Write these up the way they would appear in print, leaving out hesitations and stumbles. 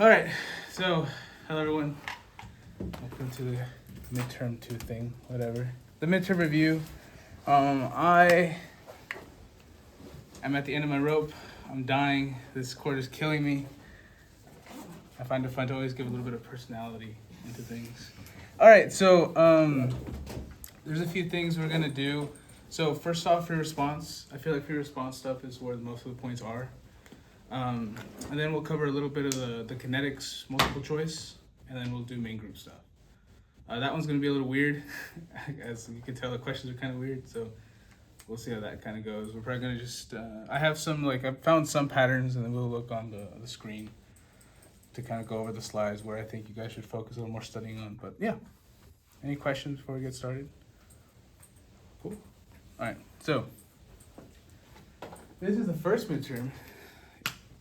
All right, so hello everyone. Welcome to the midterm 2 thing, whatever. The midterm review. I am at the end of my rope. I'm dying. This court is killing me. I find it fun to always give a little bit of personality into things. All right, so there's a few things we're gonna do. So first off, free response. I feel like free response stuff is where most of the points are. And then we'll cover a little bit of the kinetics multiple choice, and then we'll do main group stuff. That one's going to be a little weird. As you can tell, the questions are kind of weird, so we'll see how that kind of goes. We're probably going to just, I have some, I've found some patterns, and then we'll look on the screen to kind of go over the slides where I think you guys should focus a little more studying on. But yeah, any questions before we get started? Cool. All right, so this is the first midterm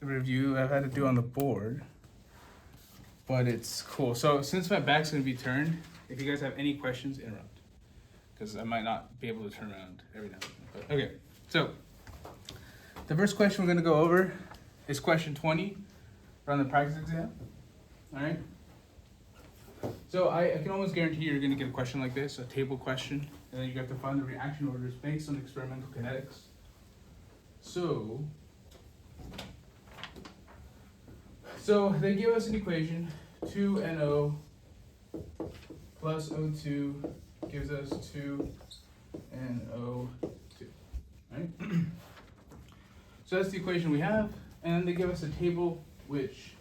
review I've had to do on the board, but it's cool. So since my back's going to be turned, if you guys have any questions, interrupt, because I might not be able to turn around every now and then. But, okay, so the first question we're going to go over is question 20 from the practice exam. All right. So I can almost guarantee you're going to get a question like this, a table question, and then you have to find the reaction orders based on experimental kinetics. So they give us an equation, 2NO plus O2 gives us 2NO2, right? So that's the equation we have, and then they give us a table which,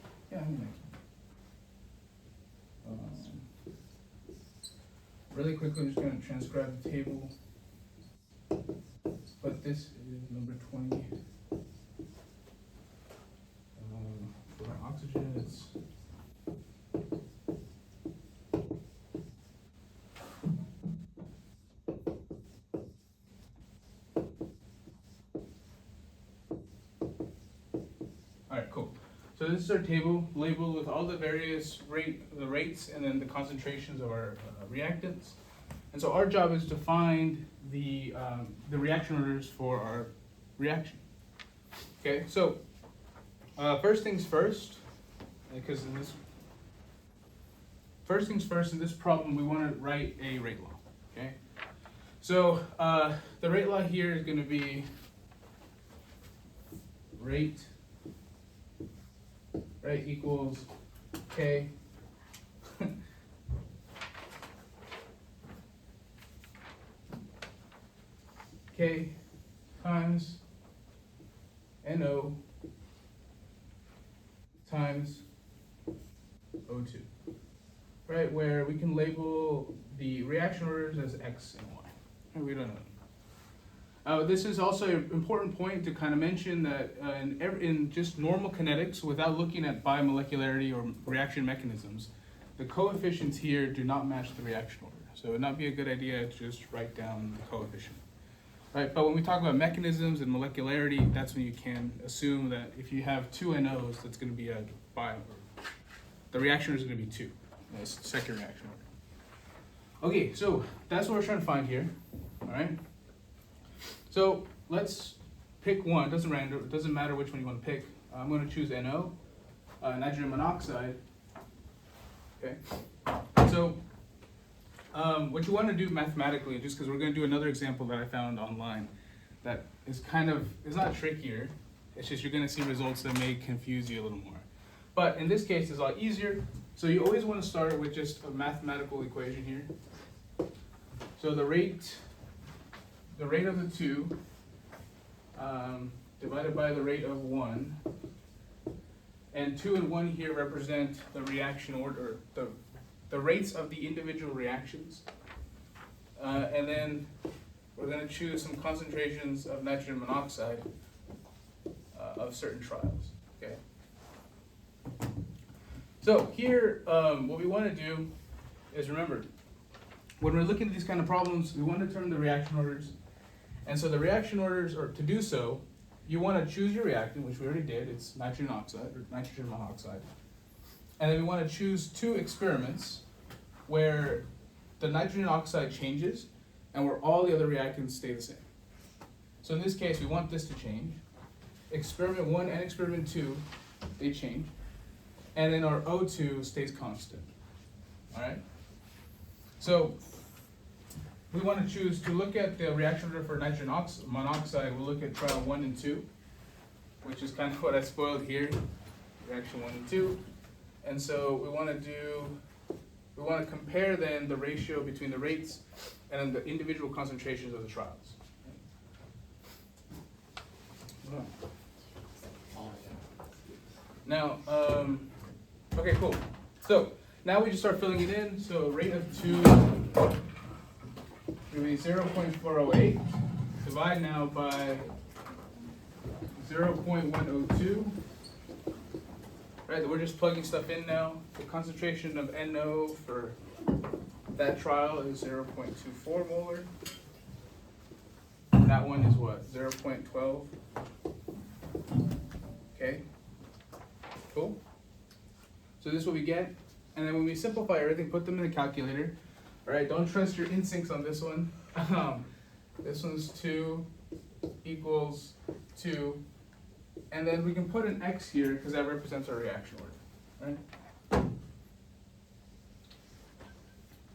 really quickly I'm just going to transcribe the table, but this is number 20. For oxygen, it's all right, cool. So this is our table labeled with all the various rates and then the concentrations of our reactants. And so our job is to find the reaction orders for our reaction. Okay, so first things first, in this problem, we want to write a rate law, okay? So the rate law here is going to be rate equals K K times NO times O2, right? Where we can label the reaction orders as X and Y. And we don't know. This is also an important point to kind of mention that in just normal kinetics, without looking at biomolecularity or reaction mechanisms, the coefficients here do not match the reaction order. So it would not be a good idea to just write down the coefficient. Right, but when we talk about mechanisms and molecularity, that's when you can assume that if you have two NOs, that's going to be the reaction order is going to be 2. That's the second reaction order. Okay, so that's what we're trying to find here. All right. So let's pick one. It doesn't matter which one you want to pick. I'm going to choose NO, nitrogen monoxide. Okay. So what you want to do mathematically, just because we're going to do another example that I found online that is it's not trickier, it's just you're going to see results that may confuse you a little more. But in this case, it's a lot easier. So you always want to start with just a mathematical equation here. So the rate of the 2 divided by the rate of 1, and 2 and 1 here represent the reaction order, the rates of the individual reactions, and then we're going to choose some concentrations of nitrogen monoxide of certain trials. Okay. So here, what we want to do is remember, when we're looking at these kind of problems, we want to determine the reaction orders, and so the reaction orders, or to do so, you want to choose your reactant, which we already did. It's nitrogen oxide or nitrogen monoxide. And then we want to choose 2 experiments where the nitrogen oxide changes and where all the other reactants stay the same. So in this case, we want this to change. Experiment 1 and experiment 2, they change. and then our O2 stays constant. All right? So we want to choose to look at the reaction order for nitrogen monoxide. We'll look at trial 1 and 2, which is kind of what I spoiled here, reaction 1 and 2. And so we want to compare then the ratio between the rates and then the individual concentrations of the trials. Now, okay, cool. So now we just start filling it in. So rate of 2 will be 0.408. Divide now by 0.102. Right, we're just plugging stuff in now. The concentration of NO for that trial is 0.24 molar. That one is what? 0.12. Okay. Cool. So this is what we get. And then when we simplify everything, put them in the calculator. All right, don't trust your instincts on this one. This one's 2 equals 2. And then we can put an X here because that represents our reaction order. Right?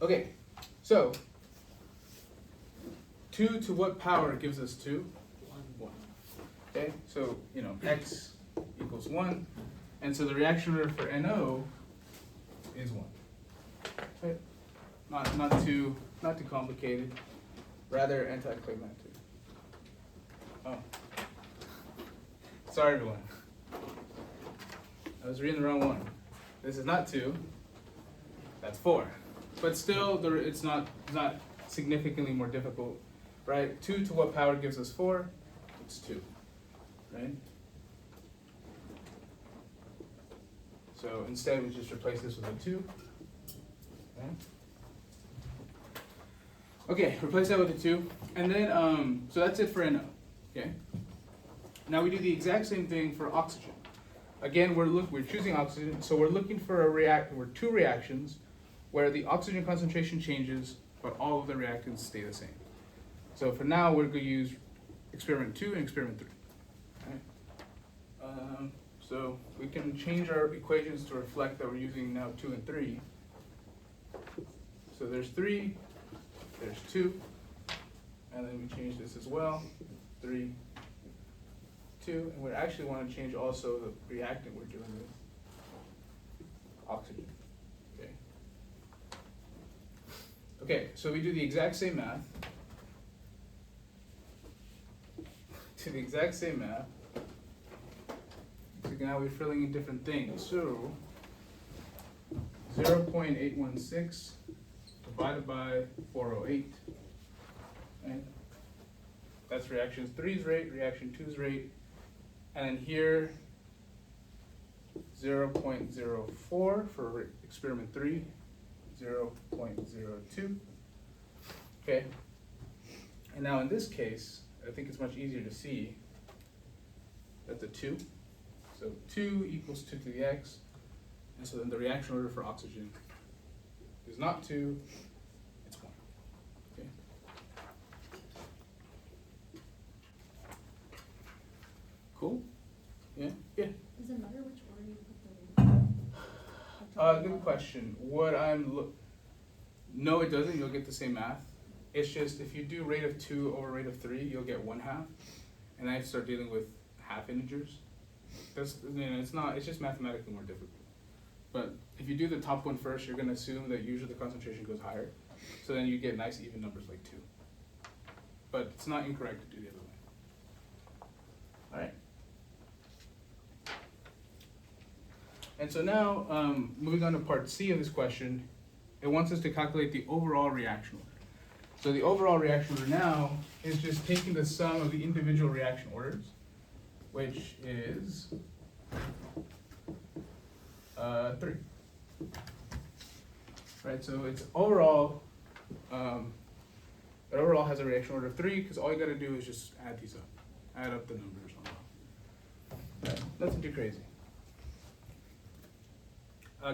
Okay, so 2 to what power gives us 2? 1. Okay, so X equals 1. And so the reaction order for NO is 1. Okay? Not too complicated. Rather anticlimactic. Oh. Sorry everyone. I was reading the wrong one. This is not 2. That's 4. But still it's not significantly more difficult. Right? 2 to what power gives us 4? It's 2. Right? So instead we just replace this with a 2. Okay, replace that with a 2. And then, so that's it for NO. Okay? Now we do the exact same thing for oxygen. Again, we're choosing oxygen, so we're looking for two reactions where the oxygen concentration changes, but all of the reactants stay the same. So for now, we're going to use experiment 2 and experiment 3. Okay? So we can change our equations to reflect that we're using now 2 and 3. So there's 3, there's 2, and then we change this as well, 3, 2, and we actually want to change also the reactant we're dealing with, oxygen. Okay. Okay, so we do the exact same math. So now we're filling in different things. So 0.816 divided by 408. Right? That's reaction 3's rate, reaction 2's rate. And then here, 0.04 for experiment 3, 0.02. Okay. And now in this case, I think it's much easier to see that's a 2. So 2 equals 2 to the x. And so then the reaction order for oxygen is not 2, it's 1. Okay. Cool? Yeah? Yeah. Does it matter which order you put them in? Good question. No, it doesn't. You'll get the same math. It's just if you do rate of 2 over rate of 3, you'll get 1/2. And I have to start dealing with half integers. It's just mathematically more difficult. But if you do the top one first, you're going to assume that usually the concentration goes higher. So then you get nice even numbers like 2. But it's not incorrect to do the other way. All right. And so now, moving on to part C of this question, it wants us to calculate the overall reaction order. So the overall reaction order now is just taking the sum of the individual reaction orders, which is 3. Right, so it's overall, it overall has a reaction order of 3 because all you got to do is just add these up. Add up the numbers. Right, nothing too crazy.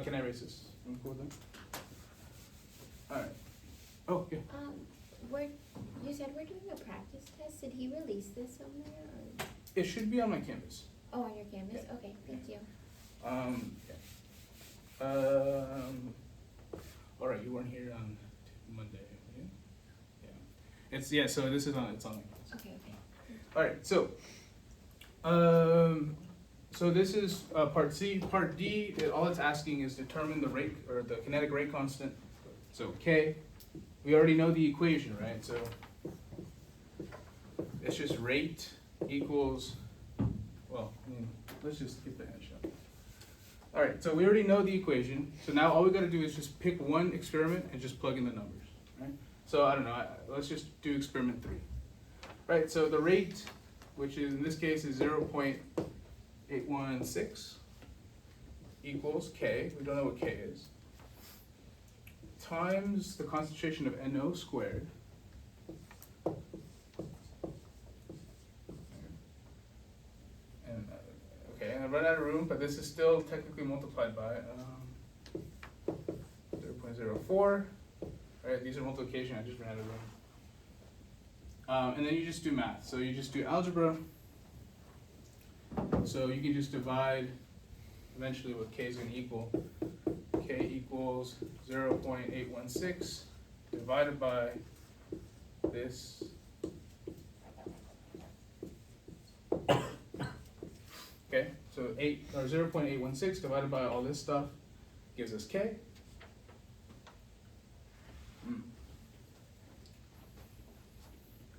Can I erase this? I'm cool with them? Alright. Oh, yeah. You said we're doing a practice test. Did he release this somewhere? Or? It should be on my Canvas. Oh, on your Canvas? Yeah. Okay, thank you. Yeah. All right, you weren't here on Monday, right? Yeah. So this is on. It's on. Okay. All right. So this is part C. Part D. All it's asking is determine the rate or the kinetic rate constant. So K. We already know the equation, right? So it's just rate equals. Well, let's just get the head shot. All right, so we already know the equation. So now all we got to do is just pick one experiment and just plug in the numbers, right? So I don't know, let's just do experiment 3. Right, so the rate, which is in this case is 0.816 equals K, we don't know what K is, times the concentration of NO squared. And I run out of room, but this is still technically multiplied by 0.04. Right, these are multiplication, I just ran out of room. And then you just do math. So you just do algebra. So you can just divide eventually what K is going to equal. K equals 0.816 divided by this. Okay, so 0.816 divided by all this stuff gives us K.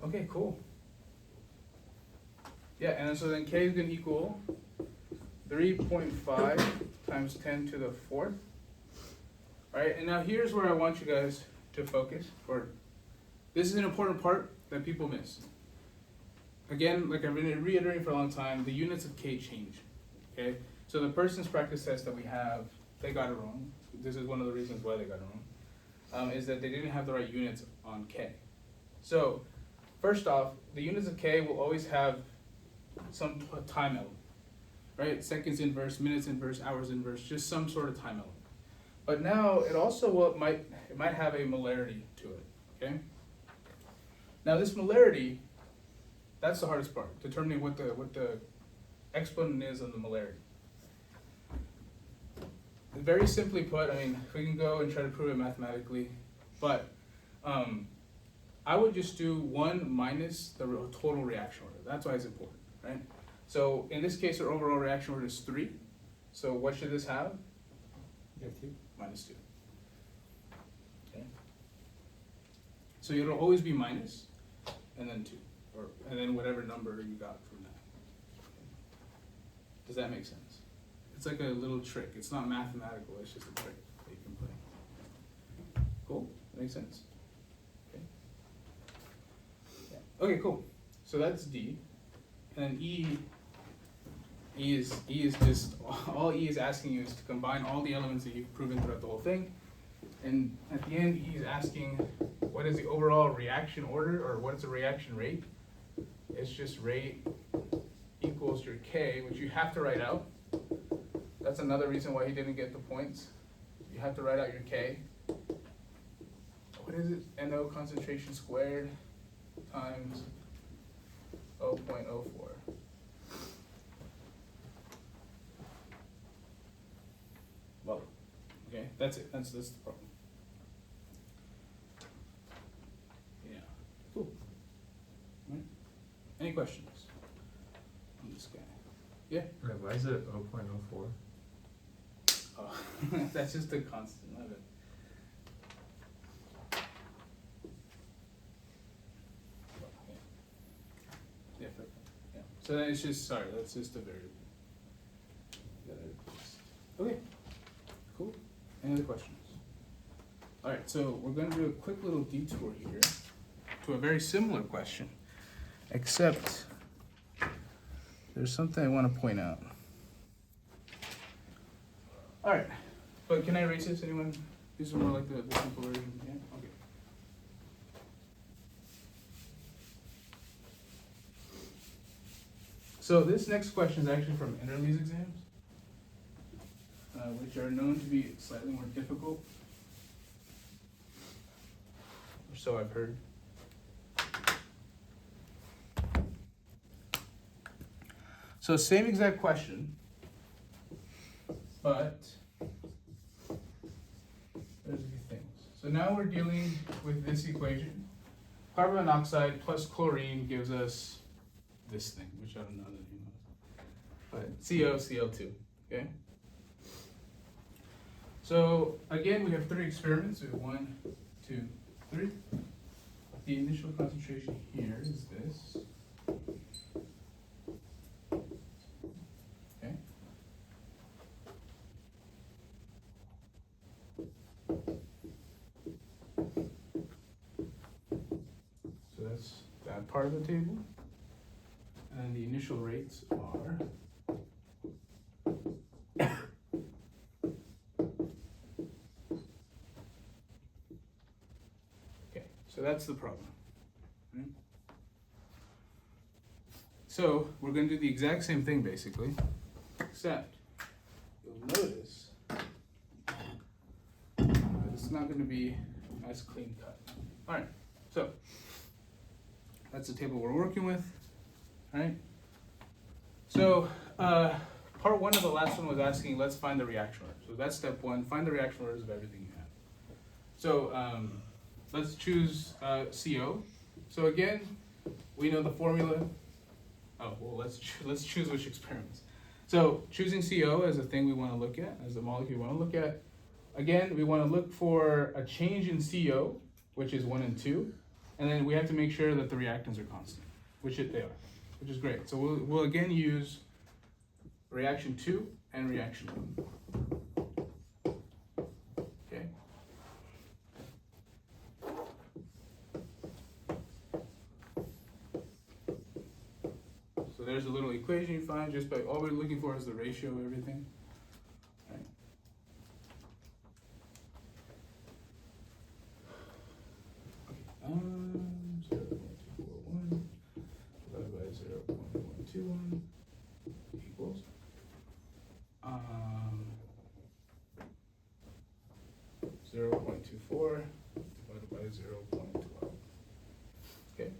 Okay, cool. Yeah, and so then K is going to equal 3.5 times 10 to the 4th. All right, and now here's where I want you guys to focus. This is an important part that people miss. Again, like I've been reiterating for a long time, the units of K change. Okay, so the person's practice test that we have, they got it wrong. This is one of the reasons why they got it wrong, is that they didn't have the right units on K. So first off, the units of K will always have some time element, right? Seconds inverse, minutes inverse, hours inverse, just some sort of time element. But now it also might have a molarity to it. Okay. Now this molarity, that's the hardest part, determining what the exponent is of the molarity. Very simply put, I mean, we can go and try to prove it mathematically, but I would just do 1 minus the total reaction order. That's why it's important, right? So in this case, our overall reaction order is 3. So what should this have? Minus 2. Okay. So it'll always be minus, and then 2, and then whatever number you got from that. Does that make sense? It's like a little trick. It's not mathematical. It's just a trick that you can play. Cool. That makes sense. Okay. Yeah. Okay. Cool. So that's D, and then E is just all E is asking you is to combine all the elements that you've proven throughout the whole thing, and at the end E is asking what is the overall reaction order or what is the reaction rate. It's just rate equals your K, which you have to write out. That's another reason why he didn't get the points. You have to write out your K. What is it? NO concentration squared times 0.04. Well, okay, that's it. That's the problem. Yeah. Cool. All right. Any questions on this guy? Yeah. Wait, why is it 0.04? Oh, that's just a constant of it. Yeah, fair. Yeah. So then it's just that's just a variable. Okay. Cool. Any other questions? All right. So we're going to do a quick little detour here to a very similar question, except there's something I want to point out. All right, but can I erase this? Anyone? These are more like the simple version. Yeah. Okay. So this next question is actually from interleaves exams, which are known to be slightly more difficult, or so I've heard. So same exact question, but So now we're dealing with this equation. Carbon monoxide plus chlorine gives us this thing, which I don't know the name of. But COCl2, okay? So again, we have 3 experiments. We have 1, 2, 3. The initial concentration here is this. Okay. So that's that part of the table. And the initial rates are okay, so that's the problem. Right? So we're going to do the exact same thing basically, except you'll notice it's not going to be as clean cut. All right, so that's the table we're working with. All right. So part 1 of the last one was asking, let's find the reaction order. So that's step 1, find the reaction orders of everything you have. So let's choose CO. So again, we know the formula. Oh, well, let's choose which experiments. So choosing CO as a thing we want to look at, as a molecule we want to look at. Again, we want to look for a change in CO, which is 1 and 2. And then we have to make sure that the reactants are constant, which they are, which is great. So we'll again use reaction 2 and reaction 1. Okay. So there's a little equation you find just by, all we're looking for is the ratio of everything. Right. Okay. 0.241 divided by 0.121 equals 0.24 divided by 0.12. Okay.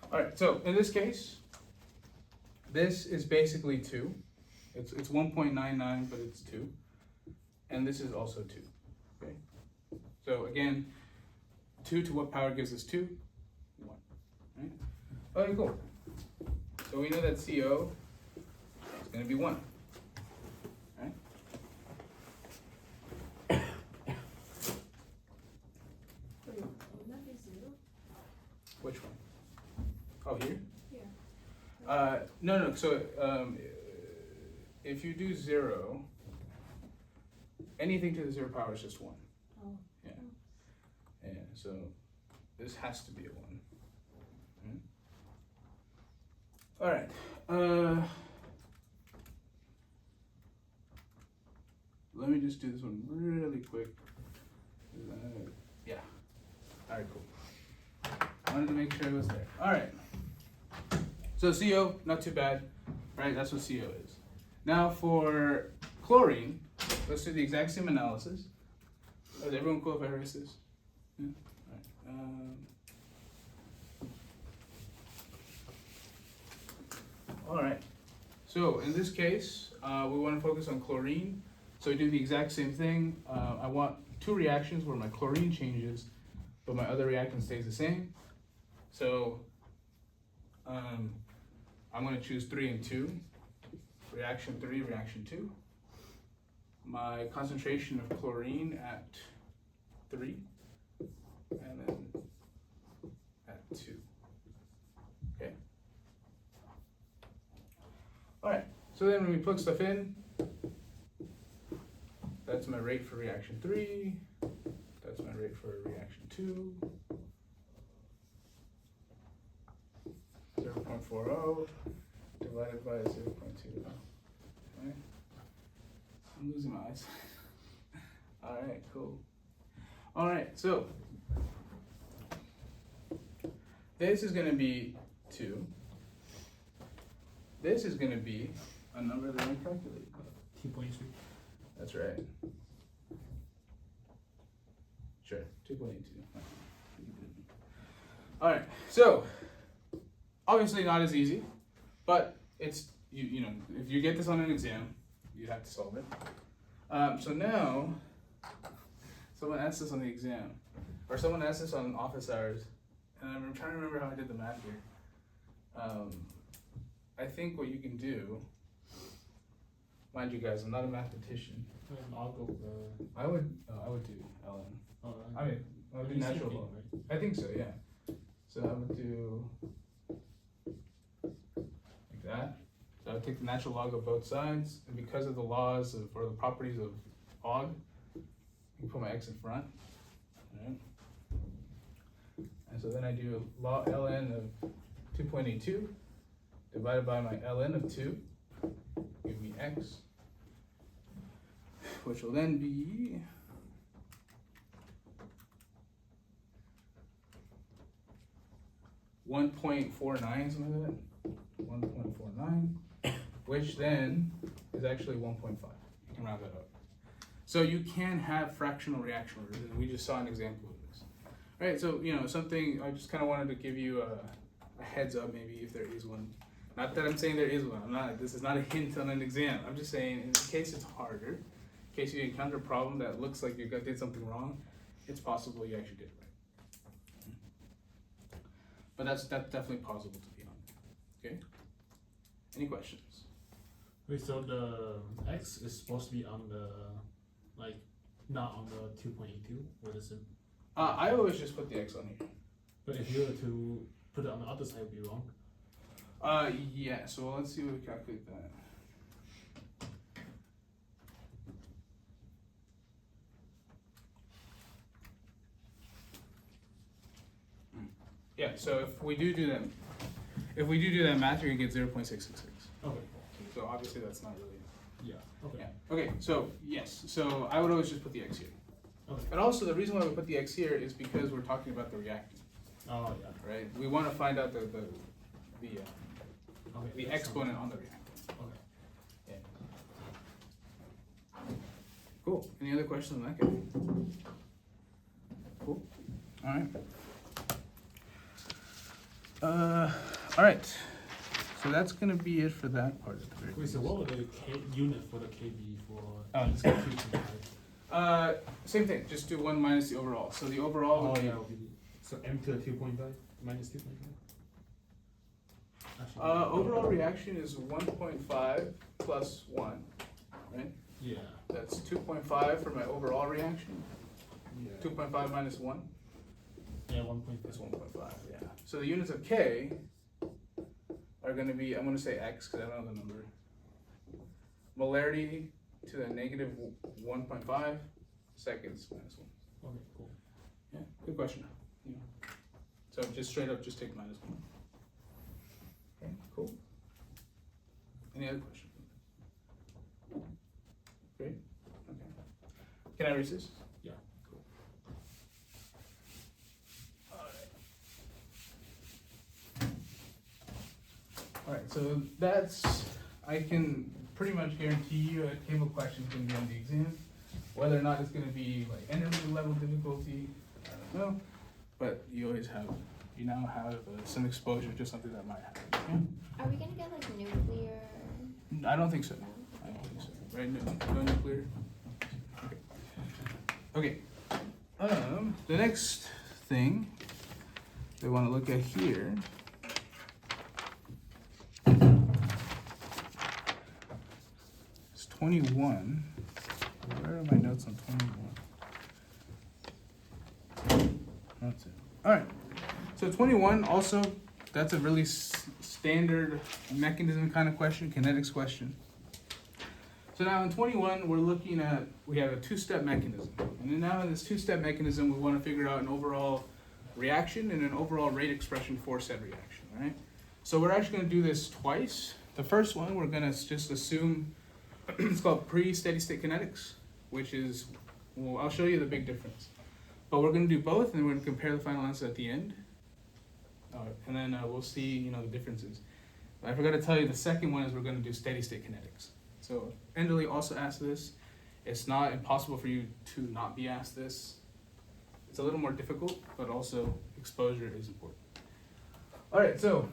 All right, so in this case, this is basically 2. It's 1.99, but it's 2. And this is also 2, okay? So again, 2 to what power gives us 2? 1, right? Okay, cool. So we know that CO is going to be 1, right? Which one? Oh, here? Yeah. No. So if you do 0, anything to the 0 power is just 1. Oh. Yeah. Yeah. So this has to be a 1. All right. Let me just do this one really quick. Yeah. All right. Cool. Wanted to make sure it was there. All right. So CO, not too bad, right? That's what CO is. Now for chlorine, let's do the exact same analysis. Is everyone cool if I erase this? Yeah? All right. All right. So in this case, we want to focus on chlorine. So we do the exact same thing. I want 2 reactions where my chlorine changes, but my other reactant stays the same. So I'm going to choose 3 and 2. Reaction 3, reaction 2. My concentration of chlorine at 3, and then at 2. Okay. All right. So then when we plug stuff in, that's my rate for reaction 3. That's my rate for reaction 2. 0.40 divided by 0.20. Okay. I'm losing my eyes. All right, cool. All right, so this is going to be 2. This is going to be a number that I calculate. 2.3. That's right. Sure, 2.82. All right, so obviously not as easy, but it's you know if you get this on an exam, you have to solve it. So now, someone asked this on the exam, or someone asked this on office hours, and I'm trying to remember how I did the math here. I think what you can do, mind you guys, I'm not a mathematician. I'll go. I would do Ln. Oh, I mean, I would do natural log. Right? I think so, yeah. So I would do like that. So I would take the natural log of both sides, and because of the laws of, or the properties of log, you put my x in front. Alright. And so then I do log ln of 2.82 divided by my ln of 2, give me x, which will then be 1.49, something like that. 1.49, which then is actually 1.5. You can round that up. So you can have fractional reaction orders, and we just saw an example of this. All right, so something I just kind of wanted to give you a heads up, maybe if there is one. Not that I'm saying there is one. I'm not. This is not a hint on an exam. I'm just saying in case it's harder, in case you encounter a problem that looks like you did something wrong, it's possible you actually did it right. But that's definitely possible to be on. Okay. Any questions? Wait, so the x is supposed to be on the, like, not on the 2.82? What is it? I always just put the x on here. But if you were to put it on the other side, it would be wrong. Yeah. So let's see what we calculate that. Yeah, so if we do that math, you're gonna get 0.666. Okay. So obviously that's not really. Yeah. Okay. Yeah. Okay. So yes. So I would always just put the x here. Okay. And also the reason why we put the x here is because we're talking about the reactant, Oh yeah. right? We want to find out the Okay. exponent on the reactant. Okay. Yeah. Cool. Any other questions on that guy? Cool. All right. All right. So that's gonna be it for that part of the very. Wait, so what were the unit for the KB for Oh, this 2.5? Same thing. Just do 1 minus the overall. So the overall Oh would be yeah, would be, so m to the 2.5 minus 2.5? Actually, overall reaction is 1.5 plus 1, right? yeah. That's 2.5 for my overall reaction. Yeah. 2.5 minus 1 Yeah, 1.5. is 1.5, yeah. So the units of K are going to be, I'm going to say X because I don't know the number. Molarity to the negative 1.5 seconds minus 1. Okay, cool. Yeah, good question. Yeah. So just straight up, just take minus 1. Okay, cool. Any other questions? Great. Okay. Can I resist? Yeah. Cool. All right, so that's, I can pretty much guarantee you a table question is going to be on the exam. Whether or not it's going to be like intermediate level difficulty, I don't know. But you always have, you now have some exposure to something that might happen. Are we gonna get like nuclear? Yeah? I don't think so. No? I don't think so. Right? No nuclear. Okay. Okay. The next thing we want to look at here is 21. Where are my notes on 21? That's it. All right. So 21 also, that's a really standard mechanism kind of question, kinetics question. So now in 21, we're looking at, we have a two-step mechanism. And then now in this two-step mechanism, we want to figure out an overall reaction and an overall rate expression for said reaction, right? So we're actually going to do this twice. The first one, we're going to just assume, it's called pre-steady state kinetics, which is, well, I'll show you the big difference. But we're going to do both, and we're going to compare the final answer at the end. And then we'll see, the differences. I forgot to tell you, the second one is we're going to do steady state kinetics. So Enderley also asked this. It's not impossible for you to not be asked this. It's a little more difficult, but also exposure is important. All right, so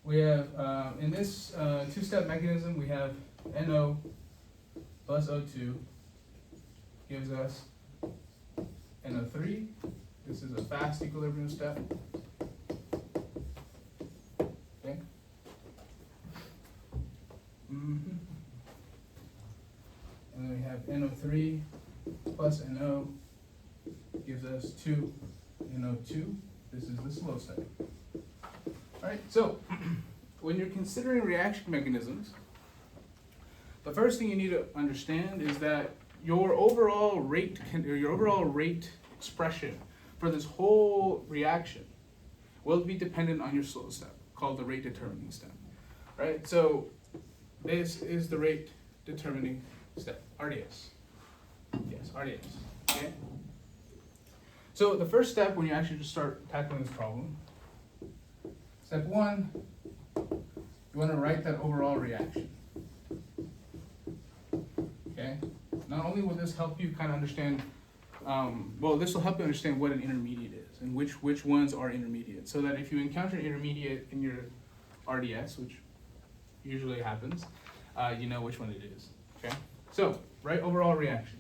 we have in this two-step mechanism, we have NO plus O2 gives us NO3. This is a fast equilibrium step. Okay. And then we have NO3 plus NO gives us 2 NO2. This is the slow step. Alright, so when you're considering reaction mechanisms, the first thing you need to understand is that your overall rate expression for this whole reaction will be dependent on your slow step, called the rate determining step. Right? So this is the rate determining step, RDS. Yes, RDS. Okay? So the first step when you actually just start tackling this problem, step 1, you want to write that overall reaction. Okay? Not only will this help you kind of understand, this will help you understand what an intermediate is and which ones are intermediate. So that if you encounter an intermediate in your RDS, which usually happens, you know which one it is. Okay? So, write overall reaction.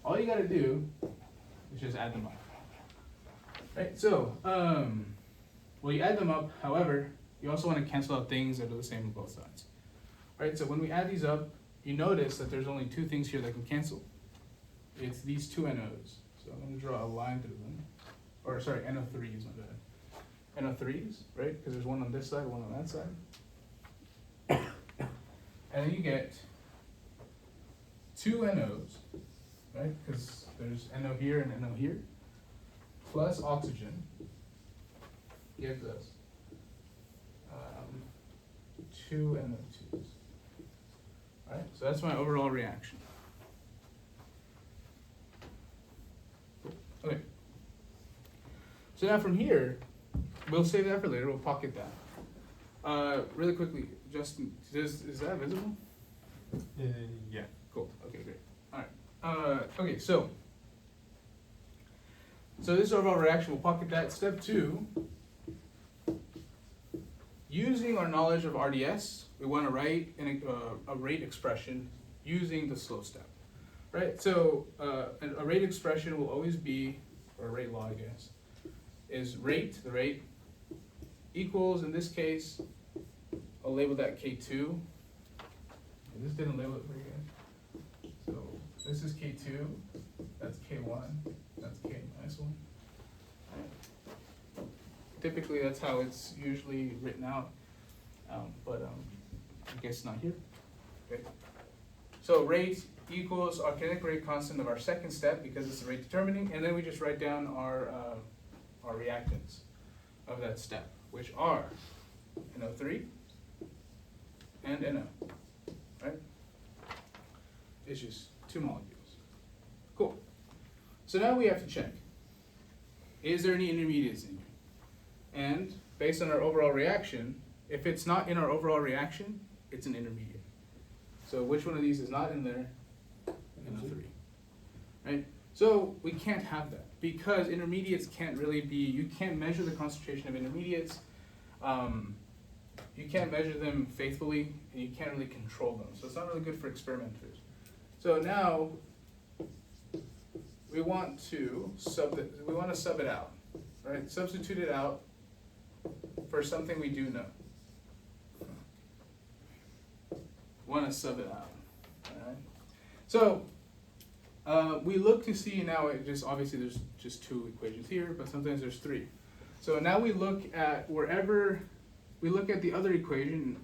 All you got to do is just add them up. Right? So, you add them up. However, you also want to cancel out things that are the same on both sides. Right? So when we add these up, you notice that there's only two things here that can cancel. It's these two NOs. So I'm going to draw a line through them. Or sorry, NO3s, my bad. NO3s, right? Because there's one on this side, one on that side. And then you get two NOs, right? Because there's NO here and NO here, plus oxygen gives us two NO2s. All right, so that's my overall reaction. Okay. So now from here, we'll save that for later. We'll pocket that. Really quickly, Justin, is that visible? Yeah. Cool. Okay, great. All right. Okay, so this is overall reaction. We'll pocket that. Step 2. Using our knowledge of RDS, we want to write a rate expression using the slow step, right? So a rate expression will always be, or a rate law, I guess, is rate, the rate, equals, in this case, I'll label that K2. This didn't label it very good. So this is K2, that's K1, that's K minus 1. Typically, that's how it's usually written out, but I guess not here. Okay. So rate equals our kinetic rate constant of our second step because it's the rate determining, and then we just write down our reactants of that step, which are NO3 and NO. Right? It's just two molecules. Cool. So now we have to check: is there any intermediates in here? And based on our overall reaction, if it's not in our overall reaction, it's an intermediate. So which one of these is not in there? NO3. Right? So we can't have that because intermediates can't really be, you can't measure the concentration of intermediates. You can't measure them faithfully and you can't really control them. So it's not really good for experimenters. So now we want to sub it out. Right? Substitute it out for something we do know. Want to sub it out. All right. So we look to see now. Obviously there's just two equations here, but sometimes there's three. So now we look at wherever we look at the other equation,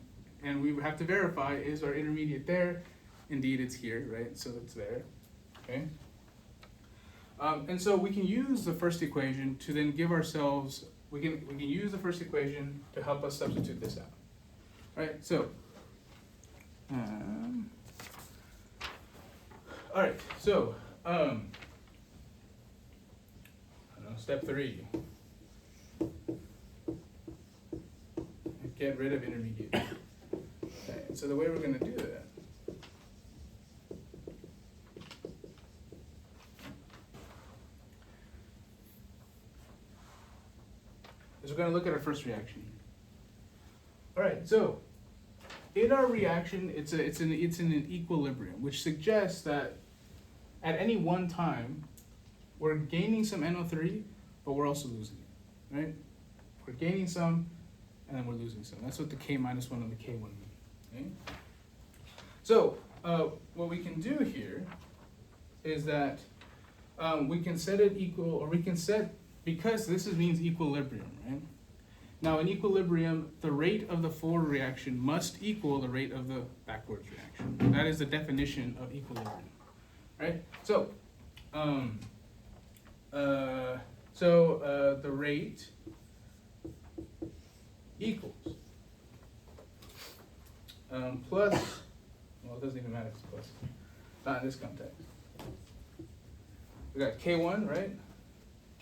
and we have to verify: is our intermediate there? Indeed, it's here, right? So it's there. Okay. And so we can use the first equation to then give ourselves. We can use the first equation to help us substitute this out. Right? So, all right. So, step 3. get rid of intermediate. Okay, so the way we're going to do that is we're going to look at our first reaction. All right, so in our reaction, it's in an equilibrium, which suggests that at any one time, we're gaining some NO3, but we're also losing it, right? We're gaining some, and then we're losing some. That's what the K minus 1 and the K1 mean, okay? So what we can do here is that we can set it equal, or we can set, because means equilibrium, right? Now in equilibrium, the rate of the forward reaction must equal the rate of the backwards reaction. That is the definition of equilibrium, right? So, the rate equals plus, well, it doesn't even matter if it's plus, not in this context. We got K1, right?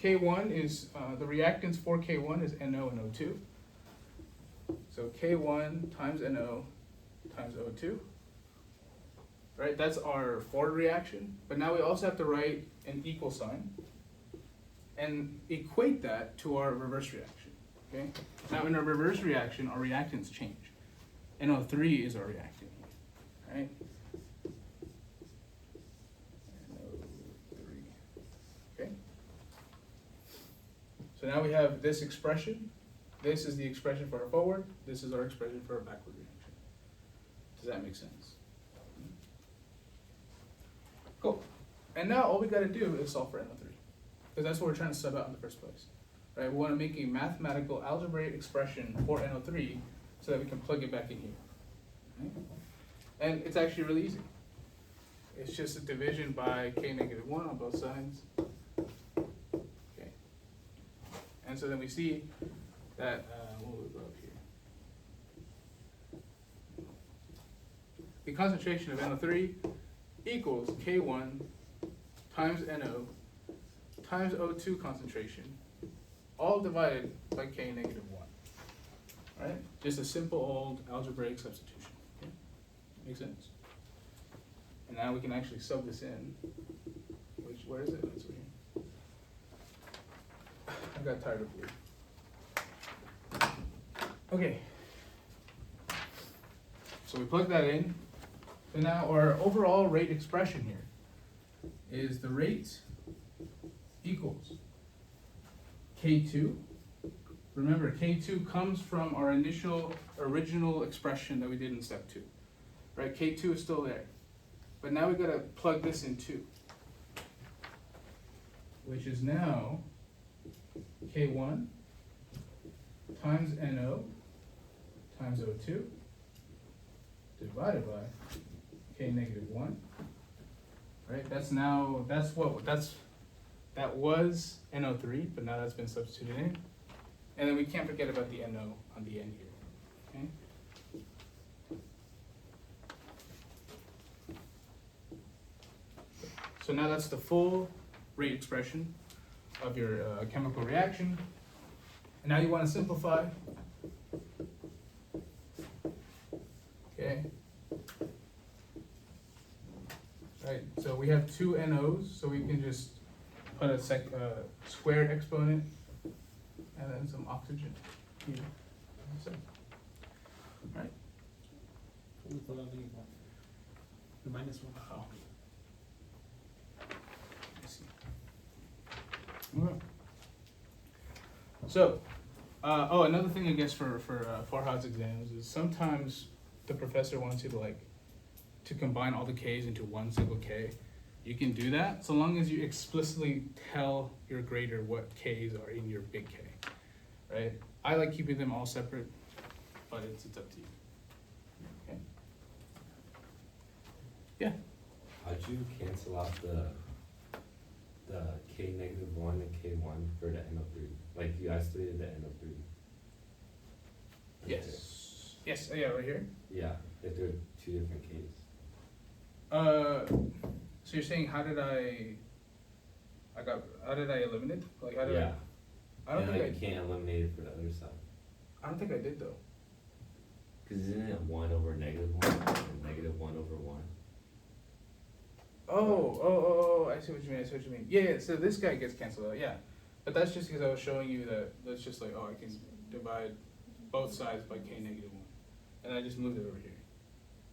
K1 is, the reactants for K1 is NO and O2. So K1 times NO times O2. Right, that's our forward reaction. But now we also have to write an equal sign and equate that to our reverse reaction. Okay? Now in our reverse reaction, our reactants change. NO3 is our reactant, right? NO3. Okay? So now we have this expression. This is the expression for our forward. This is our expression for our backward reaction. Does that make sense? Cool. And now all we got to do is solve for NO3. Because that's what we're trying to sub out in the first place. Right? We want to make a mathematical algebraic expression for NO3 so that we can plug it back in here. Right? And it's actually really easy. It's just a division by K negative 1 on both sides. Okay. And so then we see that, what will we go up here? The concentration of NO3 equals K1 times NO times O2 concentration, all divided by K negative 1. Right? Just a simple old algebraic substitution. Okay? Makes sense? And now we can actually sub this in. Where is it? It's right here. I got tired of blue. Okay. So we plug that in. So now our overall rate expression here is the rate equals K2. Remember, K2 comes from our original expression that we did in step 2. Right? K2 is still there. But now we've got to plug this in too, which is now K1 times NO times O2 divided by K negative 1. Right? That was NO3, but now that's been substituted in. And then we can't forget about the NO on the end here. Okay? So now that's the full rate expression of your chemical reaction. And now you want to simplify. Okay. Right, so we have two NOs, so we can just put a squared exponent and then some oxygen here. So, right. The minus 1. Oh. Let's see. Okay. So, another thing I guess for Farhad's exams is sometimes the professor wants you to combine all the K's into one single K. You can do that so long as you explicitly tell your grader what K's are in your big K, right? I like keeping them all separate, but it's up to you. Okay. Yeah. How'd you cancel out the K negative 1 and K1 for the NO3? Like you isolated the NO3. Yes. Yes. Yeah. Right here. Yeah, if there are two different Ks. So you're saying how did I eliminate? Like how did Yeah. I don't and think like you can't eliminate it for the other side. I don't think I did though. Cause isn't it 1 over -1 and -1 over 1? Oh, I see what you mean. Yeah, so this guy gets canceled out, yeah. But that's just because I was showing you that, that's just like, I can divide both sides by k -1. And I just moved it over here.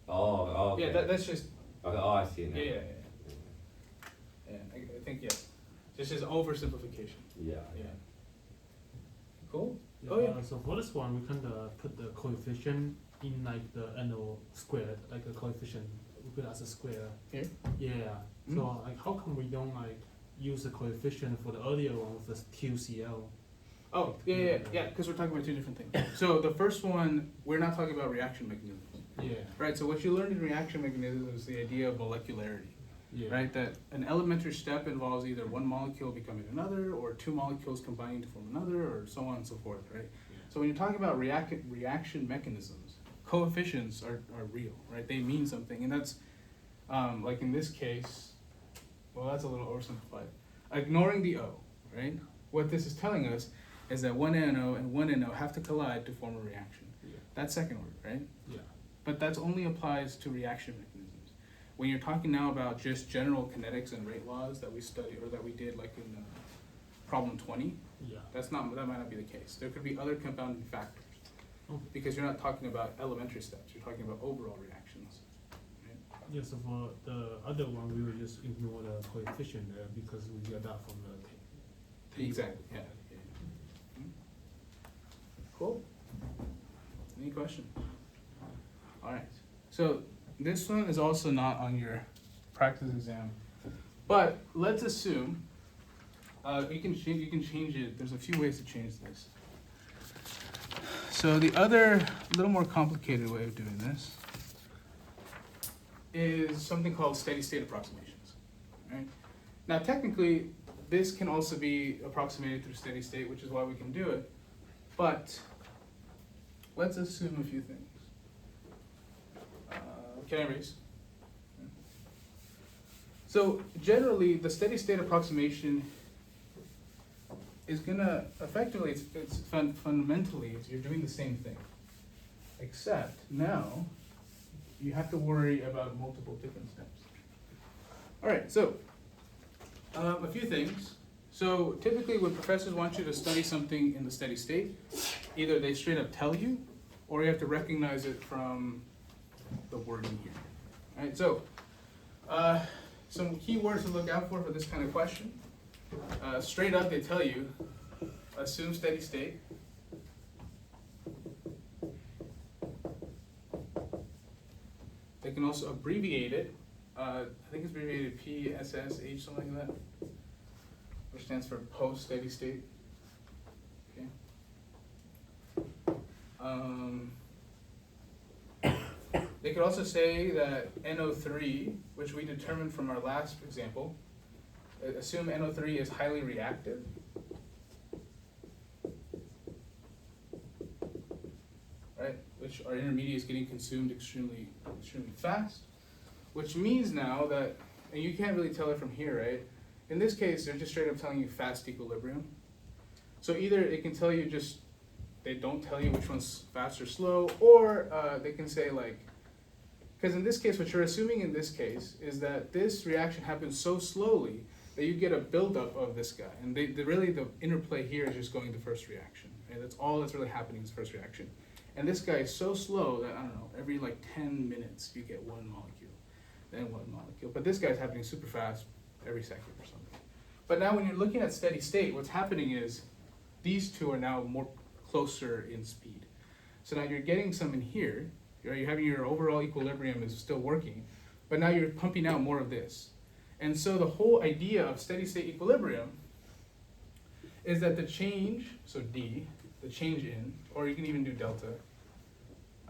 Oh, okay. Yeah, that's just, Okay, I see it now. yeah. Yeah, I think, yeah. This is oversimplification, Yeah. yeah. Cool? Yeah, Oh, yeah. so for this one, we can put the coefficient in like the NO squared, like a coefficient, we put it as a square. Here? Yeah, so like how come we don't like use the coefficient for the earlier one with the QCL? Oh, yeah, because we're talking about two different things. So the first one, we're not talking about reaction mechanisms. Yeah, Right, so what you learned in reaction mechanisms is the idea of molecularity. yeah. Right, that an elementary step involves either one molecule becoming another, or two molecules combining to form another, or so on and so forth, right? Yeah. So when you're talking about reaction mechanisms, coefficients are real, right? They mean something, and that's, like in this case, well, that's a little oversimplified. Ignoring the O, right? What this is telling us is that one NO and one NO have to collide to form a reaction. Yeah. That's second order, right? Yeah. But that only applies to reaction mechanisms. When you're talking now about just general kinetics and rate laws that we study, or that we did like in problem 20, Yeah. that might not be the case. There could be other compounding factors. Oh. Because you're not talking about elementary steps, you're talking about overall reactions. Right? Yeah, so for the other one, we will just ignore the coefficient there because we get that from the table. Exactly, yeah. Cool. Any questions? All right. So this one is also not on your practice exam, but let's assume you can change it. There's a few ways to change this. So the other, little more complicated way of doing this is something called steady state approximations. Right? Now technically, this can also be approximated through steady state, which is why we can do it. But let's assume a few things. Can I erase? So generally, the steady state approximation is gonna effectively, fundamentally, you're doing the same thing, except now you have to worry about multiple different steps. All right, so a few things. So typically, when professors want you to study something in the steady state, either they straight up tell you, or you have to recognize it from the wording here. All right, so some key words to look out for this kind of question. Straight up, they tell you, assume steady state. They can also abbreviate it. I think it's abbreviated PSSH, something like that, which stands for post steady state. Okay. They could also say that NO3, which we determined from our last example, assume NO3 is highly reactive. Right, which our intermediate is getting consumed extremely fast, which means now that, and you can't really tell it from here, right? In this case, they're just straight up telling you fast equilibrium. So either it can tell you just, they don't tell you which one's fast or slow, or they can say like, because in this case, what you're assuming in this case is that this reaction happens so slowly that you get a buildup of this guy. And really the interplay here is just going to first reaction. Right? That's all that's really happening is first reaction. And this guy is so slow that, I don't know, every like 10 minutes you get one molecule, then one molecule. But this guy's happening super fast every second or something. But now when you're looking at steady state, what's happening is these two are now more closer in speed. So now you're getting some in here. You're having your overall equilibrium is still working, but now you're pumping out more of this. And so the whole idea of steady state equilibrium is that the change, so D, the change in, or you can even do delta.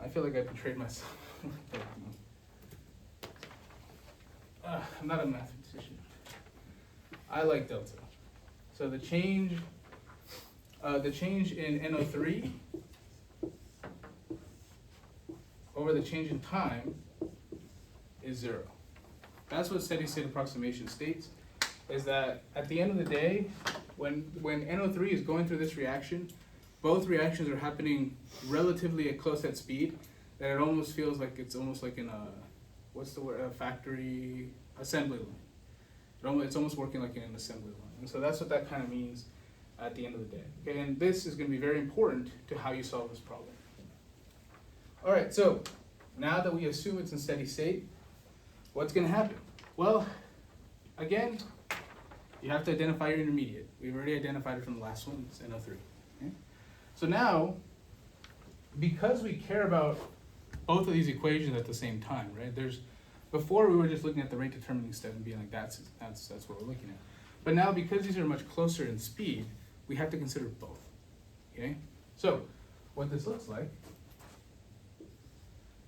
I feel like I betrayed myself. I'm not a mathematician. I like delta. So the change in NO3 over the change in time is 0. That's what steady state approximation states, is that at the end of the day, when NO3 is going through this reaction, both reactions are happening relatively at close at speed. that it almost feels like it's almost like in a, what's the word, a factory assembly line. It's almost working like in an assembly line. And so that's what that kind of means at the end of the day. Okay, and this is going to be very important to how you solve this problem. All right, so now that we assume it's in steady state, what's going to happen? Well, again, you have to identify your intermediate. We've already identified it from the last one, it's NO3. Okay? So now, because we care about both of these equations at the same time, right? Before we were just looking at the rate determining step and being like, that's what we're looking at. But now, because these are much closer in speed, we have to consider both. Okay? So, what this looks like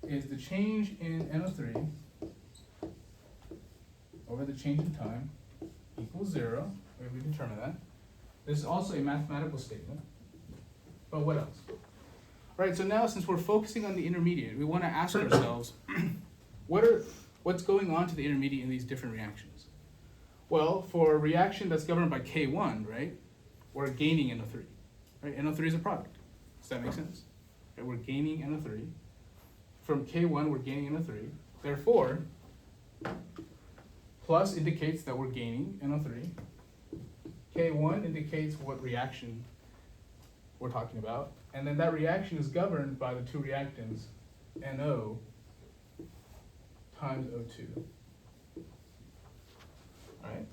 is the change in NO3 over the change in time equals 0. We determine that. This is also a mathematical statement. But what else? All right, so now since we're focusing on the intermediate, we want to ask ourselves, what's going on to the intermediate in these different reactions? Well, for a reaction that's governed by K1, right, we're gaining NO3. Right? NO3 is a product. Does that make sense? Okay, we're gaining NO3. From K1, we're gaining NO3. Therefore, plus indicates that we're gaining NO3. K1 indicates what reaction we're talking about. And then that reaction is governed by the two reactants, NO times O2. All right?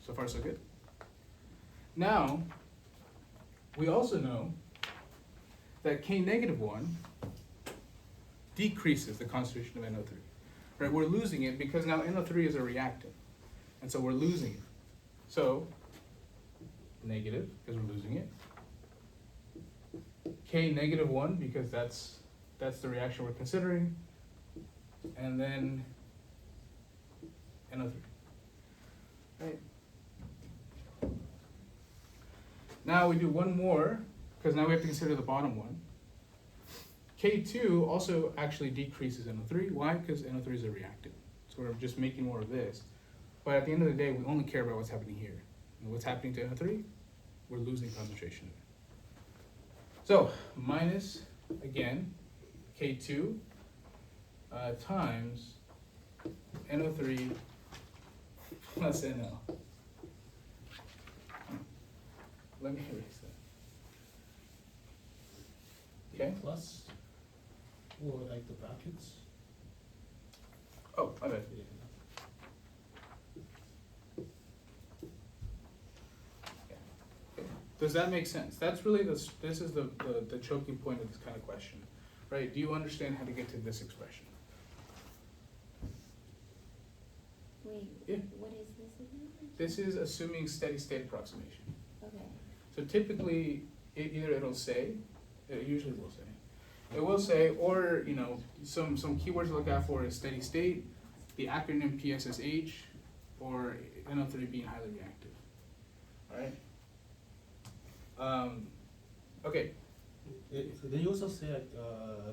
So far, so good. Now, we also know that K-1 decreases the concentration of NO3. Right? We're losing it because now NO3 is a reactant. And so we're losing it. So, negative, because we're losing it. K-1, because that's the reaction we're considering. And then NO3. Right? Now we do one more, because now we have to consider the bottom one. K2 also actually decreases NO3. Why? Because NO3 is a reactant. So we're just making more of this. But at the end of the day, we only care about what's happening here. And what's happening to NO3? We're losing concentration. So, minus, again, K2 times NO3 plus NO. Let me erase that. Okay? Plus, or like the brackets. Oh, my bad. Yeah. Does that make sense? That's really this is the choking point of this kind of question, right? Do you understand how to get to this expression? Wait, Yeah. what is this again? This is assuming steady state approximation. Okay. So typically, it'll say, it usually will say, it will say, or you know, some keywords to look out for is steady state, the acronym PSSH, or NO3 being highly reactive. All right. Okay. They also say like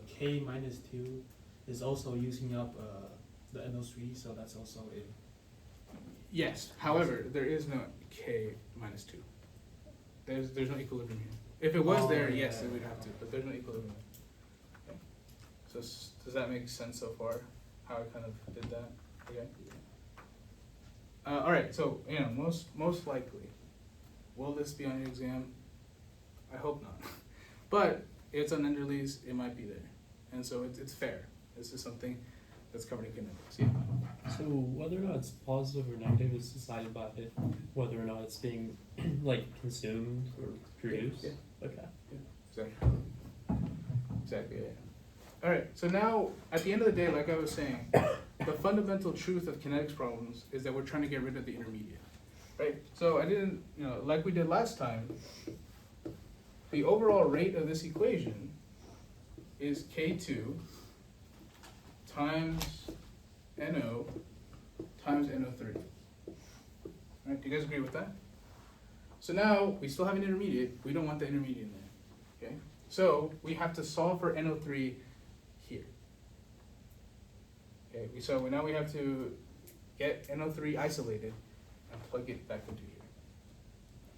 K-2 is also using up the NO3, so that's also a. Yes. However, there is no K-2. There's no equilibrium here. If it was there, yeah, yes, it would have to, but there's no equilibrium. Okay. So does that make sense so far? How I kind of did that? Okay. All right. So you know, most likely, will this be on your exam? I hope not. But it's on end release, it might be there. And so it's fair. This is something that's covered in kinetics. Yeah. So whether or not it's positive or negative is decided by whether or not it's being like consumed or produced. Yeah. Okay. Exactly. Exactly, yeah. All right, so now, at the end of the day, like I was saying, the fundamental truth of kinetics problems is that we're trying to get rid of the intermediate, right? So I didn't, you know, like we did last time, the overall rate of this equation is K2 times NO times NO3. Right, do you guys agree with that? So now, we still have an intermediate, we don't want the intermediate in there, okay? So, we have to solve for NO3 here. Okay, so now we have to get NO3 isolated and plug it back into here.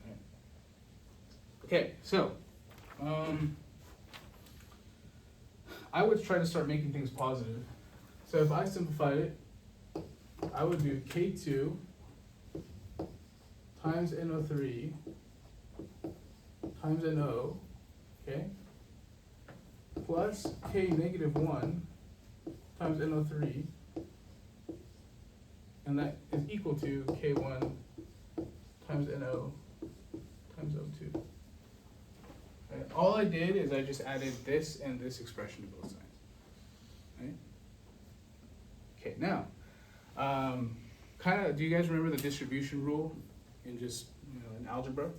All right. Okay, so, I would try to start making things positive. So if I simplified it, I would do K2 times NO3 times NO, okay, plus K negative 1 times NO3, and that is equal to K1 times NO times O2. Right? All I did is I just added this and this expression to both sides. Right? Okay, now, do you guys remember the distribution rule in just, in algebra?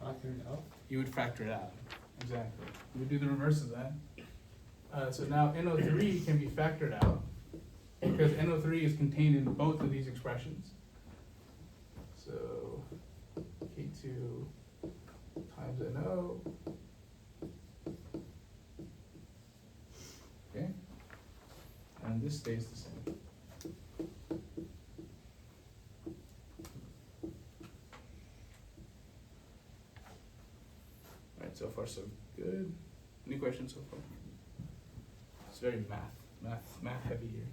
Factor it out. You would factor it out. Exactly. You would do the reverse of that. So now NO3 can be factored out because NO3 is contained in both of these expressions. So K2 times NO. Okay? And this stays the same. Alright, so far so good. Any questions so far? It's very math heavy here.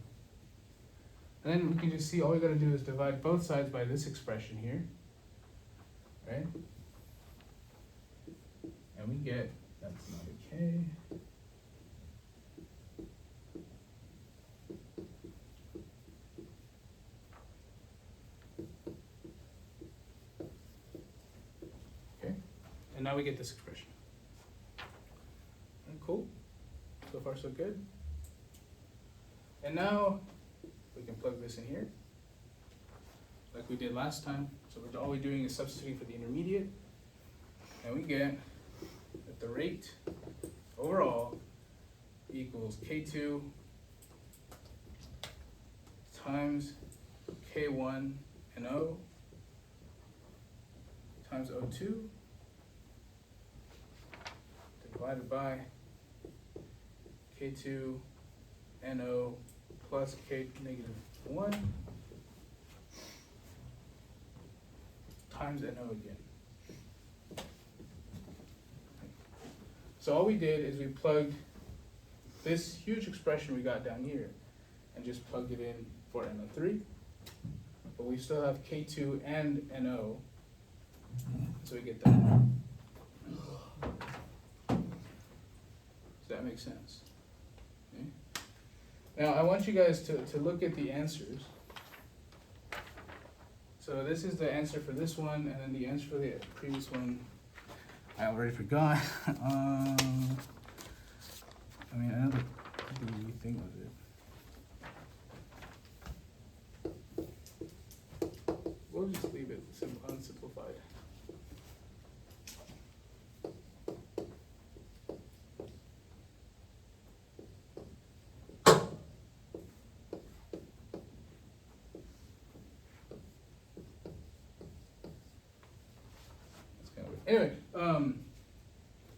And then we can just see all we gotta do is divide both sides by this expression here. Right? And we get, that's not a K. Okay? And now we get this expression. Alright, cool. So far so good. And now we can plug this in here, like we did last time. So all we're doing is substituting for the intermediate, and we get that the rate overall equals K2 times K1 and O times O2 divided by K2 NO plus K negative 1 times NO again. So all we did is we plugged this huge expression we got down here and just plugged it in for NO3, but we still have K2 and NO, so we get that. Does that make sense? Okay. Now I want you guys to look at the answers. So this is the answer for this one, and then the answer for the previous one, I already forgot. I know the thing was it. We'll just leave it unsimplified. Anyway,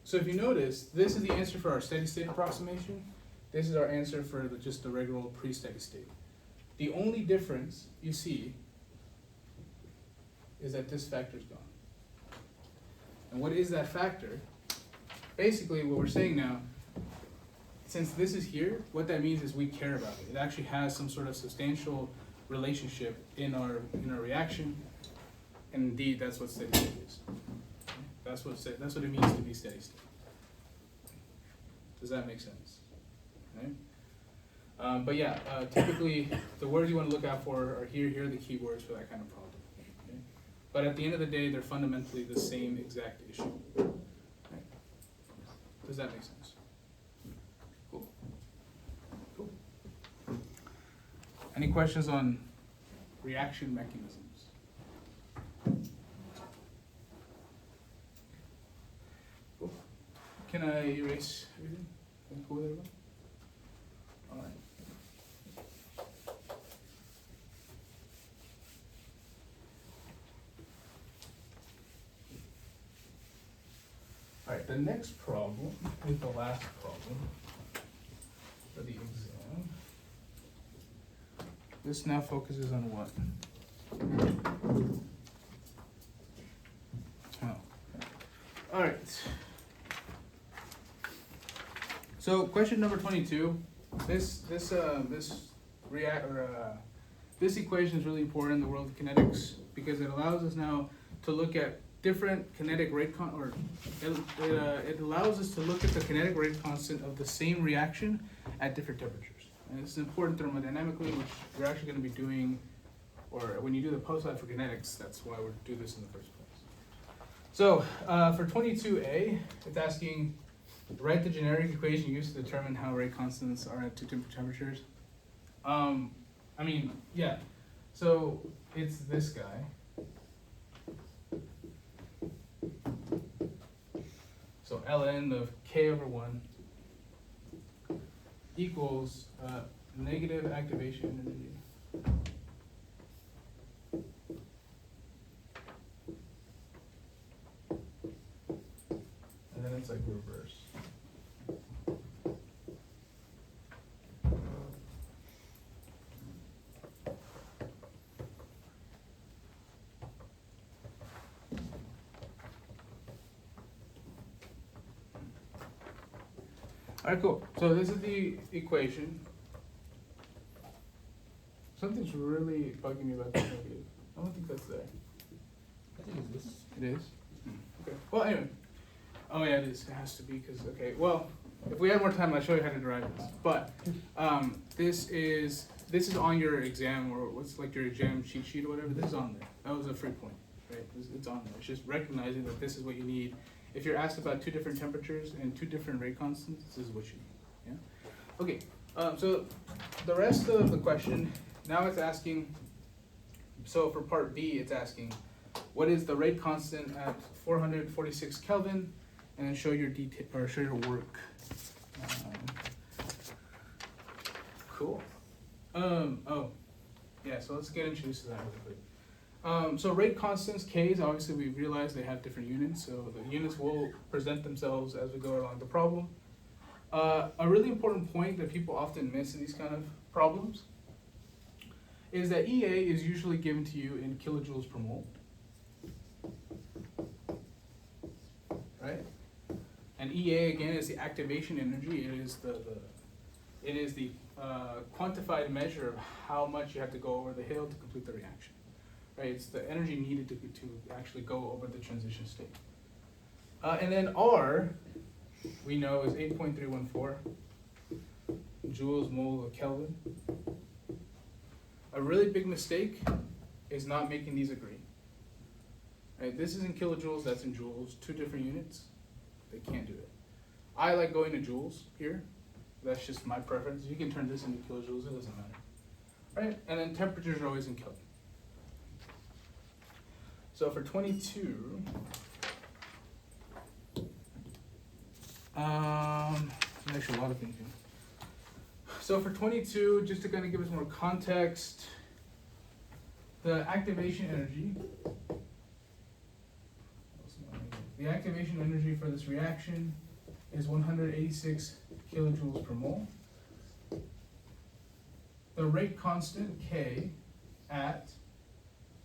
so if you notice, this is the answer for our steady state approximation. This is our answer for just the regular pre-steady state. The only difference you see is that this factor is gone. And what is that factor? Basically, what we're saying now, since this is here, what that means is we care about it. It actually has some sort of substantial relationship in our reaction, and indeed, that's what steady state is. That's what it means to be steady state. Does that make sense? Right? But yeah, typically the words you want to look out for are here. Here are the keywords for that kind of problem. Okay? But at the end of the day, they're fundamentally the same exact issue. Right? Does that make sense? Cool. Cool. Any questions on reaction mechanisms? Can I erase everything? Can I go with everyone? All right. All right, the next problem is the last problem for the exam. This now focuses on what? Oh. All right. So question number 22. This equation is really important in the world of kinetics because it allows us now to look at different kinetic rate it allows us to look at the kinetic rate constant of the same reaction at different temperatures. And this is important thermodynamically, which we're actually going to be doing, or when you do the post-lab for kinetics, that's why we do this in the first place. So for 22a, it's asking, write the generic equation used to determine how rate constants are at two different temperatures. Yeah. So it's this guy. So ln of k over 1 equals negative activation energy. And then it's like reverse. Alright, cool. So this is the equation. Something's really bugging me about the negative. I don't think that's there. I think it's this. It is? Okay. Well, anyway. Oh yeah, it is. It has to be because, okay. Well, if we had more time, I'll show you how to derive this. But this is on your exam, or what's like your exam cheat sheet or whatever. This is on there. That was a free point, right? It's on there. It's just recognizing that this is what you need. If you're asked about two different temperatures and two different rate constants, this is what you need. Yeah. Okay. So the rest of the question now it's asking. So for part B, it's asking, what is the rate constant at 446 Kelvin, and then show your detail or show your work. Cool. Oh, yeah. So let's get introduced to that really quick. So rate constants, K's, obviously we realize they have different units, so the units will present themselves as we go along the problem. A really important point that people often miss in these kind of problems is that EA is usually given to you in kilojoules per mole, right? And EA again is the activation energy. It is the quantified measure of how much you have to go over the hill to complete the reaction. Right, it's the energy needed to actually go over the transition state. And then R, we know is 8.314 joules mole of Kelvin. A really big mistake is not making these agree. Right, this is in kilojoules, that's in joules, two different units. They can't do it. I like going to joules here. That's just my preference. You can turn this into kilojoules, it doesn't matter. Right, and then temperatures are always in Kelvin. So for 22, actually a lot of things here. So for 22, just to kind of give us more context, the activation energy for this reaction is 186 kilojoules per mole. The rate constant, K, at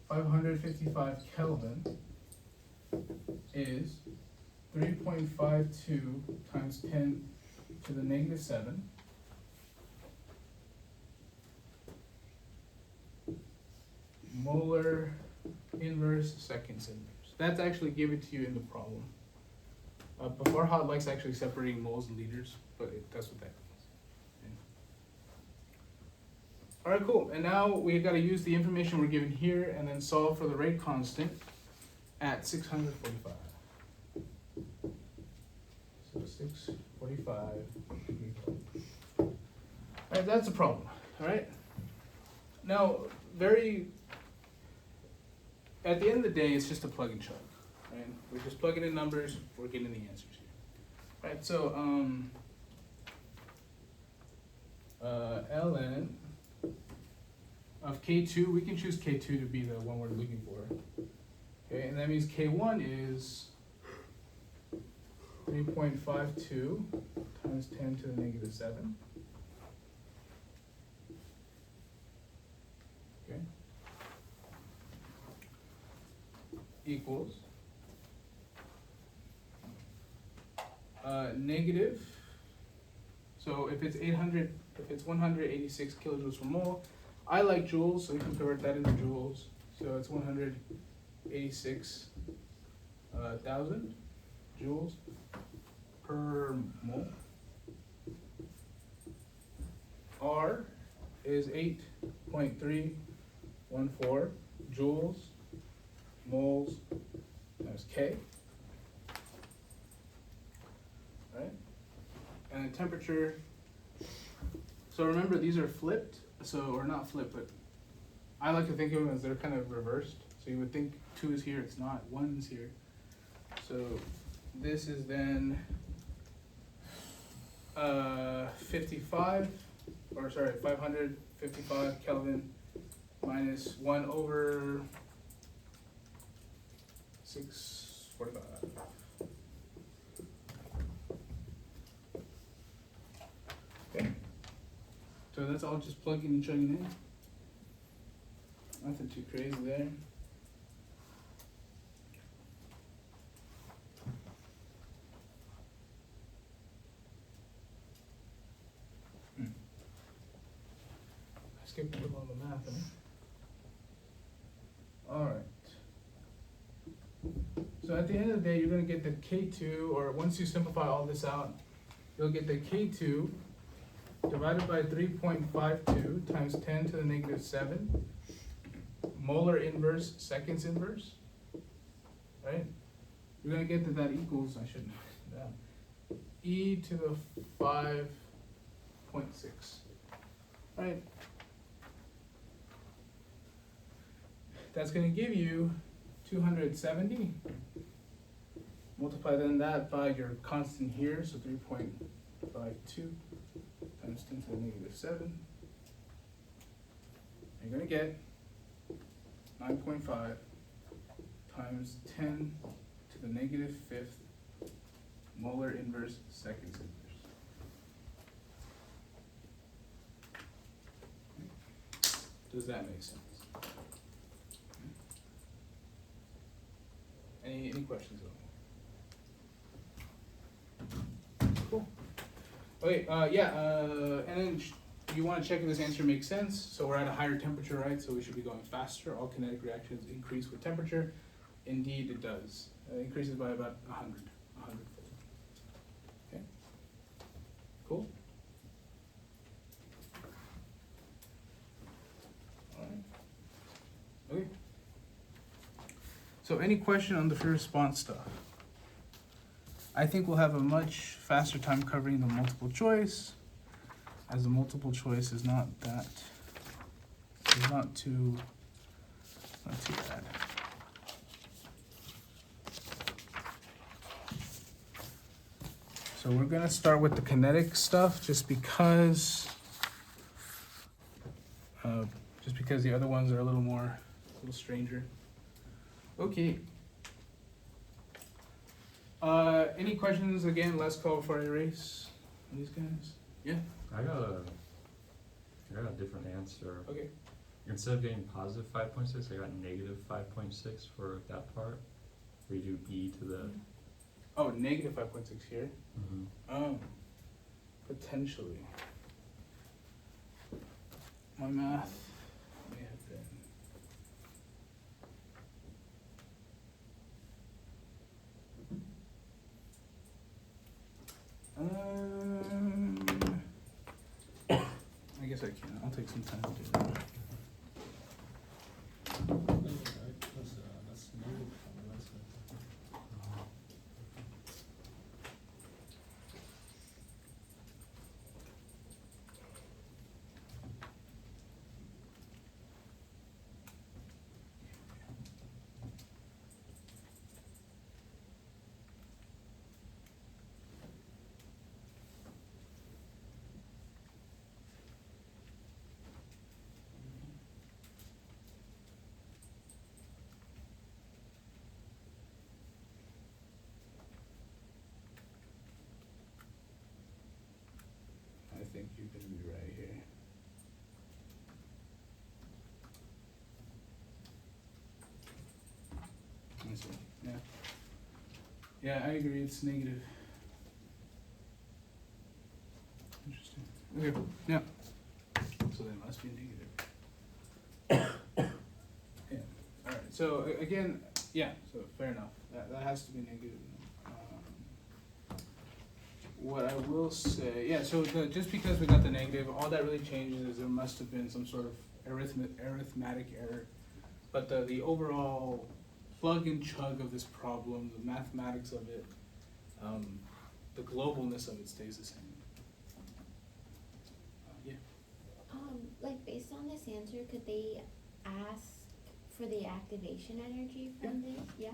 555 Kelvin is 3.52 times 10 to the negative 7 molar inverse seconds inverse. That's actually given to you in the problem. Before Hot likes actually separating moles and liters, but that's what that means. Okay. All right, cool. And now we've got to use the information we're given here and then solve for the rate constant at 645. So 645. All right, that's a problem. All right. Now, at the end of the day, it's just a plug and chug. Right? We're just plugging in numbers, we're getting the answers here. Right, so ln of K2, we can choose K2 to be the one we're looking for. Okay, and that means K1 is 3.52 times 10 to the negative 7. Okay. Equals negative So if it's 186 kilojoules per mole, I like joules, so we can convert that into joules. So it's 186,000 joules per mole. R is 8.314 joules moles times K. Right? And the temperature, so remember these are flipped, or not flipped, but I like to think of them as they're kind of reversed. So you would think 2 is here, it's not, 1 is here. So this is then 555 Kelvin minus 1 over 645. Okay. So that's all just plugging and chugging in. Nothing too crazy there. I skipped a little on the math, huh? Alright. So at the end of the day, you're going to get the K2, or once you simplify all this out, you'll get the K2 divided by 3.52 times 10 to the negative 7 molar inverse seconds inverse, right? You're going to get that equals, I should know that, e to the 5.6, right? That's going to give you 270. Multiply then that by your constant here, so 3.52 times 10 to the negative 7. You're going to get 9.5 times 10 to the negative 5th molar inverse seconds inverse. Does that make sense? Any questions at all? Cool. Okay, and then you want to check if this answer makes sense. So we're at a higher temperature, right? So we should be going faster. All kinetic reactions increase with temperature. Indeed, it does. It increases by about 100 fold. Okay. Cool. All right. Okay. So any question on the free response stuff? I think we'll have a much faster time covering the multiple choice, as the multiple choice is not too bad. So we're gonna start with the kinetic stuff just because the other ones are a little stranger. Okay. Any questions again? Last call before I erase these guys. Yeah. I got a different answer. Okay. Instead of getting positive 5.6, I got negative 5.6 for that part. Where you do e to the. Oh, negative 5.6 here. Mm-hmm. Oh, potentially. My math may have been. I guess I can. I'll take some time to do that. That's negative on the right side. I think you can be right here. I see. Yeah. Yeah, I agree. It's negative. Interesting. Okay, yeah. So they must be negative. Yeah, alright, so again, yeah, so fair enough, that has to be negative. What I will say, yeah, so just because we got the negative, all that really changes is there must have been some sort of arithmetic error. But the overall plug and chug of this problem, the mathematics of it, the globalness of it stays the same. Yeah. Like based on this answer, could they ask for the activation energy from this? Yeah?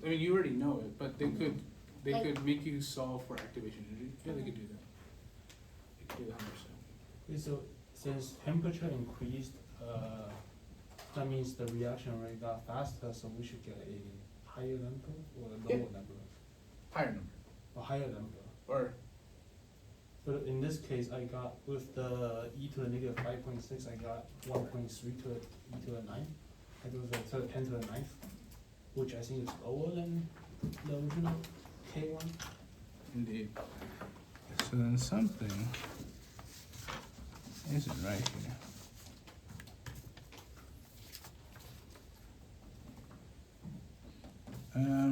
I mean, you already know it, but they could Like- make you solve for activation energy. Yeah, they could do that. They could do that 100%. Okay, so since temperature increased, that means the reaction rate got faster, so we should get a higher number or a lower number? Higher number. A higher number. Or, But in this case, I got, with the e to the negative 5.6, I got 1.3 to the e to the 9. I do the 10 to the 9th, which I think is lower than the original K1. indeed. So then something isn't right here.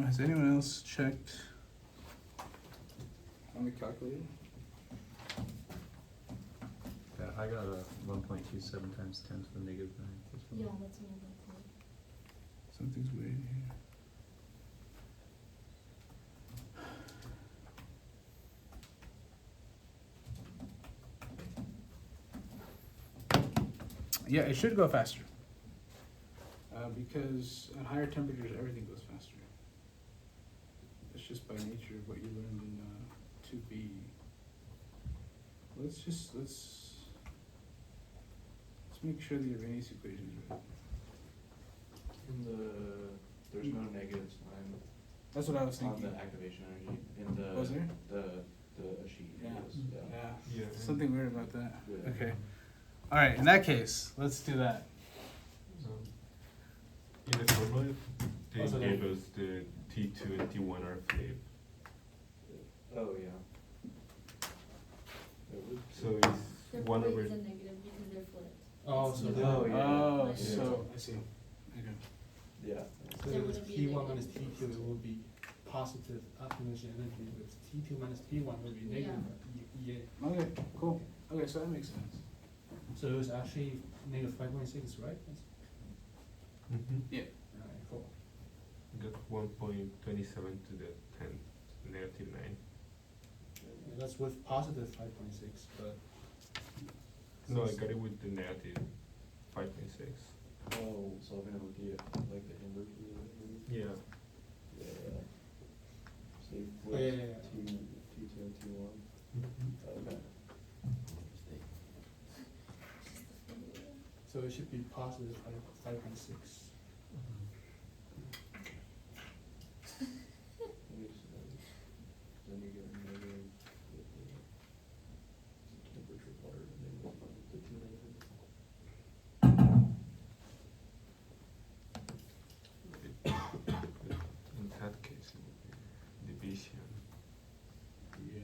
Has anyone else checked on the calculator? Yeah, I got a 1.27 times 10 to the negative 9. Yeah, that's what I'm looking Something's weird here. Yeah, it should go faster. Because at higher temperatures, everything goes faster. That's just by nature of what you learned in 2B. Let's make sure the Arrhenius equation is right. In there's no negative sign That's what I was on thinking. the activation energy, in the, Was there? the sheet. Yeah. Yes, Yeah. Yeah. Something weird about that. Yeah. Okay. All right. In that case, let's do that. In the formula, they Also gave us the T2 and T1 are flipped. Oh, yeah. It would- So for. it's 1 over. a negative because they're flipped. Oh, so It's then, Oh, yeah. Oh, Yeah. so I see. Okay. Yeah. so There with wouldn't be a T1 minus negative. T2, it will be positive activation energy. With T2 minus T1, will be negative EA. Okay. Cool. Okay, so that makes sense. So it was actually negative 5.6, right? Yeah. Alright, cool. Got 1.27 to the 10, negative 9. Yeah, that's with positive 5.6, but. No, I got it with the negative 5.6. Oh, so I'm gonna look at like the inverse of it. Yeah. Yeah. So you Oh, yeah, yeah, yeah. T2 and T1. Okay. So it should be positive 5.6. Then you get a negative with the temperature part, and then the two negatives. In that case, it would be division. Yeah,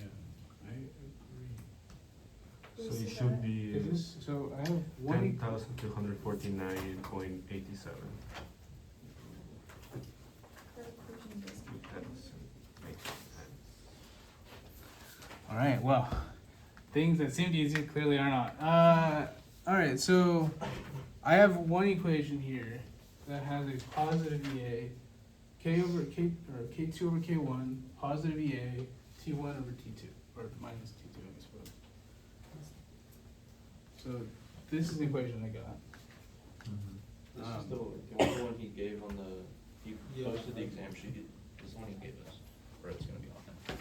I agree. So it should be Is this, so I have one. 10,249.87. That equation does That doesn't make sense. All right. Well, things that seemed easy clearly are not. All right. So I have one equation here that has a positive EA, K over K or K2 over K1, positive EA, T1 over T2, or minus T2, I suppose. So this is the equation I got. This Um, is the only one he gave on the, he Yeah. posted the exam sheet, this is the one he gave us, or it's gonna be on there.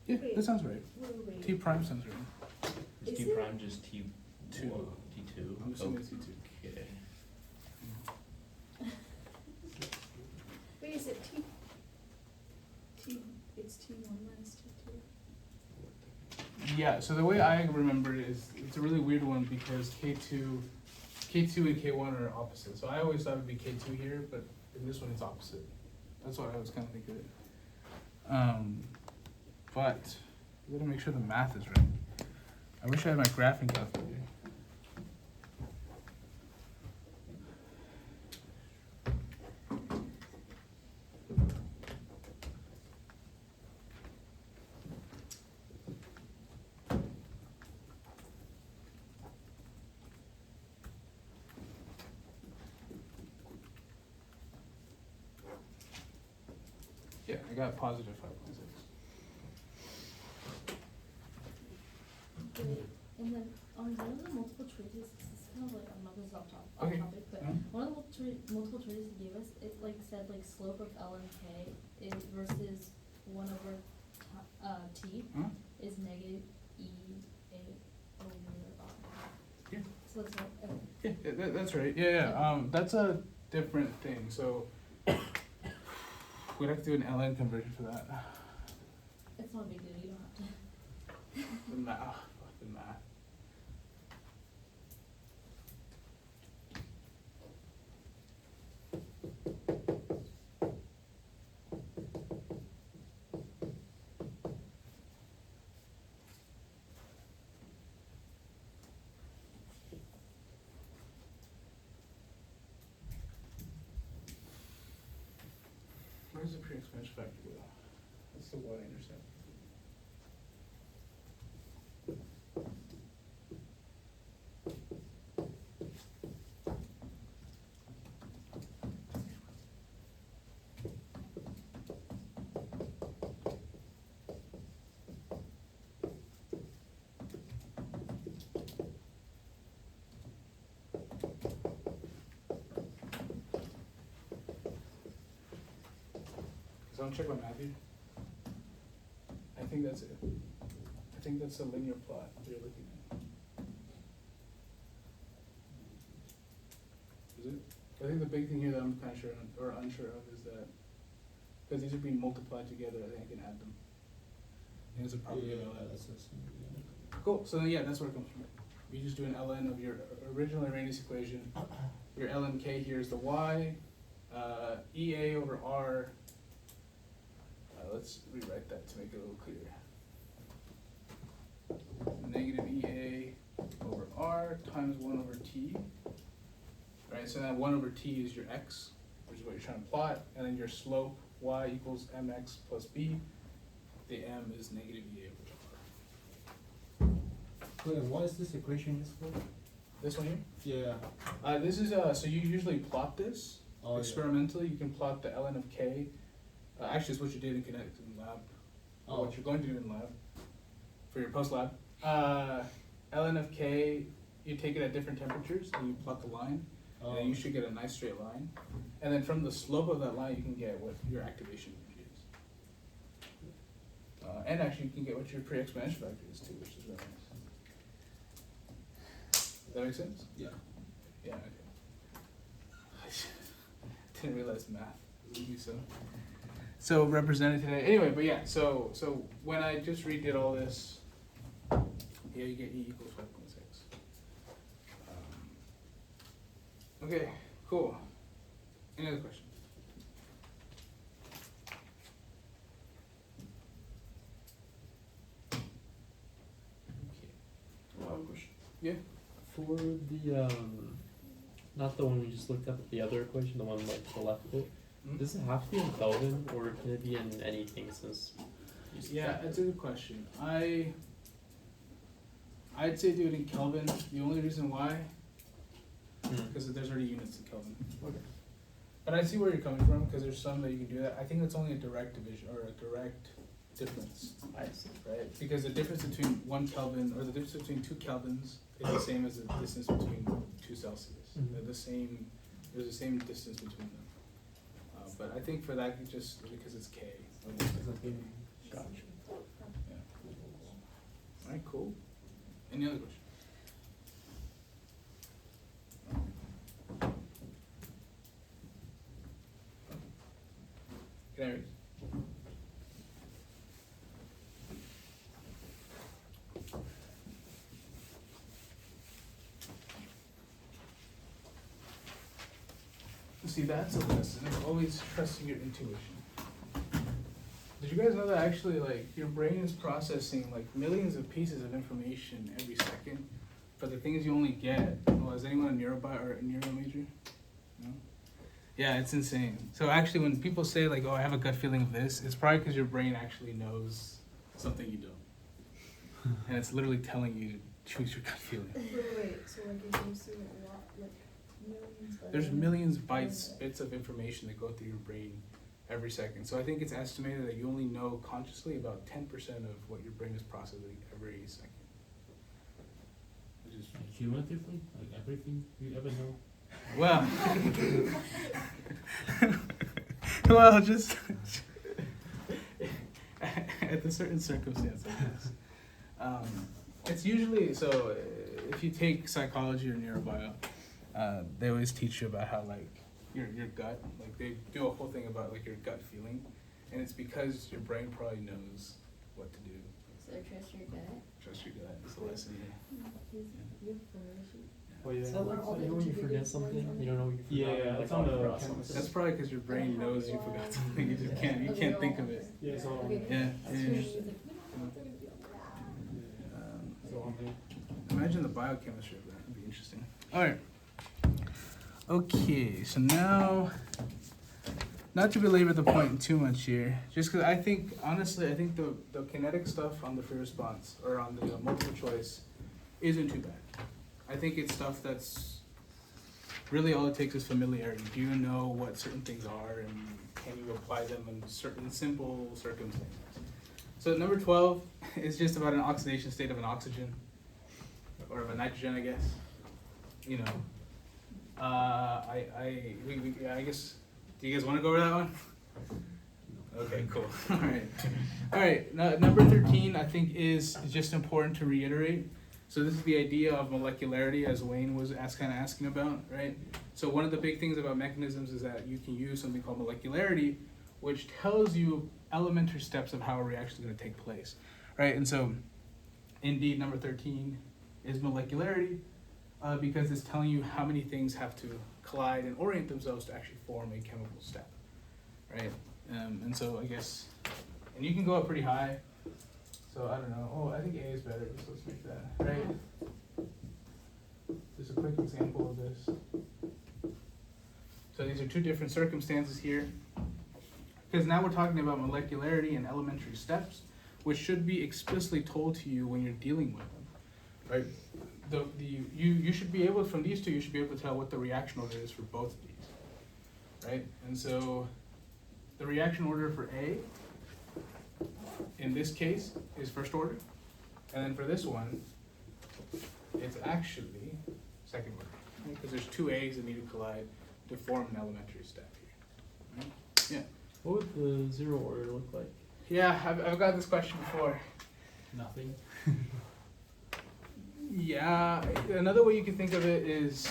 Yeah, Wait. that sounds right. Wait. T prime sounds right. Is Is T it? prime just T2? Two. T2? I'm assuming it's T2. Okay. Wait, is it it's T1 minus T2? Yeah, so the way I remember it is, it's a really weird one because K2 and K1 are opposite. So I always thought it'd be K2 here, but in this one it's opposite. That's what I was kind of thinking of it. but we gotta make sure the math is right. I wish I had my graphing calculator. Yeah, I got positive 5.6. Great. And then on one of the multiple choices, this is kind of like, I'm not gonna stop Okay. topic, but Yeah. one of the multiple choices he gave us, it like said like slope of L and K is versus 1/t Huh? is negative E8 over R. Yeah. So that's what, Yeah, that's right. Yeah. That's a different thing. So we'd have to do an ln conversion for that. it's not a big deal, you don't have to. The math. Fuck the math. Where's the pre-expansion factor go? That's the y-intercept. Someone check my math here. I think that's it. I think that's a linear plot you're looking at. Is it? I think the big thing here that I'm kind of sure or unsure of is that because these are being multiplied together, I think I can add them. I think it's a property of LN. that's the same, yeah. Cool. So then, yeah, that's where it comes from. You just do an ln of your original Arrhenius equation. Your ln k here is the y. EA over r. Let's rewrite that to make it a little clearer. Negative EA over R times 1 over T. Right, so that 1 over T is your X, which is what you're trying to plot, and then your slope, Y equals MX plus B. The M is negative EA over R. Wait, and what is this equation used for? This one here? Yeah. This is, so you usually plot this Oh, yeah. experimentally. You can plot the ln of K. Actually, it's what you did in kinetics in lab. Or what you're going to do in lab for your post lab. Ln of K, you take it at different temperatures and you plot the line. And then you should get a nice straight line. And then from the slope of that line, you can get what your activation energy is. And actually, you can get what your pre-exponential factor is too, which is really nice. Does that make sense? Yeah. Yeah, okay. Didn't realize math would be so represented today. Anyway, but yeah, so when I just redid all this, yeah, you get E equals 5.6. Okay, cool. Any other questions? Question. Yeah. For the not the one we just looked up, but the other equation, the one like to the left of it, Hmm? does it have to be in Kelvin or can it be in anything since? Yeah, that's a good question. I'd say do it in Kelvin. The only reason why, because there's already units in Kelvin. Okay. But I see where you're coming from, because there's some that you can do that. I think it's only a direct division, or a direct difference, I see. right? Because the difference between 1 Kelvin, or the difference between 2 kelvins is the same as the distance between 2 Celsius. Mhm. They're the same, there's the same distance between them. But I think for that, you just, because it's K. Gotcha. Yeah. Alright, cool. Any other questions? Can I read? See, that's a lesson of always trusting your intuition. Did Did you guys know that actually, like, your brain is processing like millions of pieces of information every second, but the things you only get. Well, is anyone a neurobio or a neuro major? No. Yeah, it's insane. So actually, when people say like, "Oh, I have a gut feeling of this," it's probably because your brain actually knows something you don't, and it's literally telling you to choose your gut feeling. Wait, so like if you see a lot, like millions of There's millions of bits of information that go through your brain every second. So I think it's estimated that you only know consciously about 10% of what your brain is processing every second. Which is, Like cumulatively, like everything you ever know. well, well, just at the certain circumstances. It's usually, so if you take psychology or neurobio, they always teach you about how like your gut, like they do a whole thing about like your gut feeling, and it's because your brain probably knows what to do. So trust your gut. Trust your gut. It's a lesson here. Oh yeah. Is that like when you forget something? You don't know what you forgot. Yeah, like, it's on all the process. campus. That's probably because your brain knows you forgot something. You just can't think of it. Yeah, it's all. Yeah. So Imagine the biochemistry of that. It'd be interesting. All right. Okay, so now, not to belabor the point too much here, just because I think, honestly, I think the kinetic stuff on the free response or on the multiple choice isn't too bad. I think it's stuff that's really all it takes is familiarity. Do you know what certain things are, and can you apply them in certain simple circumstances? So number 12 is just about an oxidation state of an oxygen, or of a nitrogen, I guess. You know, I guess, do you guys want to go over that one? Okay, cool. All right. Now, number 13, I think, is just important to reiterate. So this is the idea of molecularity, as Wayne was asking about, right? So one of the big things about mechanisms is that you can use something called molecularity, which tells you elementary steps of how a reaction is going to take place, right? And so, indeed, number 13 is molecularity, because it's telling you how many things have to collide and orient themselves to actually form a chemical step, right? And so I guess, and you can go up pretty high. So I don't know. Oh, I think A is better. So let's make that, right? Just a quick example of this. So these are two different circumstances here. Because now we're talking about molecularity and elementary steps, which should be explicitly told to you when you're dealing with them, right? You should be able, from these two, you should be able to tell what the reaction order is for both of these, right? And so the reaction order for A, in this case, is first order. And then for this one, it's actually second order, because there's two A's that need to collide to form an elementary step here, right? Yeah. What would the zero order look like? Yeah, I've got this question before. nothing. Yeah, another way you can think of it is,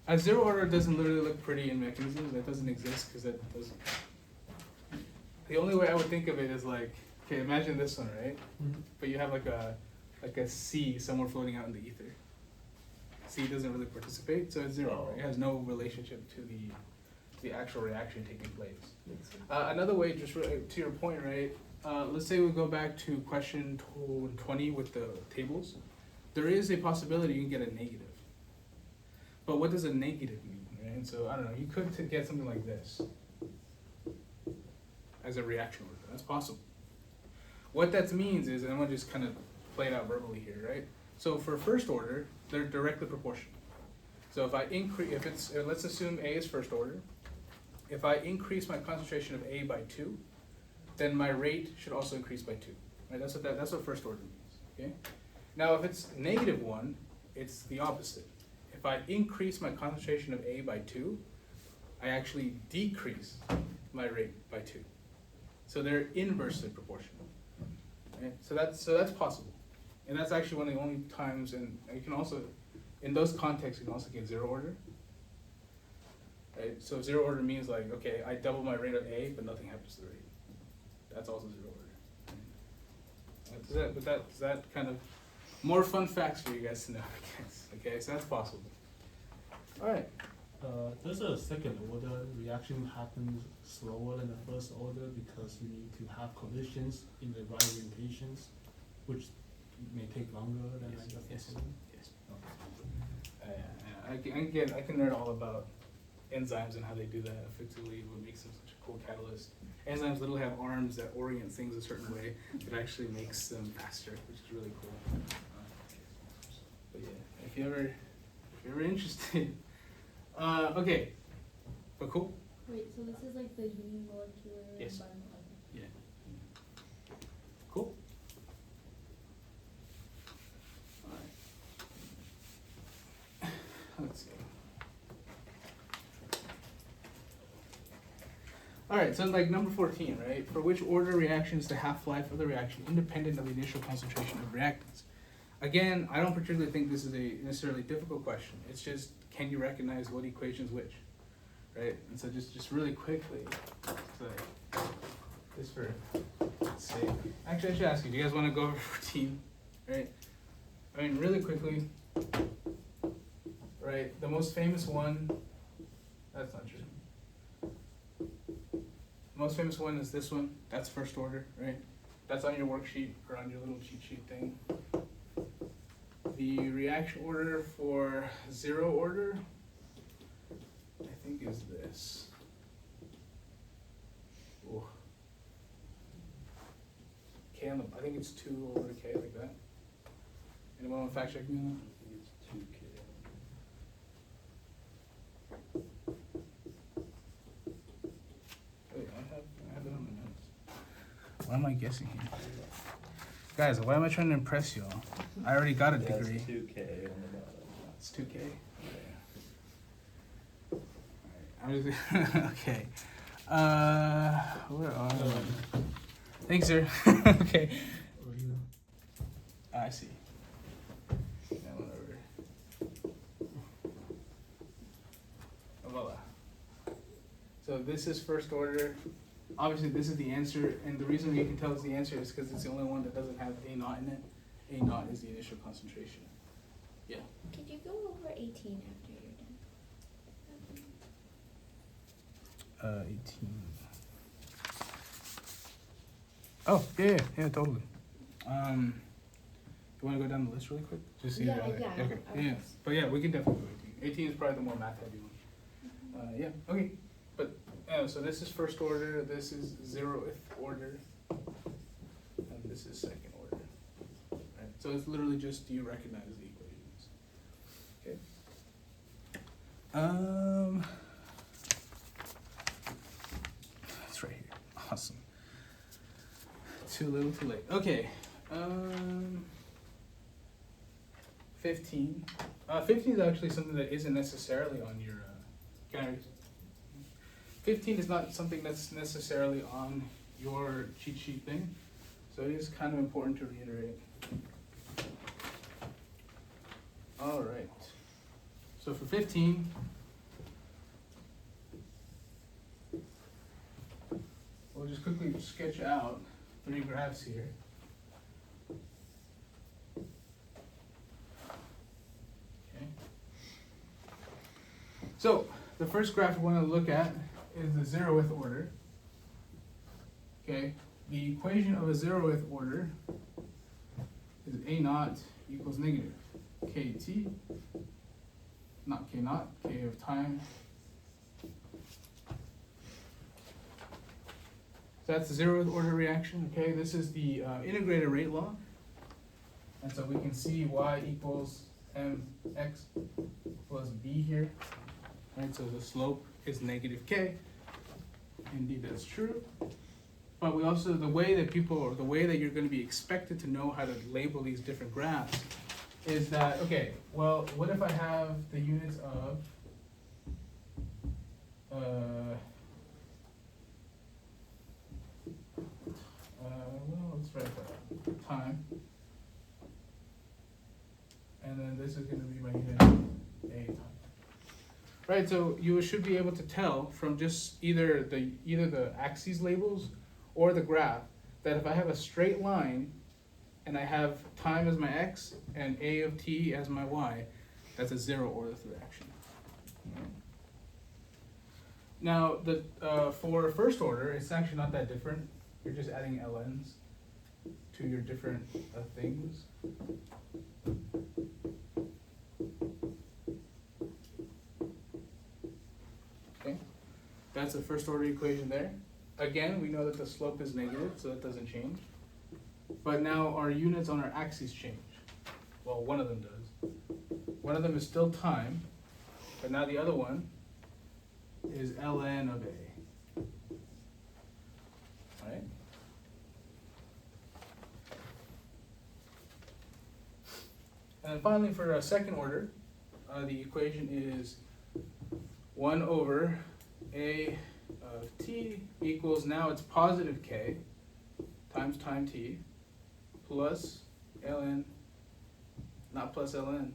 a zero order doesn't literally look pretty in mechanisms. That doesn't exist because that doesn't. The only way I would think of it is like, okay, imagine this one, right? Mm-hmm. But you have like a C somewhere floating out in the ether. C doesn't really participate, so it's zero. Right? It has no relationship to the actual reaction taking place. Another way, just to your point, right? Let's say we go back to question 20 with the tables. There is a possibility you can get a negative. But what does a negative mean, right? And so, I don't know, you could get something like this as a reaction order. That's possible. What that means is, and I'm going to just kind of play it out verbally here, right? So for first order, they're directly proportional. So if I increase, let's assume A is first order. If I increase my concentration of A by 2, then my rate should also increase by 2. Right? That's what first order means. Okay. Now, if it's -1, it's the opposite. If I increase my concentration of A by 2, I actually decrease my rate by 2. So they're inversely proportional. Right? So that's possible, and that's actually one of the only times. And you can also, in those contexts, you can also get zero order. Right? So zero order means like, okay, I double my rate of A, but nothing happens to the rate. That's also zero order. Does that kind of more fun facts for you guys to know? I guess. Okay, so that's possible. All right. Does a second order reaction happen slower than the first order because you need to have collisions in the right orientations, which may take longer than Yes, like the yes, first order? yes. Okay. I can nerd all about enzymes and how they do that effectively, what makes them such a cool catalyst. Enzymes literally have arms that orient things a certain way that actually makes them faster, which is really cool. But yeah, if you're ever interested, okay, but cool. Wait, so this is like the unimolecular Yes. and bimolecular. Yeah. Cool. Alright. Let's see. Alright, so like number 14, right? For which order reaction is the half-life of the reaction independent of the initial concentration of reactants? Again, I don't particularly think this is a necessarily difficult question. It's just, can you recognize what equation's which? Right? And so just really quickly, so just for sake. Actually, I should ask you, do you guys want to go over 14? Right? I mean, really quickly, right? The most famous one, that's not true. The most famous one is this one. That's first order, right? That's on your worksheet or on your little cheat sheet thing. The reaction order for zero order, I think is this. Ooh. K on the, I think it's 2 over K like that. Anyone want to fact check me on I think it's 2K. that? Wait, I have it on my notes. What am I guessing here? Guys, why am I trying to impress y'all? I already got a Yeah, degree. it's 2K on the bottom. It's 2K. Alright, I'm just okay. Where are we? Thanks, sir. Okay. I see. That one over. Voila. So this is first order. Obviously, this is the answer, and the reason you can tell it's the answer is because it's the only one that doesn't have A naught in it. A naught is the initial concentration. Yeah. Could you go over 18 after you're done? 18. Oh, yeah, totally. You want to go down the list really quick? Just see Yeah, the other- yeah, Okay, I yeah. was- But yeah, we can definitely go 18. 18 is probably the more math heavy one. Yeah, okay. But, so this is first order, this is 0th order, and this is second order. Right? So it's literally just, do you recognize the equations? Okay. It's right here. Awesome. Too little, too late. Okay. 15. 15 is actually something that isn't necessarily on your. Can I? 15 is not something that's necessarily on your cheat sheet thing, so it is kind of important to reiterate. All right. So for 15. We'll just quickly sketch out 3 graphs here. Okay. So the first graph we want to look at is the 0th order. Okay. The equation of a 0th order is A naught equals negative KT, not K naught, K of time. So that's the 0th order reaction, okay? This is the integrated rate law. And so we can see y equals mx plus b here. Right, so the slope is negative k. Indeed, that's true. But we also, the way that you're going to be expected to know how to label these different graphs is that, okay, well, what if I have the units of, well, let's write that time. And then this is going to be my unit A time. Right, so you should be able to tell from just either the axes labels or the graph that if I have a straight line and I have time as my x and A of t as my y, that's a 0 order reaction. Now, the for first order, it's actually not that different. You're just adding ln's to your different things. Okay, that's the first order equation there. Again, we know that the slope is negative, so that doesn't change. But now our units on our axes change. Well, one of them does. One of them is still time, but now the other one is ln of a. Right? And then finally, for a second order, the equation is 1 over a of t equals, now it's positive k times time t plus ln, not plus ln,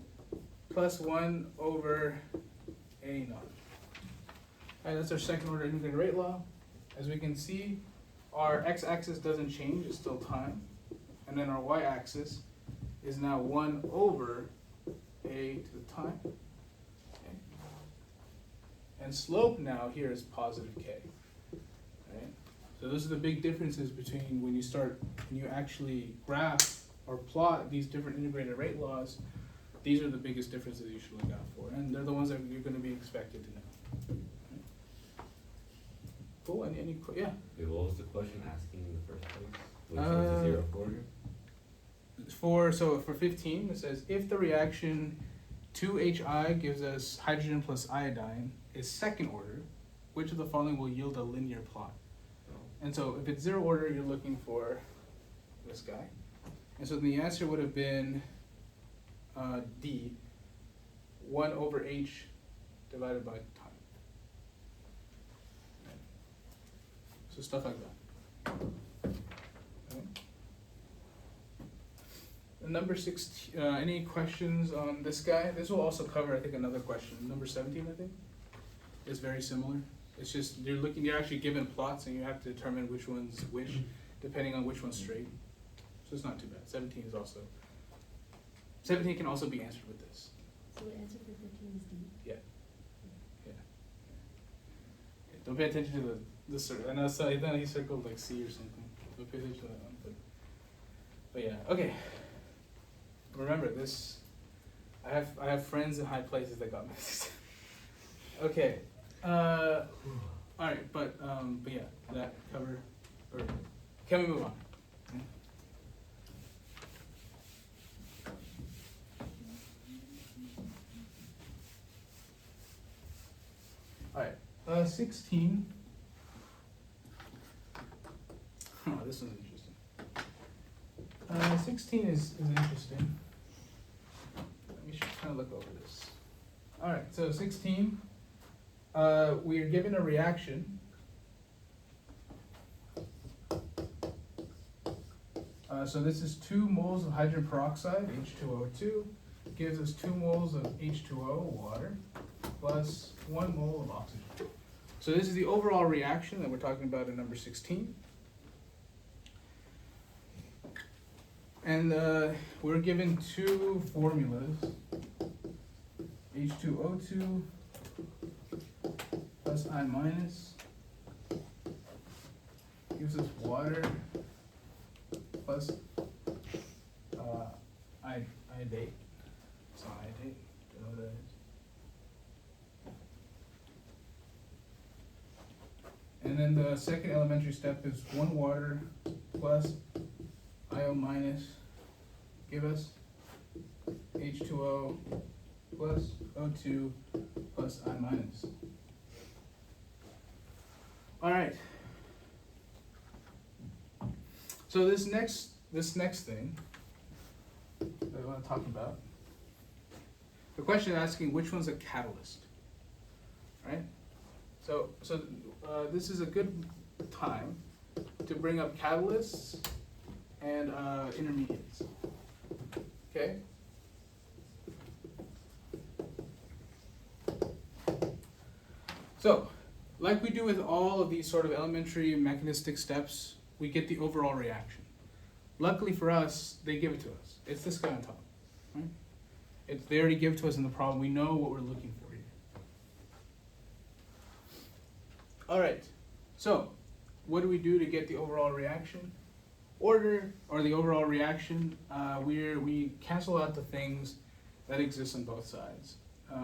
plus 1 over a naught. Alright, that's our second order integrated rate law. As we can see, our x-axis doesn't change, it's still time. And then our y-axis is now 1 over a to the time. Okay. And slope now here is positive k. Right? So those are the big differences between when you actually graph or plot these different integrated rate laws. These are the biggest differences you should look out for, and they're the ones that you're going to be expected to know. Cool. Yeah. Wait, what was the question asking in the first place? Which was the 0 for? For 15, it says if the reaction 2HI gives us hydrogen plus iodine is second order, which of the following will yield a linear plot? And so if it's 0 order, you're looking for this guy. And so the answer would have been D, 1 over H divided by time. So stuff like that. Okay. And number 16, any questions on this guy? This will also cover, I think, another question. Number 17, I think, is very similar. It's just you're actually given plots and you have to determine which one's which, depending on which one's straight. So it's not too bad. 17 can also be answered with this. So the answer for 15 is D? Yeah. Don't pay attention to the circle. And then he circled like C or something. Don't pay attention to that one. But yeah, okay. Remember this. I have friends in high places that got missed. Okay. All right, but yeah, that covered. Or can we move on? All right, 16. Oh, this one's interesting. 16 is interesting. Let me just kind of look over this. All right, so 16. We are given a reaction. So this is 2 moles of hydrogen peroxide, H2O2, gives us 2 moles of H2O, water, plus 1 mole of oxygen. So this is the overall reaction that we're talking about in number 16. And we're given 2 formulas, H2O2 plus I minus gives us water plus iodate. It's not iodate, don't know what that is. And then the second elementary step is 1 water plus IO minus give us H2O plus O2 plus I minus. All right. So this next thing that I want to talk about, the question is asking which one's a catalyst, right? So this is a good time to bring up catalysts and intermediates. Okay. So, like we do with all of these sort of elementary mechanistic steps, we get the overall reaction. Luckily for us, they give it to us. It's this guy on top, right? They already give it to us in the problem. We know what we're looking for here. All right, so what do we do to get the overall reaction? Order, or the overall reaction, we cancel out the things that exist on both sides.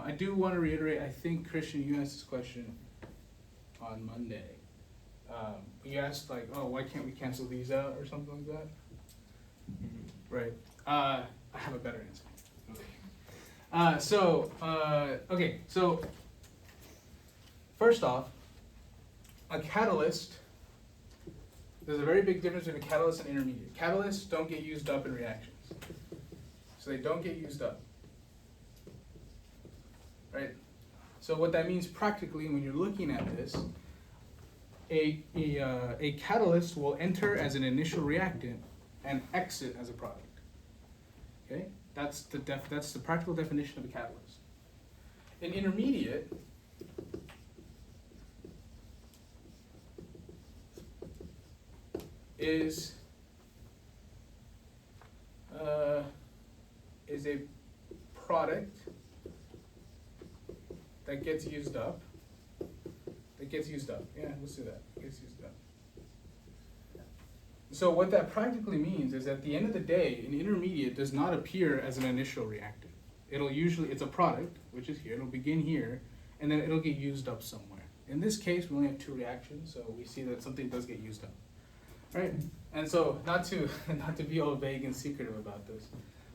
I do want to reiterate, I think, Christian, you asked this question on Monday. You asked like, oh, why can't we cancel these out or something like that? Right. I have a better answer. Okay. So first off, a catalyst, there's a very big difference between a catalyst and intermediate. Catalysts don't get used up in reactions. So they don't get used up. Right? So what that means practically when you're looking at this, a catalyst will enter as an initial reactant and exit as a product. Okay? That's the practical definition of a catalyst. An intermediate is a product that gets used up. Yeah, let's do that. Gets used up. So what that practically means is at the end of the day, an intermediate does not appear as an initial reactant. It's a product, which is here, it'll begin here, and then it'll get used up somewhere. In this case, we only have two reactions, so we see that something does get used up. Right? And so, not to be all vague and secretive about this,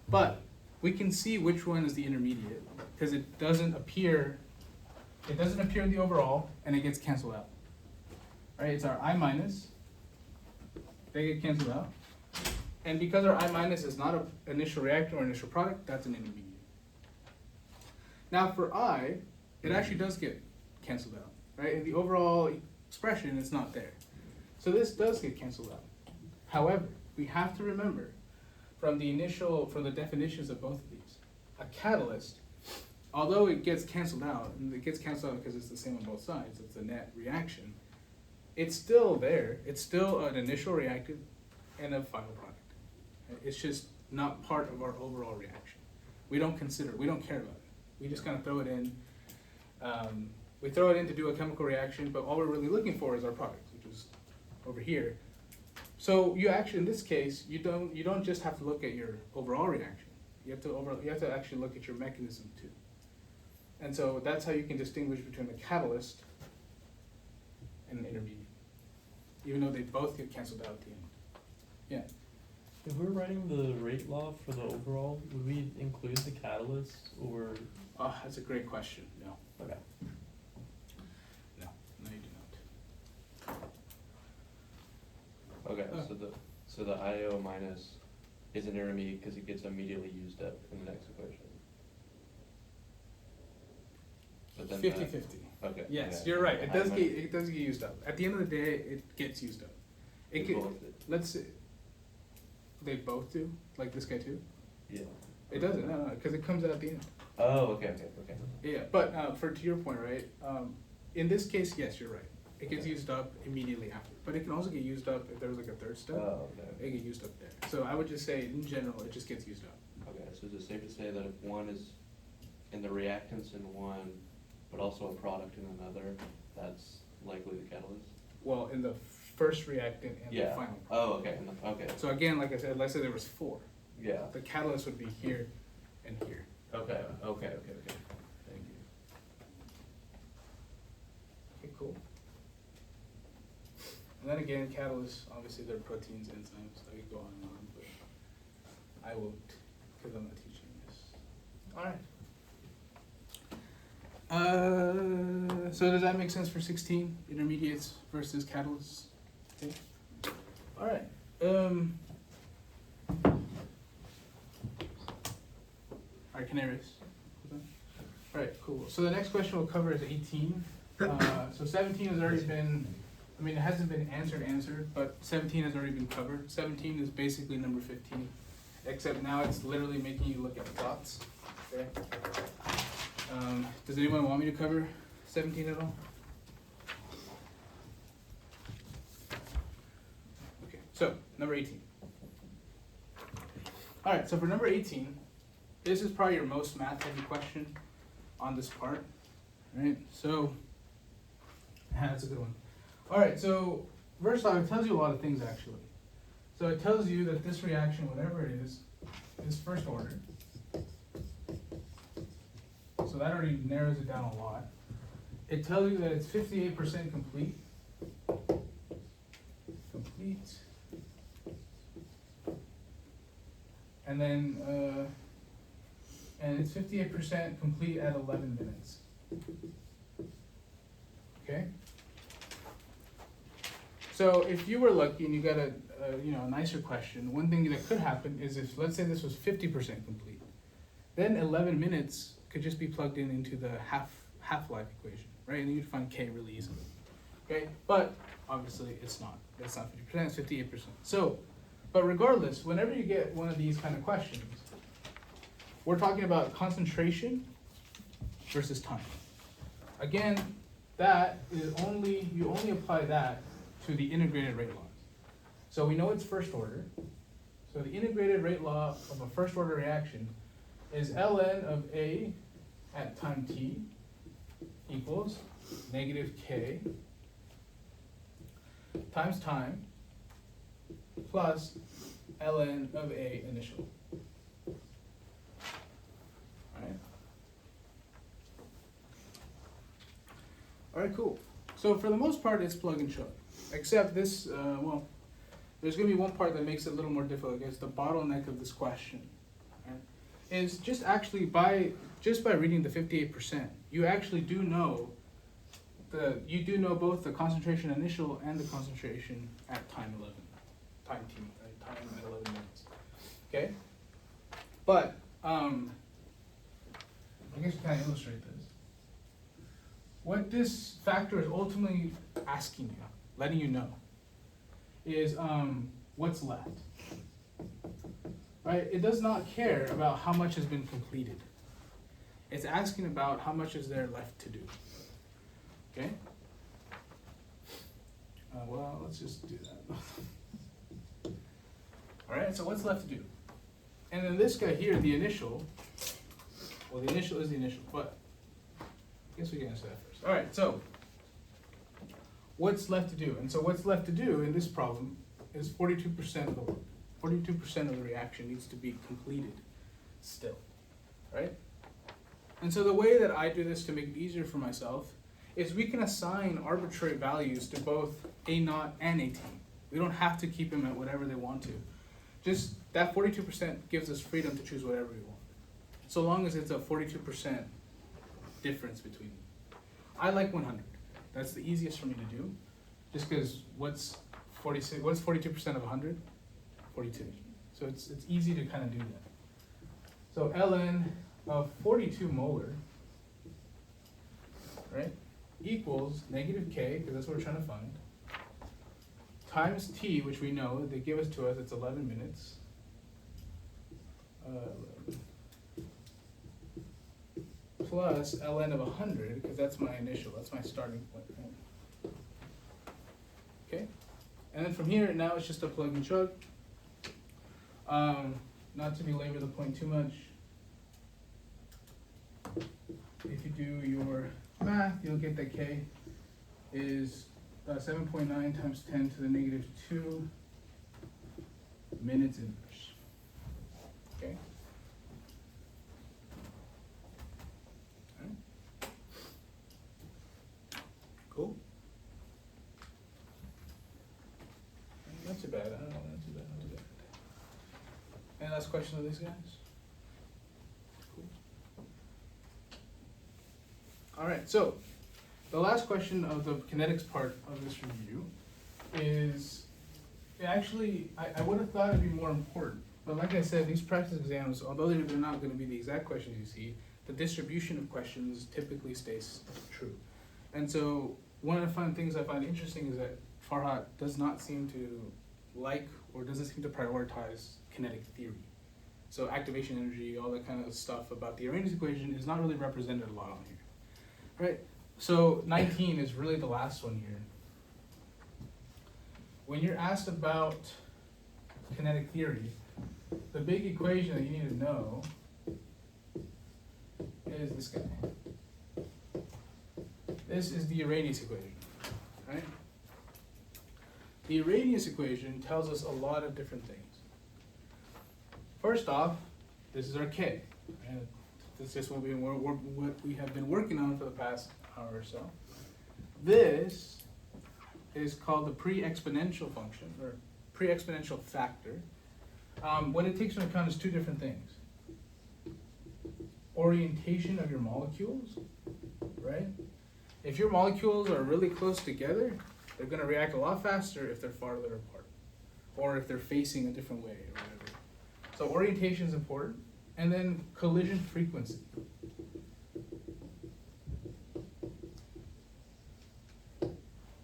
but we can see which one is the intermediate, because it doesn't appear in the overall, and it gets canceled out. Right? It's our I minus. They get canceled out. And because our I minus is not an initial reactant or initial product, that's an intermediate. Now for I, it actually does get canceled out. Right? In the overall expression, it's not there. So this does get canceled out. However, we have to remember from the definitions of both of these, a catalyst, although it gets canceled out, and it gets canceled out because it's the same on both sides, it's a net reaction, it's still there. It's still an initial reactant and a final product. It's just not part of our overall reaction. We don't care about it. We just kind of throw it in. We throw it in to do a chemical reaction, but all we're really looking for is our product, which is over here. So you actually, in this case, you don't just have to look at your overall reaction. You have to actually look at your mechanism too. And so that's how you can distinguish between the catalyst and an intermediate, even though they both get canceled out at the end. Yeah. If we're writing the rate law for the overall, would we include the catalyst or? Oh, that's a great question. No. Okay. No, you do not. Okay, so the IO minus is an intermediate because it gets immediately used up in the next equation. But then 50-50. Okay. Yes, okay. you're right. It does I get used up. At the end of the day, it gets used up. It could, let's say they both do, like this guy too. Yeah. It doesn't, no, because it comes out at the end. Oh, okay. Yeah, but to your point, right? In this case, yes, you're right. It gets used up immediately after, but it can also get used up if there was like a third step. Oh, okay. It get used up there. So I would just say, in general, it just gets used up. Okay, so is it safe to say that if one is in the reactants in one, but also a product in another, that's likely the catalyst? Well, in the first reactant and the final. Oh, okay. Okay. So again, like I said, let's say there was 4. Yeah. The catalyst would be here and here. Okay. Thank you. Okay, cool. And then again, catalysts, obviously they're proteins, enzymes, I could go on and on, but I won't, because I'm not teaching this. Alright. So does that make sense for 16? Intermediates versus catalysts? Okay. Alright. Alright, can I erase? Alright, cool. So the next question we'll cover is 18. So 17 has already been, it hasn't been answered, but 17 has already been covered. 17 is basically number 15, except now it's literally making you look at dots. Okay. Does anyone want me to cover 17 at all? Okay, so number 18. Alright, so for number 18, this is probably your most math heavy question on this part. Right? So That's a good one. All right, so first off, it tells you a lot of things actually. So it tells you that this reaction, whatever it is first order. So that already narrows it down a lot. It tells you that it's 58% complete. Complete. And then, and it's 58% complete at 11 minutes. Okay? So if you were lucky and you got a nicer question, one thing that could happen is if, let's say this was 50% complete, then 11 minutes could just be plugged in into the half-life equation, right? And you'd find K really easily, okay? But obviously it's not. It's not 50%, it's 58%. So, but regardless, whenever you get one of these kind of questions, we're talking about concentration versus time. Again, that is you only apply that to the integrated rate laws. So we know it's first order. So the integrated rate law of a first order reaction is ln of A at time t equals negative K times time plus ln of A initial. All right, cool. So for the most part, it's plug and chug, except this, there's gonna be one part that makes it a little more difficult. It's the bottleneck of this question, right? Is just actually by reading the 58%, you actually do know both the concentration initial and the concentration at time t, right? Time at 11 minutes, okay? But, I guess you kind of illustrate this. What this factor is ultimately asking you, letting you know, is what's left, right? It does not care about how much has been completed. It's asking about how much is there left to do, okay? Well, let's just do that. All right, so what's left to do? And then this guy here, the initial, well, the initial is the initial, but I guess we can answer that first. All right, so what's left to do? And so what's left to do in this problem is 42% of the work. 42% of the reaction needs to be completed still, right? And so the way that I do this to make it easier for myself is we can assign arbitrary values to both A0 and AT. We don't have to keep them at whatever they want to. Just that 42% gives us freedom to choose whatever we want, so long as it's a 42% difference between them. I like 100. That's the easiest for me to do, just because what's 42% of 100? 42. So it's easy to kind of do that. So ln of 42 molar, right, equals negative K, because that's what we're trying to find, times T, which we know, they give us to us, it's 11 minutes. 11. Plus ln of 100, because that's my initial, that's my starting point, right? Okay? And then from here, now it's just a plug and chug. Not to belabor the point too much, if you do your math, you'll get that K is 7.9 times 10 to the negative 2 minutes inverse. Okay? All right. Cool? Not too bad, I don't know, not too bad, not too bad. Any last questions of these guys? Cool. All right, so the last question of the kinetics part of this review is, actually, I would have thought it'd be more important, but like I said, these practice exams, although they're not going to be the exact questions you see, the distribution of questions typically stays true. And so one of the fun things I find interesting is that Farhat does not seem to like or doesn't seem to prioritize kinetic theory. So activation energy, all that kind of stuff about the Arrhenius equation is not really represented a lot on here, right? So 19 is really the last one here. When you're asked about kinetic theory, the big equation that you need to know is this guy. This is the Arrhenius equation. the Arrhenius equation tells us a lot of different things. First off, this is our K. And this is just what we have been working on for the past hour or so. This is called the pre-exponential function, or pre-exponential factor. What it takes into account is two different things. Orientation of your molecules, right? If your molecules are really close together, they're going to react a lot faster if they're farther apart, or if they're facing a different way, or whatever. So orientation is important, and then collision frequency.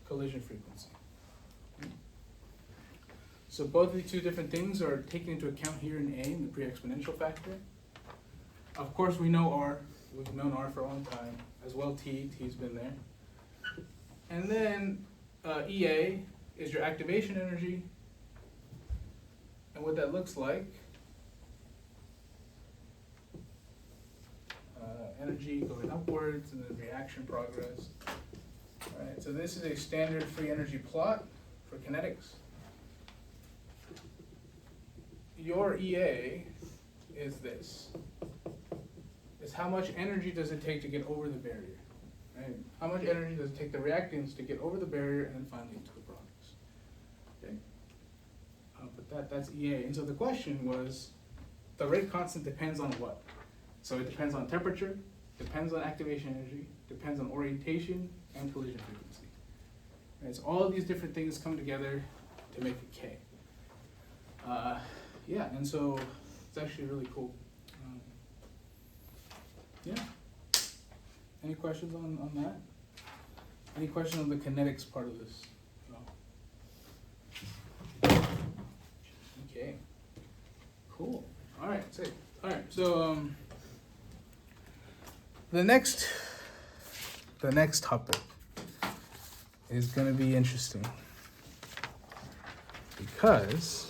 Collision frequency. So both of the two different things are taken into account here in A, in the pre-exponential factor. Of course, we know R. We've known R for a long time. As well, T's been there. And then EA is your activation energy. And what that looks like, energy going upwards and then reaction progress. All right, so this is a standard free energy plot for kinetics. Your EA is this. Is how much energy does it take to get over the barrier? Right? How much energy does it take the reactants to get over the barrier and then finally into the products? Okay. But that's EA. And so the question was, the rate constant depends on what? So it depends on temperature, depends on activation energy, depends on orientation, and collision frequency. Right, so all of these different things come together to make a K. Yeah, and so it's actually really cool. Yeah. Any questions on that? Any questions on the kinetics part of this? No. Okay. Cool. All right. Sick. All right. So the next topic is going to be interesting because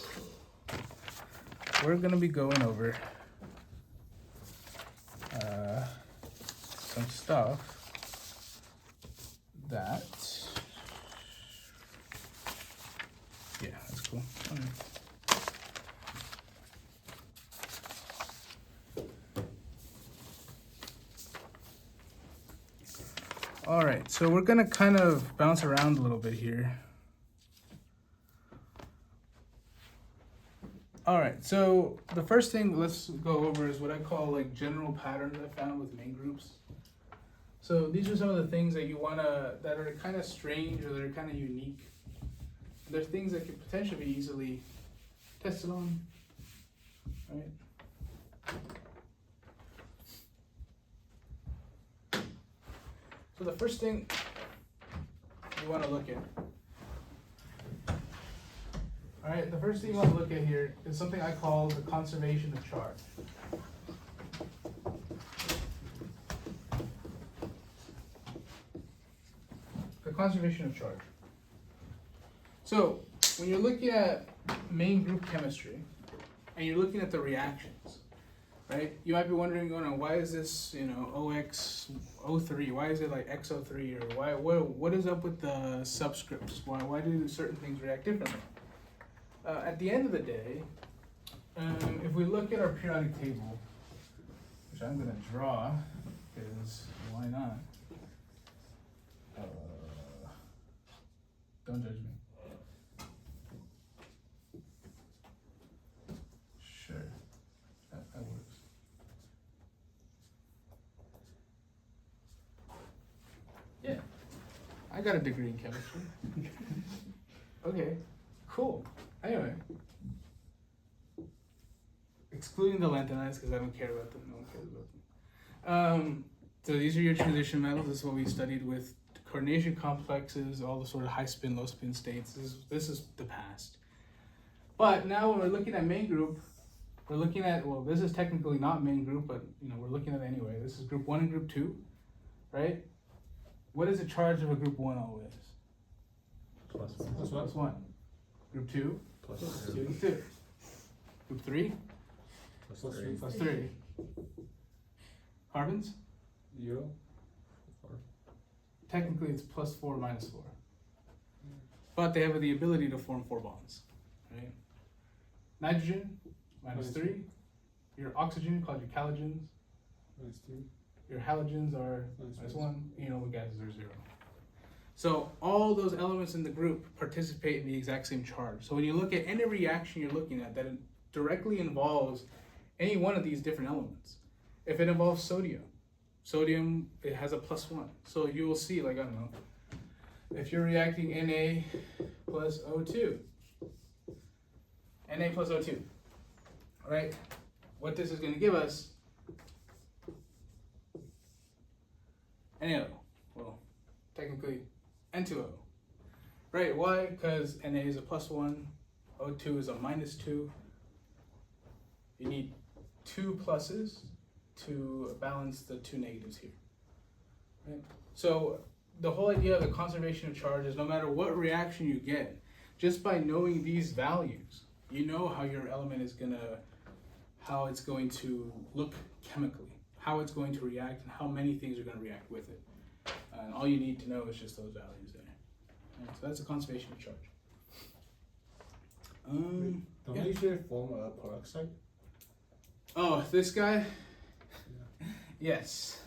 we're going to be going over some stuff that, yeah, that's cool. All right, so we're gonna kind of bounce around a little bit here. All right, so the first thing let's go over is what I call like general patterns I found with main groups. So these are some of the things that that are kind of strange or that are kind of unique. They're things that could potentially be easily tested on, right? So the first thing you want to look at, all right, the first thing you want to look at here is something I call the conservation of charge. The conservation of charge. So when you're looking at main group chemistry and you're looking at the reactions, right? You might be wondering, why is this, OX03? Why is it like XO3? Or what is up with the subscripts? Why do certain things react differently? At the end of the day, if we look at our periodic table, which I'm going to draw, because why not? Don't judge me. Sure, that works. Yeah, I got a degree in chemistry. Okay, cool. Anyway, excluding the lanthanides because I don't care about them. No one cares about them. So these are your transition metals. This is what we studied with coordination complexes, all the sort of high spin, low spin states. This is the past. But now when we're looking at main group, we're looking at, well, this is technically not main group, but we're looking at it anyway. This is group 1 and group 2, right? What is the charge of a group 1 always? Plus 1. Group 2? Plus 2. two. Group 2. Group 3? Plus three. Plus 3. Carbons? 0. Technically it's plus 4 minus 4. but they have the ability to form 4 bonds, right? Nitrogen, -3. Your oxygen, called your halogens. -2. Your halogens are -1. -1. You know what gases are 0. So all those elements in the group participate in the exact same charge. So when you look at any reaction you're looking at that directly involves any one of these different elements. If it involves sodium, it has a +1. So you will see, like, I don't know, if you're reacting Na plus O2, Na plus O2, right? What this is going to give us, NaO, well, technically N2O, right? Why? Because Na is a +1, O2 is a -2. You need 2 pluses to balance the 2 negatives here, right? So the whole idea of the conservation of charge is no matter what reaction you get, just by knowing these values, you know how your element is how it's going to look chemically, how it's going to react, and how many things are going to react with it. And all you need to know is just those values there. Right, so that's a conservation of charge. Don't Yeah. they usually form a peroxide? Oh, this guy? Yes.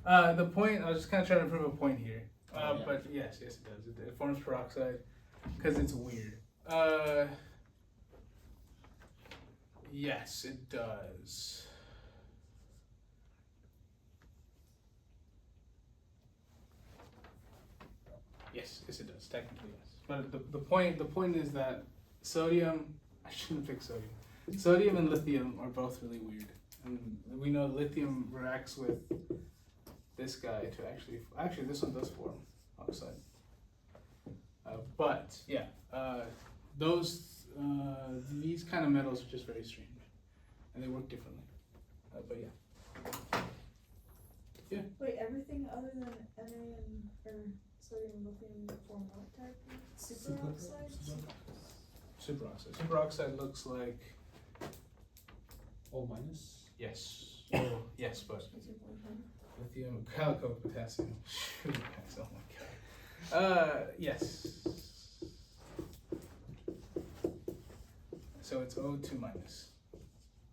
The point, I was just kind of trying to prove a point here. Yeah. But yes, it does. It forms peroxide because it's weird. Yes, it does. Yes, it does. Technically, yes. But the point is that sodium, I shouldn't pick sodium. Sodium and lithium are both really weird. And we know lithium reacts with this guy to actually this one does form oxide. But yeah, these kind of metals are just very strange, and they work differently. But yeah. Yeah. Wait, everything other than Na and or sodium and lithium form what type? Superoxide? Superoxide. Superoxide looks like O minus? yes. Oh, yes, but lithium, calico, potassium. Shoot, oh my god. Yes. So it's O2 minus.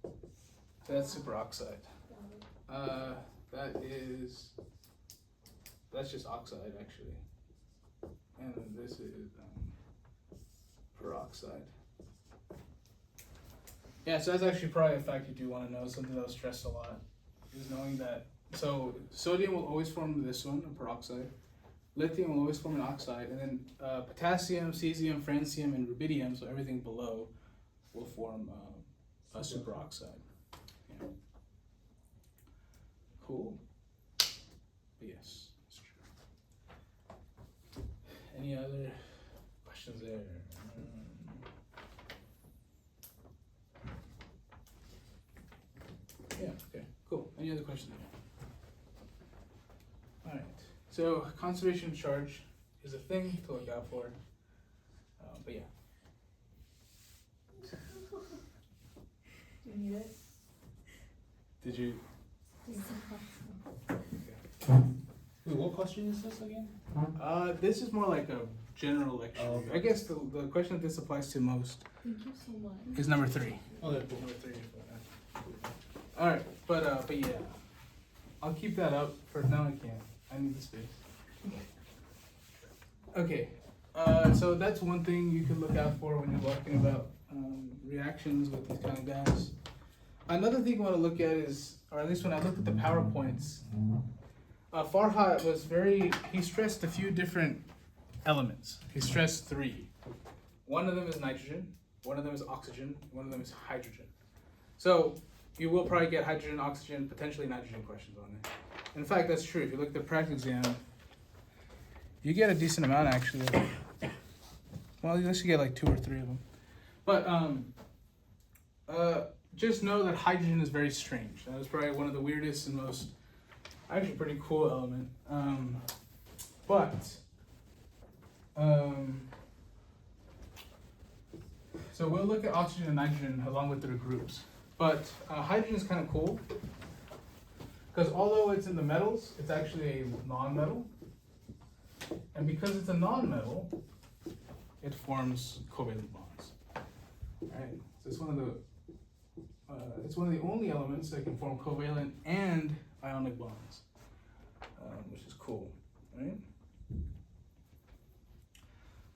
So that's superoxide. That's just oxide actually. And then this is peroxide. Yeah, so that's actually probably a fact you do want to know, something that was stressed a lot, is knowing that, so sodium will always form this one, a peroxide, lithium will always form an oxide, and then potassium, cesium, francium, and rubidium, so everything below, will form a superoxide. Yeah. Cool. But yes, that's true. Any other questions there? Yeah, okay, cool. Any other questions there? Alright, so conservation of charge is a thing to look out for. But yeah. Do you need it? Did you? Wait, what question is this again? This is more like a general lecture. Oh, okay. I guess the question that this applies to most Thank you so much. is number 3. Okay, cool. Number 3. Alright, but yeah. I'll keep that up for now. I can't. I need the space. Okay. So that's one thing you could look out for when you're talking about reactions with these kind of guys. Another thing you want to look at is, or at least when I looked at the PowerPoints, Farhat he stressed a few different elements. He stressed 3. One of them is nitrogen, one of them is oxygen, one of them is hydrogen. So you will probably get hydrogen, oxygen, potentially nitrogen questions on there. In fact, that's true. If you look at the practice exam, you get a decent amount actually. Well, you should get like 2 or 3 of them. But just know that hydrogen is very strange. That was probably one of the weirdest and most actually pretty cool element. So we'll look at oxygen and nitrogen along with their groups. But hydrogen is kind of cool because although it's in the metals, it's actually a non-metal. And because it's a non-metal, it forms covalent bonds. Alright, so it's one of the only elements that can form covalent and ionic bonds, which is cool, right?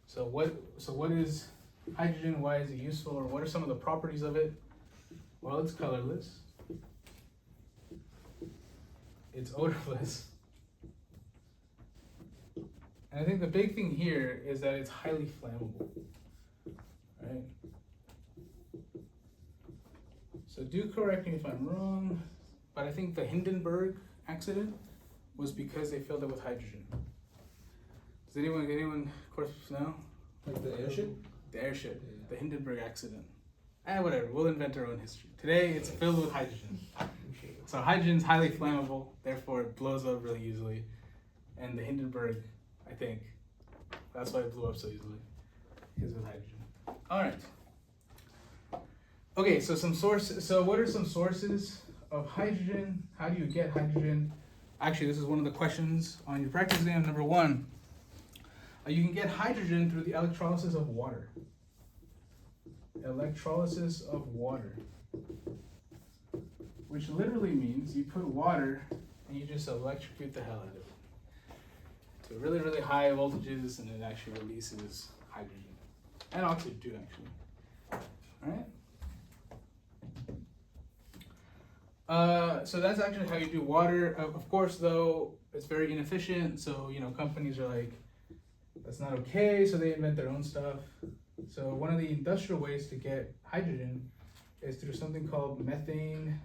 So what is hydrogen? Why is it useful? Or what are some of the properties of it? Well, it's colorless. It's odorless. And I think the big thing here is that it's highly flammable, right? So do correct me if I'm wrong, but I think the Hindenburg accident was because they filled it with hydrogen. Does anyone, of course, know? Like the airship? The airship, the Hindenburg accident. Whatever, we'll invent our own history. Today, it's filled with hydrogen. So hydrogen's highly flammable, therefore it blows up really easily. And the Hindenburg, I think, that's why it blew up so easily, because of hydrogen. All right. Okay, so what are some sources of hydrogen? How do you get hydrogen? Actually, this is one of the questions on your practice exam. Number 1, you can get hydrogen through the electrolysis of water. Electrolysis of water. Which literally means you put water and you just electrocute the hell out of it to really, really high voltages, and it actually releases hydrogen. And oxygen too, actually. Alright? So that's actually how you do water. Of course, though, it's very inefficient, so companies are like, that's not okay, so they invent their own stuff. So one of the industrial ways to get hydrogen is through something called methane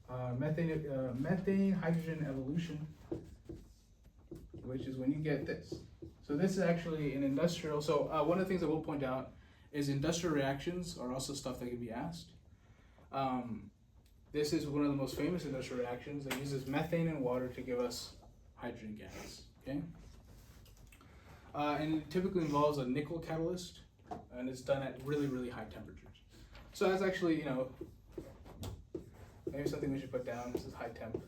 hydrogen evolution, which is when you get this. So this is actually an industrial, so one of the things I will point out is industrial reactions are also stuff that can be asked. This is one of the most famous industrial reactions that uses methane and water to give us hydrogen gas, okay? And it typically involves a nickel catalyst, and it's done at really, really high temperatures. So that's actually, maybe something we should put down. This is high temp,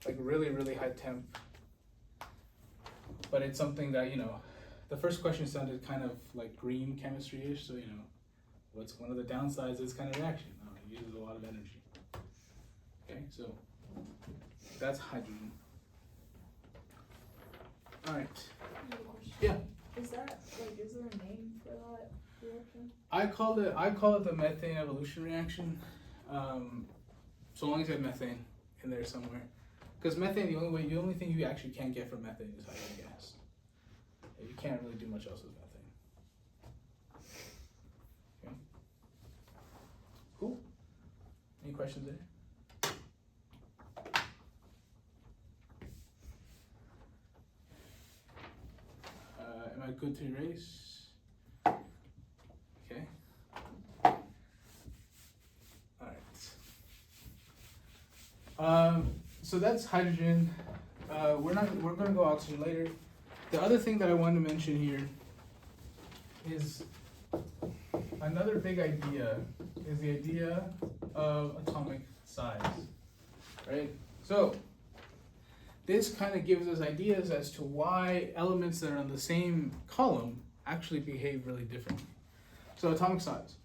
like really, really high temp. But it's something that, the first question sounded kind of like green chemistry-ish, so, what's one of the downsides of this kind of reaction? It uses a lot of energy. Okay, so that's hydrogen. All right. I have a question. Yeah. Is there a name for that reaction? I call it the methane evolution reaction. So long as you have methane in there somewhere, because methane, the only thing you actually can get from methane is hydrogen gas. You can't really do much else with methane. Okay. Cool. Any questions there? Am I good to erase? Okay. Alright. So that's hydrogen. We're gonna go oxygen later. The other thing that I wanted to mention here is another big idea is the idea of atomic size. Right? So this kind of gives us ideas as to why elements that are on the same column actually behave really differently. So atomic size.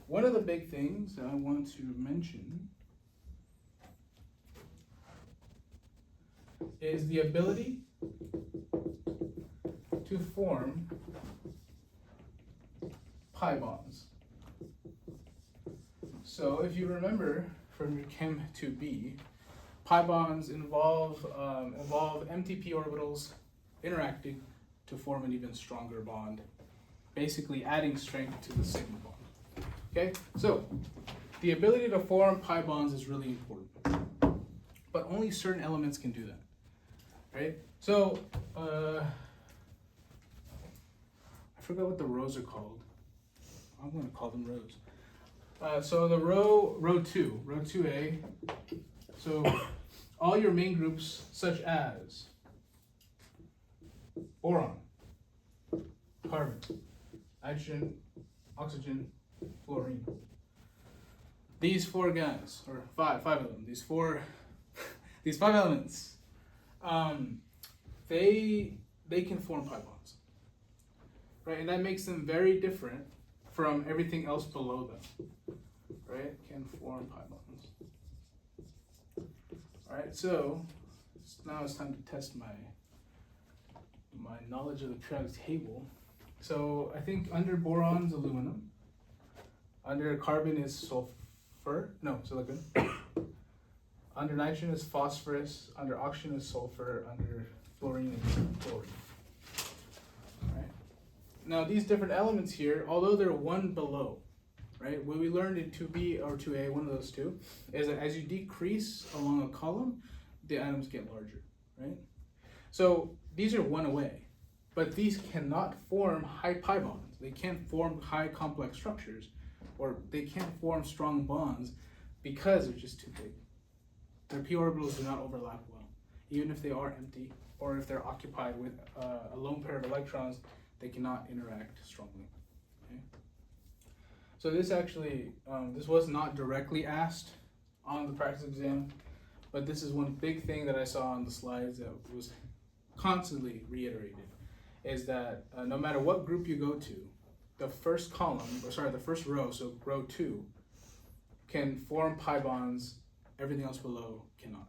One of the big things that I want to mention is the ability to form pi bonds. So if you remember from your Chem 2B, pi bonds involve MTP orbitals interacting to form an even stronger bond, basically adding strength to the sigma bond. Okay, so the ability to form pi bonds is really important, but only certain elements can do that, right? So I forgot what the rows are called. I'm going to call them rows. So the row 2A. So all your main groups, such as boron, carbon, nitrogen, oxygen, fluorine. These 4 guys, or five of them, these 5 elements, they can form pi bonds. right? And that makes them very different from everything else below them, right? Can form pi bonds. All right, so now it's time to test my knowledge of the periodic table. So I think under boron's aluminum, under carbon is silicon. Under nitrogen is phosphorus, under oxygen is sulfur, under fluorine is chlorine. Alright. Now these different elements here, although they're one below, right? What we learned in 2b or 2a, one of those two, is that as you decrease along a column, the atoms get larger, right? So these are one away, but these cannot form high pi bonds. They can't form high complex structures, or they can't form strong bonds because they're just too big. Their p orbitals do not overlap well. Even if they are empty, or if they're occupied with a lone pair of electrons, they cannot interact strongly. Okay? So this actually, this was not directly asked on the practice exam, but this is one big thing that I saw on the slides that was constantly reiterated, is that no matter what group you go to, the first column, the first row, so row 2, can form pi bonds, everything else below cannot.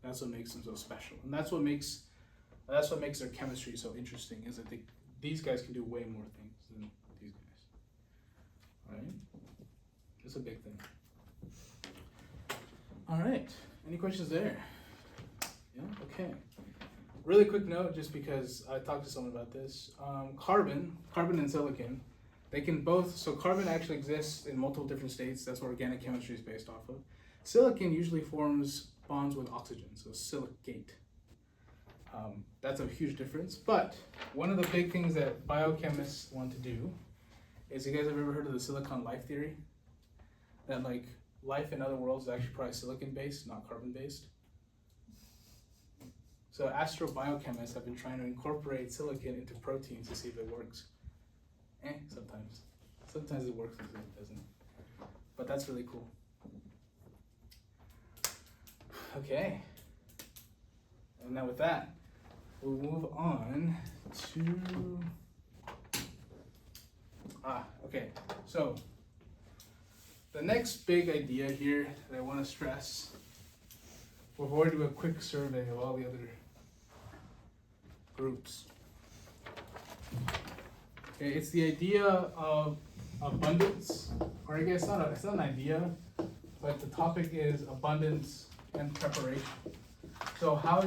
That's what makes them so special. And that's what makes their chemistry so interesting, is that these guys can do way more things than these guys. Alright? That's a big thing. Alright, any questions there? Yeah, okay. Really quick note, just because I talked to someone about this. Carbon and silicon, they can both, so carbon actually exists in multiple different states. That's what organic chemistry is based off of. Silicon usually forms bonds with oxygen, so silicate. That's a huge difference. But one of the big things that biochemists want to do is, you guys have ever heard of the silicon life theory? That like life in other worlds is actually probably silicon based, not carbon based. So astrobiochemists have been trying to incorporate silicon into proteins to see if it works. Sometimes. Sometimes it works, sometimes it doesn't. But that's really cool. Okay. And now with that, we'll move on to... okay. So, the next big idea here that I want to stress, before I do a quick survey of all the other groups. Okay, it's the idea of abundance, or I guess it's not an idea, but the topic is abundance and preparation. So how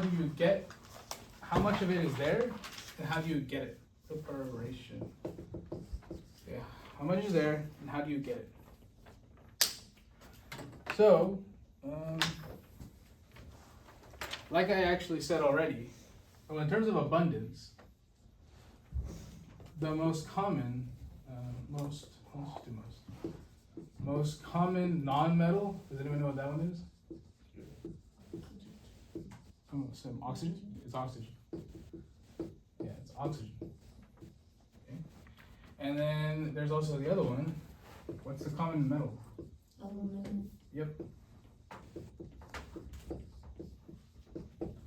much of it is there, and how do you get it? Preparation. Yeah, how much is there, and how do you get it? So, like I actually said already, in terms of abundance, the most common, most common non-metal, does anyone know what that one is? Some oxygen? It's oxygen. Yeah, it's oxygen. Okay. And then there's also the other one. What's the common metal? Aluminum. Yep.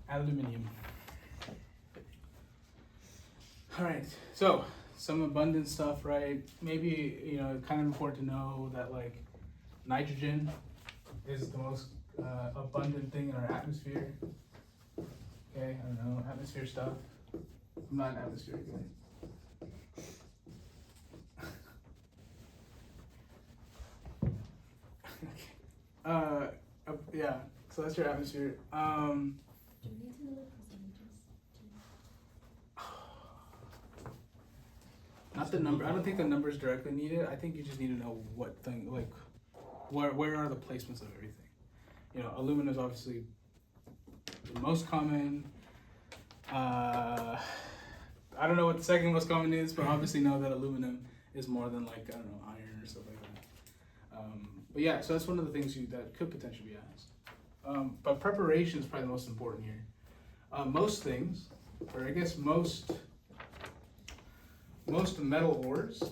Aluminium. All right, so some abundant stuff, right? Maybe, kind of important to know that like nitrogen is the most abundant thing in our atmosphere. Okay, I don't know, atmosphere stuff. I'm not an atmospheric guy. Yeah, so that's your atmosphere. Do we need to know the percentages? Not the number. I don't think the numbers directly needed. I think you just need to know what thing, like, where are the placements of everything. Aluminum is obviously the most common. I don't know what the second most common is, but obviously know that aluminum is more than like, I don't know, iron or stuff like that. But yeah, so that's one of the things that could potentially be asked. But preparation is probably the most important here. Most things, or I guess most metal ores,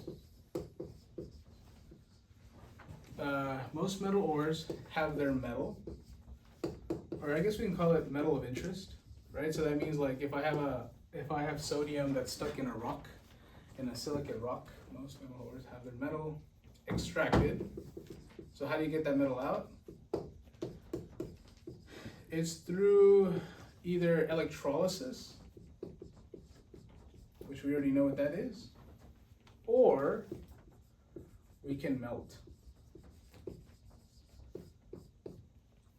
have their metal, or I guess we can call it metal of interest, right? So that means like if I have sodium that's stuck in a rock, in a silicate rock. Most metal ores have their metal extracted. So how do you get that metal out? It's through either electrolysis, which we already know what that is, or we can melt.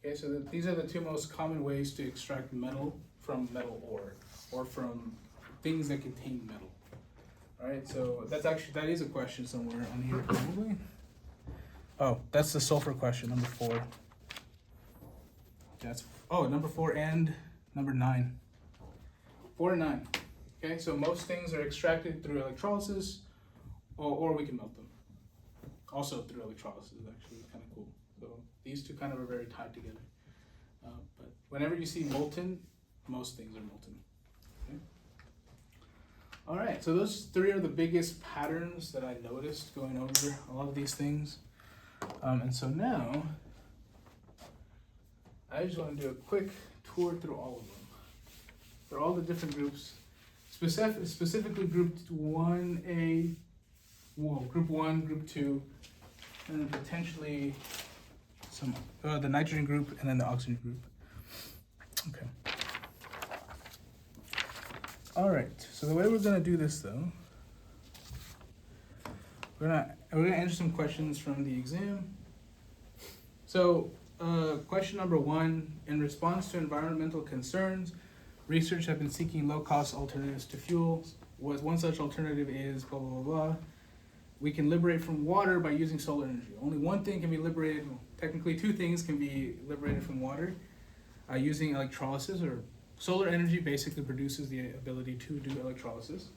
Okay, so these are the two most common ways to extract metal from metal ore, or from things that contain metal. All right, so that is a question somewhere on here probably. Oh, that's the sulfur question, number 4. Number 4 and number 9. 4 and 9. Okay, so most things are extracted through electrolysis, or we can melt them. Also through electrolysis, actually, kind of cool. So these two kind of are very tied together. But whenever you see molten, most things are molten. Okay? All right, so those 3 are the biggest patterns that I noticed going over a lot of these things. And so now, I just want to do a quick tour through all of them. For all the different groups, specifically group 1A, group 1, group 2, and then potentially some the nitrogen group and then the oxygen group. Okay. All right. So the way we're gonna do this though, we're gonna answer some questions from the exam. So question number 1: in response to environmental concerns, research have been seeking low-cost alternatives to fuels. One such alternative is blah blah blah blah. We can liberate from water by using solar energy. Only one thing can be liberated, technically 2 things can be liberated from water using electrolysis, or solar energy basically produces the ability to do electrolysis.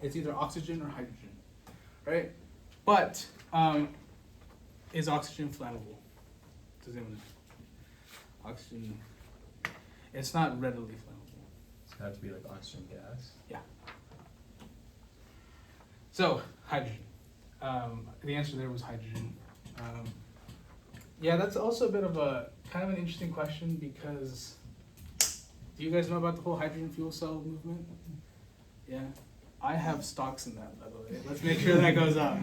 It's either oxygen or hydrogen, right? But is oxygen flammable? Does anyone know? Oxygen, it's not readily flammable. It's got to be like oxygen gas. Yeah. So, hydrogen. The answer there was hydrogen. Yeah, that's also a bit of a kind of an interesting question because do you guys know about the whole hydrogen fuel cell movement? Yeah. I have stocks in that, by the way. Let's make sure that goes up.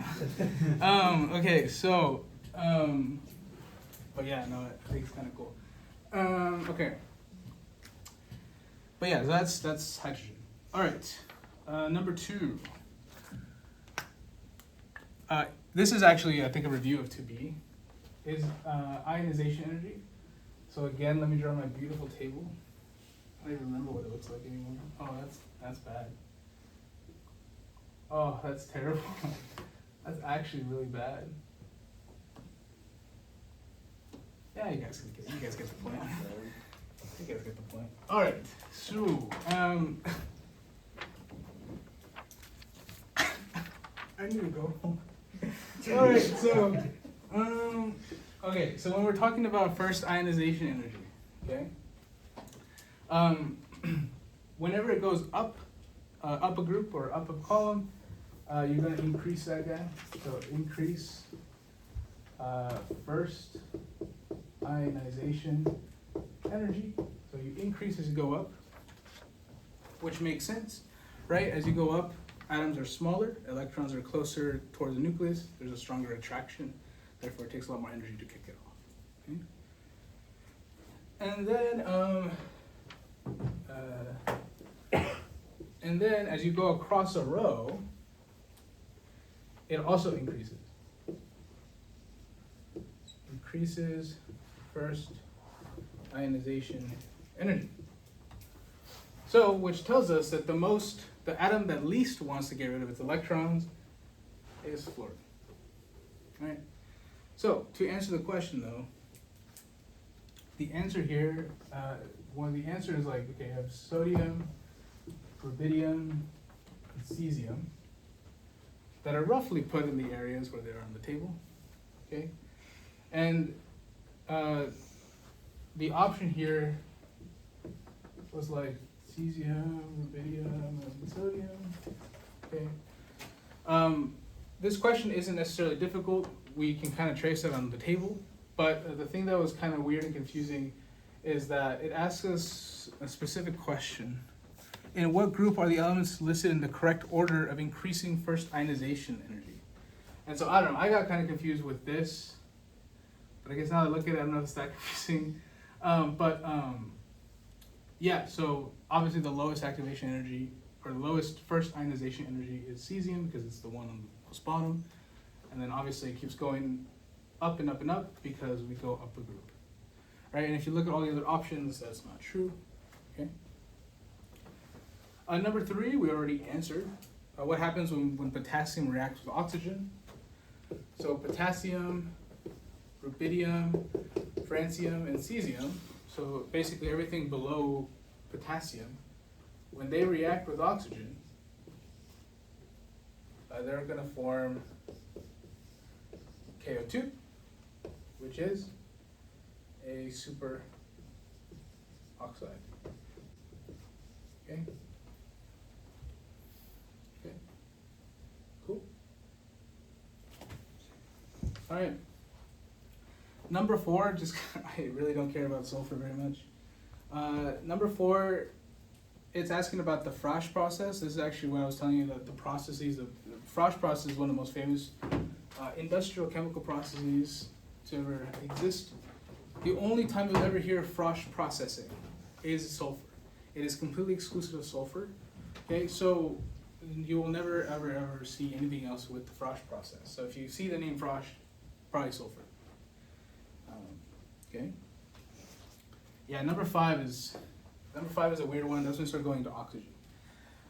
Okay, so, but yeah, no, I think it's kind of cool. Okay. But yeah, that's hydrogen. All right, number 2. This is actually, I think, a review of 2B, is ionization energy. So again, let me draw my beautiful table. I don't even remember what it looks like anymore. Oh, that's bad. Oh, that's terrible. That's actually really bad. Yeah, you guys get the point. You guys get the point. All right, so I need to go home. All right, so okay, so when we're talking about first ionization energy, okay, whenever it goes up a group or up a column, you're going to increase that guy. So increase first ionization energy. So you increase as you go up, which makes sense, right? As you go up, atoms are smaller, electrons are closer toward the nucleus, there's a stronger attraction, therefore it takes a lot more energy to kick it off. Okay? And then as you go across a row, it also increases. Increases first ionization energy. So, which tells us that the atom that least wants to get rid of its electrons is fluorine. Right? So, to answer the question though, the answer here, one of the answers is like, okay, you have sodium, rubidium, and cesium that are roughly put in the areas where they are on the table. Okay? And the option here was like cesium, rubidium, and sodium. Okay. This question isn't necessarily difficult. We can kind of trace it on the table. But the thing that was kind of weird and confusing is that it asks us a specific question. In what group are the elements listed in the correct order of increasing first ionization energy? And so, I don't know, I got kind of confused with this, but I guess now that I look at it, I don't know if it's that confusing. Yeah, so obviously the lowest activation energy, or the lowest first ionization energy is cesium, because it's the one on the most bottom. And then obviously it keeps going up and up and up because we go up a group. Right, and if you look at all the other options, that's not true. Okay. Number 3, we already answered. What happens when potassium reacts with oxygen? So potassium, rubidium, francium, and cesium, so basically everything below potassium, when they react with oxygen, they're going to form KO2, which is a super oxide. Okay? Okay. Cool. All right. Number 4, just I really don't care about sulfur very much. Number 4, it's asking about the Frosch process. This is actually what I was telling you that the processes. The Frosch process is one of the most famous industrial chemical processes to ever exist. The only time you'll ever hear Frosch processing is sulfur. It is completely exclusive of sulfur. Okay, so you will never ever see anything else with the Frosch process. So if you see the name Frosch, probably sulfur. Okay. Yeah, number 5 is a weird one. That's when we start going to oxygen.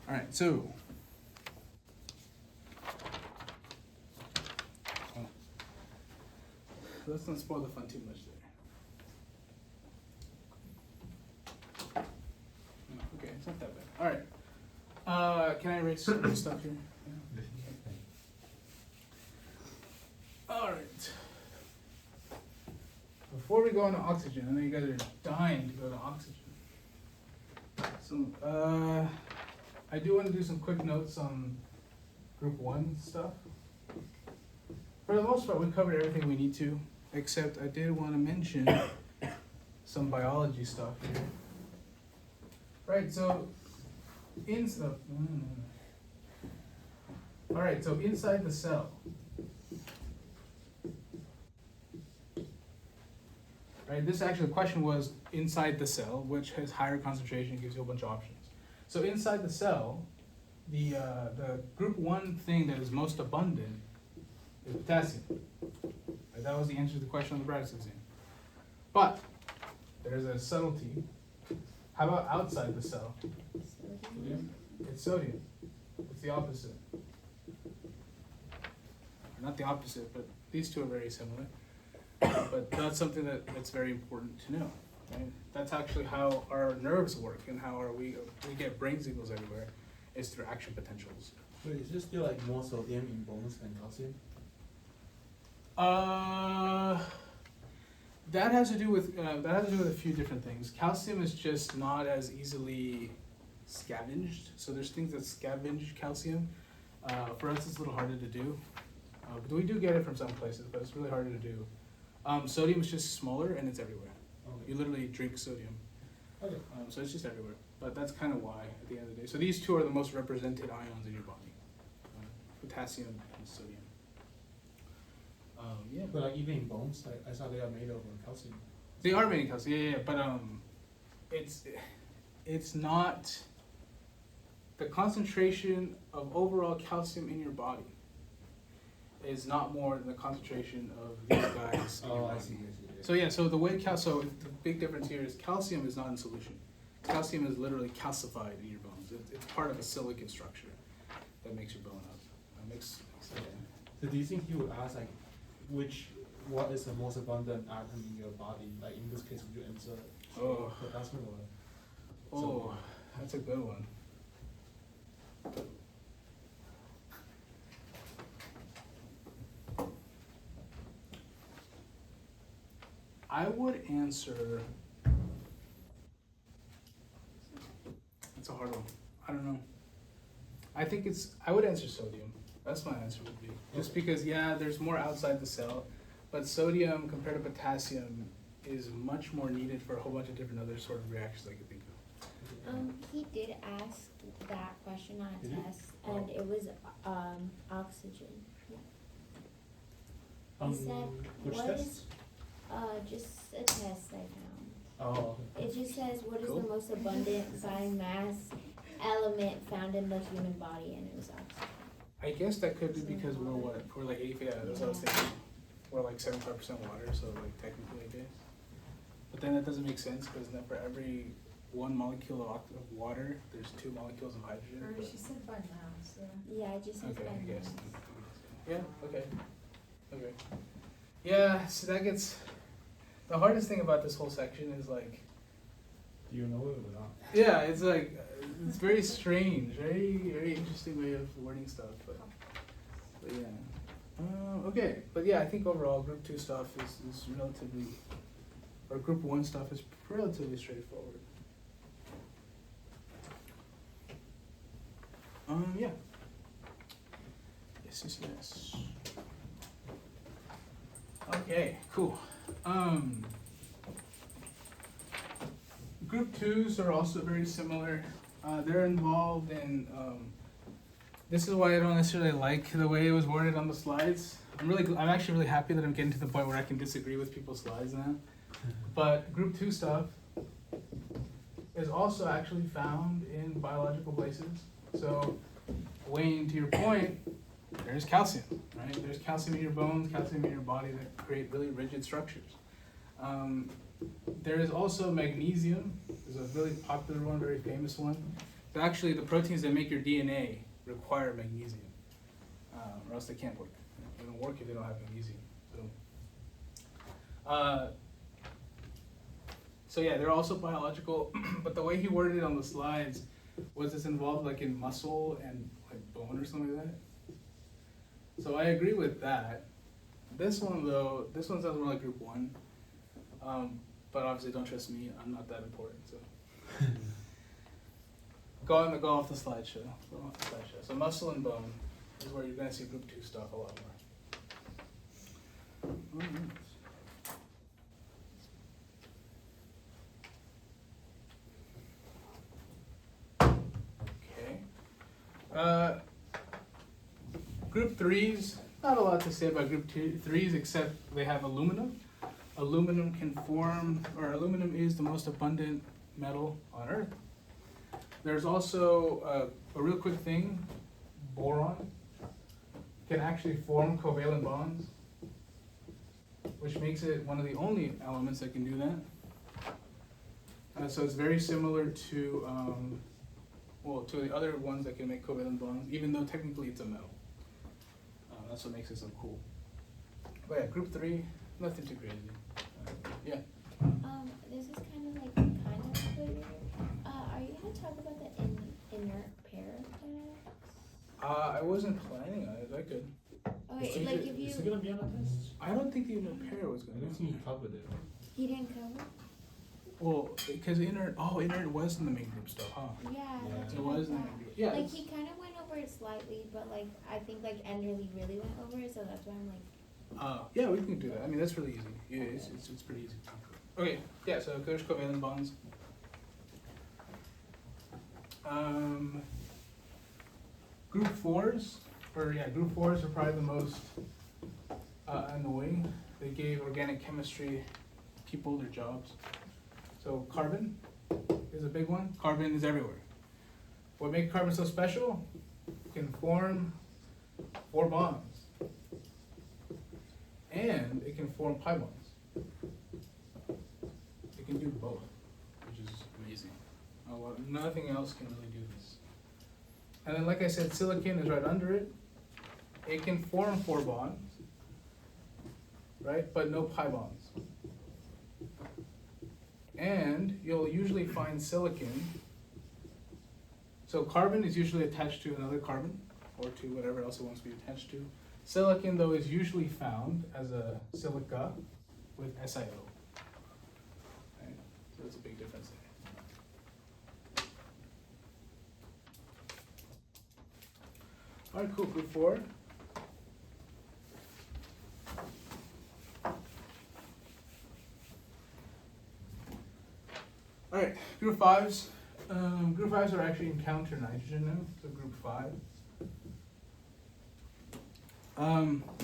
All right, so let's not spoil the fun too much there. No, okay, it's not that bad. All right. Can I erase some of this stuff here? Yeah. All right. Before we go on to oxygen, I know you guys are dying to go to oxygen. So, I do want to do some quick notes on group 1 stuff. For the most part, we covered everything we need to, except I did want to mention some biology stuff here. Right, so, all right, so inside the cell, right, this actually, the question was inside the cell, which has higher concentration, gives you a bunch of options. So inside the cell, the group 1 thing that is most abundant is potassium. Right, that was the answer to the question on the Braddock's exam. But there's a subtlety. How about outside the cell? Sodium. It's sodium. It's the opposite. Not the opposite, but these two are very similar. But that's something that's very important to know. Right? That's actually how our nerves work and how we get brain signals everywhere, is through action potentials. Wait, is there still like more sodium in bones than calcium? That has to do with a few different things. Calcium is just not as easily scavenged. So there's things that scavenge calcium. For us, it's a little harder to do. But we do get it from some places, but it's really harder to do. Sodium is just smaller and it's everywhere. Okay. You literally drink sodium. Okay. So it's just everywhere. But that's kind of why at the end of the day. So these two are the most represented ions in your body. Potassium and sodium. Yeah. But like even in bones, I saw they are made of calcium. They are made of calcium, yeah. But it's not the concentration of overall calcium in your body is not more than the concentration of these guys in your body. I see. So yeah, so the way so the big difference here is calcium is not in solution. Calcium is literally calcified in your bones. It's part of a silicate structure that makes your bone up. That makes sense. So do you think you would ask like what is the most abundant atom in your body? Like in this case, would you answer potassium or? Oh, that's a good one. I would answer. That's a hard one. I don't know. I would answer sodium. That's my answer would be. Just because, yeah, there's more outside the cell, but sodium compared to potassium is much more needed for a whole bunch of different other sort of reactions I could think of. He did ask that question on a Did he? test, and it was, oxygen. He said, Which what test? is, just a test I found. Oh, It just says, what is Cool. the most abundant biomass element found in the human body, and it was oxygen. I guess that could be because we're what? We're like 80, yeah, that's what I was thinking. We're like 75% water, so like technically I guess. But then that doesn't make sense because then for every 1 molecule of water, there's 2 molecules of hydrogen. Or but- she said by mass, yeah. Yeah, it just says Okay, I biomass. guess. Yeah, okay. Okay. Yeah, so that gets, the hardest thing about this whole section is like, do you know it or not? yeah, it's like, it's very strange, very interesting way of wording stuff, but yeah. Okay, but yeah, I think overall group 2 stuff is relatively, or group 1 stuff is relatively straightforward. Yeah. Yes. Okay, cool. Group 2s are also very similar. They're involved in, this is why I don't necessarily like the way it was worded on the slides. I'm actually really happy that I'm getting to the point where I can disagree with people's slides now. But group 2 stuff is also actually found in biological places. So, Wayne, to your point, there's calcium, right? There's calcium in your bones, calcium in your body that create really rigid structures. There is also magnesium. There's a really popular one, very famous one. So actually, the proteins that make your DNA require magnesium, or else they can't work. They don't work if they don't have magnesium. So yeah, they're also biological, but the way he worded it on the slides was it's involved like in muscle and like bone or something like that. So I agree with that. This one though, this one sounds more like group 1. But obviously don't trust me, I'm not that important, so. Go off the slideshow. Go off the slideshow. So muscle and bone is where you're gonna see group 2 stuff a lot more. Alright. Group 3s, not a lot to say about group 3s except they have aluminum. Aluminum can form, or aluminum is the most abundant metal on Earth. There's also a real quick thing, boron can actually form covalent bonds, which makes it one of the only elements that can do that. So it's very similar to, to the other ones that can make covalent bonds, even though technically it's a metal. That's what makes it so cool. But yeah, group 3, nothing too crazy. Yeah. This is kind of clear. Are you gonna talk about the inert pair effects? I wasn't planning on it. I could. Okay, like if Is it you, gonna be on the test? I don't think the inert pair was I gonna don't think you covered it. he didn't cover? Well, because inert was in the main group stuff, huh? Yeah, Yeah. that's It what I was in the thought. main group. Yeah. Like he kind of went over it slightly, but I think Enderly really went over it, so that's why I'm like. Yeah, we can do that. I mean, that's really easy. Yeah, it's pretty easy. Okay, yeah, so there's covalent bonds. Group 4s, group 4s are probably the most annoying. They gave organic chemistry people their jobs. So carbon is a big one. Carbon is everywhere. What makes carbon so special? It can form 4 bonds. And it can form pi bonds. It can do both, which is amazing. Nothing else can really do this. And then, like I said, silicon is right under it. It can form 4 bonds, right? But no pi bonds. And you'll usually find silicon. So carbon is usually attached to another carbon, or to whatever else it wants to be attached to. Silicon, though, is usually found as a silica with SiO. Right? So that's a big difference there. All right, cool. Group 4. All right, group 5s. Group 5s are actually encounter nitrogen now, so group 5.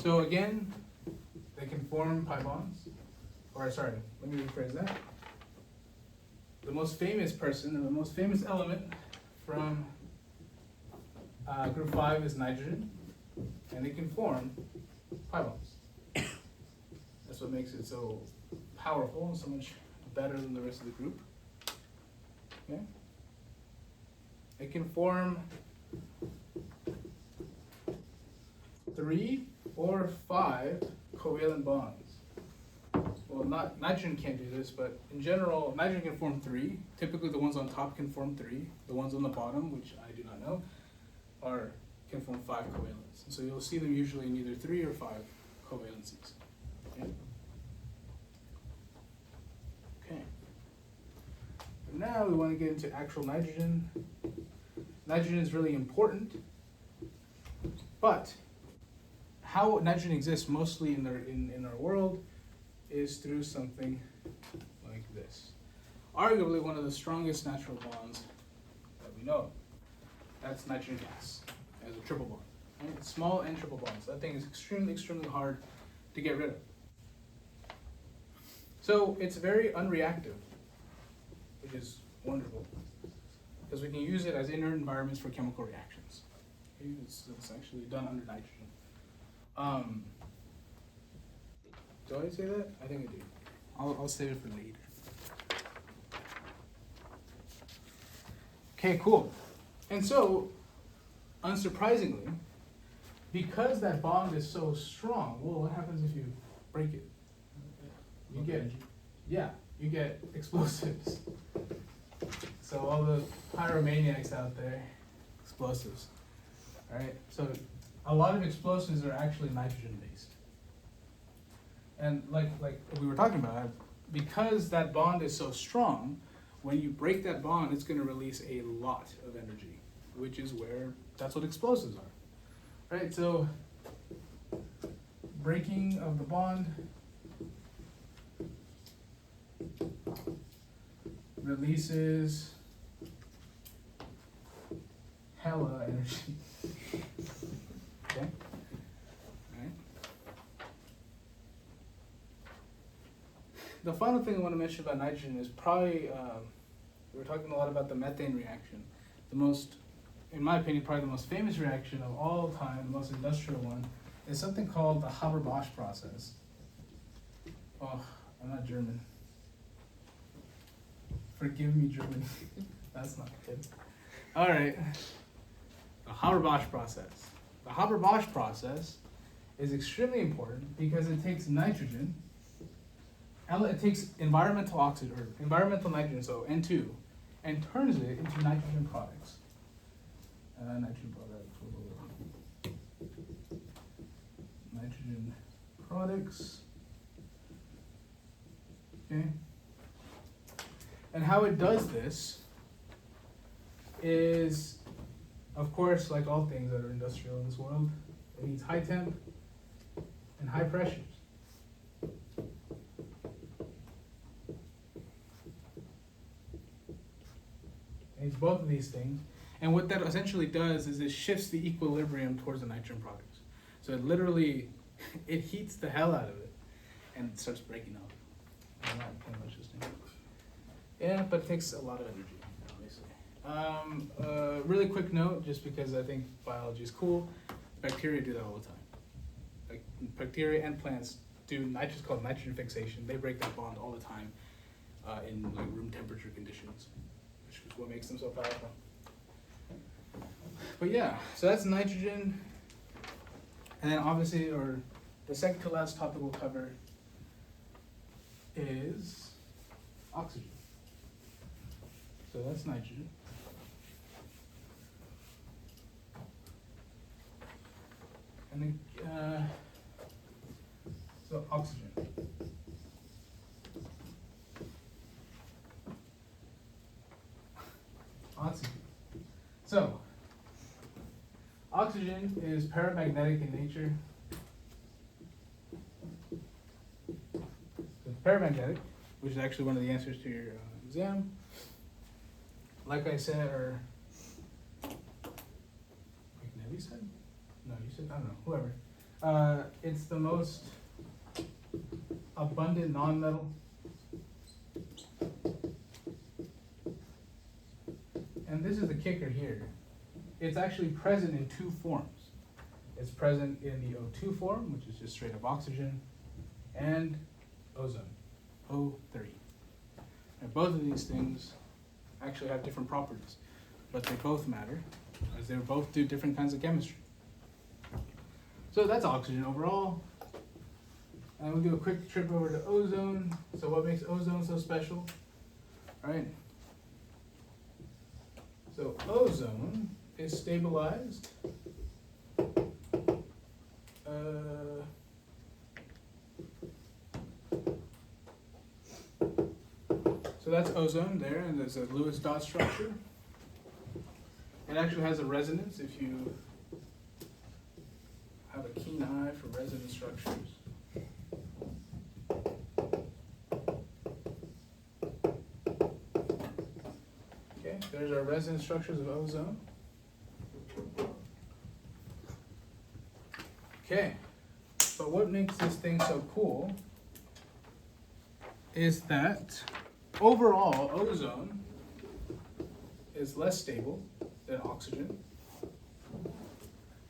So again, they can form pi bonds. Or sorry, let me rephrase that. The most famous person, or the most famous element from group 5 is nitrogen, and it can form pi bonds. That's what makes it so powerful and so much better than the rest of the group. Okay? It can form 3 or 5 covalent bonds. Well, not nitrogen can't do this, but in general, nitrogen can form 3. Typically, the ones on top can form 3. The ones on the bottom, which I do not know, can form 5 covalents. And so you'll see them usually in either 3 or 5 covalencies. Okay. Okay. Now we want to get into actual nitrogen. Nitrogen is really important, but how nitrogen exists mostly in our world is through something like this. Arguably one of the strongest natural bonds that we know. That's nitrogen gas as a triple bond. Right? It's small and triple bonds. That thing is extremely, extremely hard to get rid of. So it's very unreactive, which is wonderful, because we can use it as inert environments for chemical reactions. It's actually done under nitrogen. Do I say that? I think I do. I'll save it for later. Okay, cool. And so, unsurprisingly, because that bond is so strong, well, what happens if you break it? You get explosives. So all the pyromaniacs out there, explosives. All right. So a lot of explosives are actually nitrogen based. And like we were talking about, because that bond is so strong, when you break that bond, it's going to release a lot of energy, which is that's what explosives are. Right? So breaking of the bond releases hella energy. Okay? Alright. The final thing I want to mention about nitrogen is probably, we're talking a lot about the methane reaction. The most, in my opinion, probably the most famous reaction of all time, the most industrial one, is something called the Haber-Bosch process. Oh, I'm not German. Forgive me, German. That's not good. All right. The Haber-Bosch process. The Haber-Bosch process is extremely important because it takes nitrogen, it takes environmental oxygen, or environmental nitrogen, so N2, and turns it into nitrogen products. Nitrogen products. Okay. And how it does this is, of course, like all things that are industrial in this world, it needs high temp and high pressures. It needs both of these things. And what that essentially does is it shifts the equilibrium towards the nitrogen products. So it literally, it heats the hell out of it and it starts breaking up. Yeah, but it takes a lot of energy, obviously. Really quick note, just because I think biology is cool, bacteria do that all the time. Like bacteria and plants do called nitrogen fixation. They break that bond all the time in like room temperature conditions, which is what makes them so powerful. But yeah, so that's nitrogen. And then obviously, or the second to last topic we'll cover is oxygen. So that's nitrogen. And then, so oxygen. Oxygen. So, oxygen is paramagnetic in nature. So it's paramagnetic, which is actually one of the answers to your exam. like I said, or like Nevi said? No, you said, I don't know, whoever. It's the most abundant non-metal. And this is the kicker here. It's actually present in two forms. It's present in the O2 form, which is just straight up oxygen, and ozone, O3. And both of these things actually have different properties, but they both matter, as they both do different kinds of chemistry. So that's oxygen overall. And we'll do a quick trip over to ozone. So what makes ozone so special? All right. So ozone is stabilized. So that's ozone there, and there's a Lewis dot structure. It actually has a resonance if you have a keen eye for resonance structures. Okay, there's our resonance structures of ozone. Okay, but what makes this thing so cool is that overall ozone is less stable than oxygen,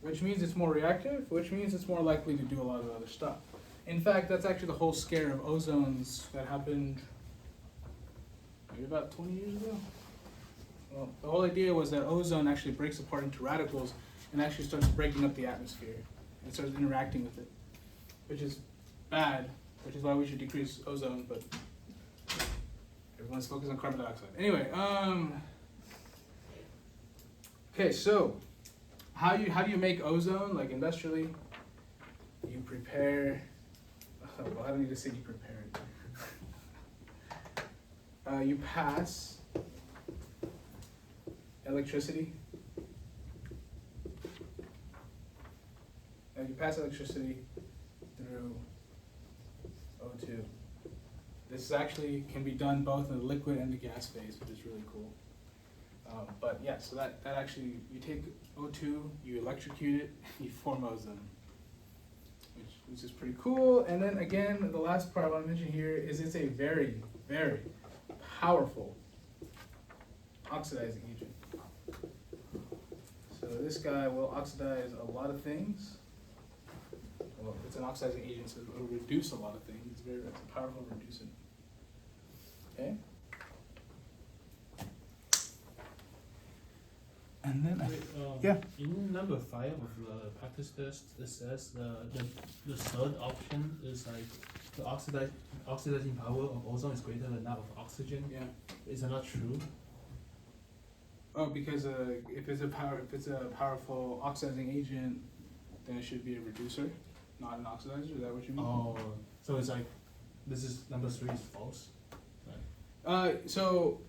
which means it's more reactive, which means it's more likely to do a lot of other stuff. In fact, that's actually the whole scare of ozones that happened maybe about 20 years ago. Well, the whole idea was that ozone actually breaks apart into radicals and actually starts breaking up the atmosphere and starts interacting with it, which is bad, which is why we should decrease ozone, but everyone's focused on carbon dioxide. Anyway, okay, so how do you make ozone, like industrially? You prepare, well, I don't need to say you prepare it. You pass electricity. You pass electricity through O2. This actually can be done both in the liquid and the gas phase, which is really cool. But yeah, so that actually, you take O2, you electrocute it, you form ozone, which is pretty cool. And then again, the last part I want to mention here is it's a very, very powerful oxidizing agent. So this guy will oxidize a lot of things. Well, it's an oxidizing agent, so it will reduce a lot of things. It's a powerful reducent. Okay? And then, yeah. In number 5 of the practice test, it says the third option is like the oxidizing power of ozone is greater than that of oxygen. Yeah. Is that not true? Oh, because if it's a powerful oxidizing agent, then it should be a reducer, not an oxidizer. Is that what you mean? Oh, so it's like this is number 3 is false. So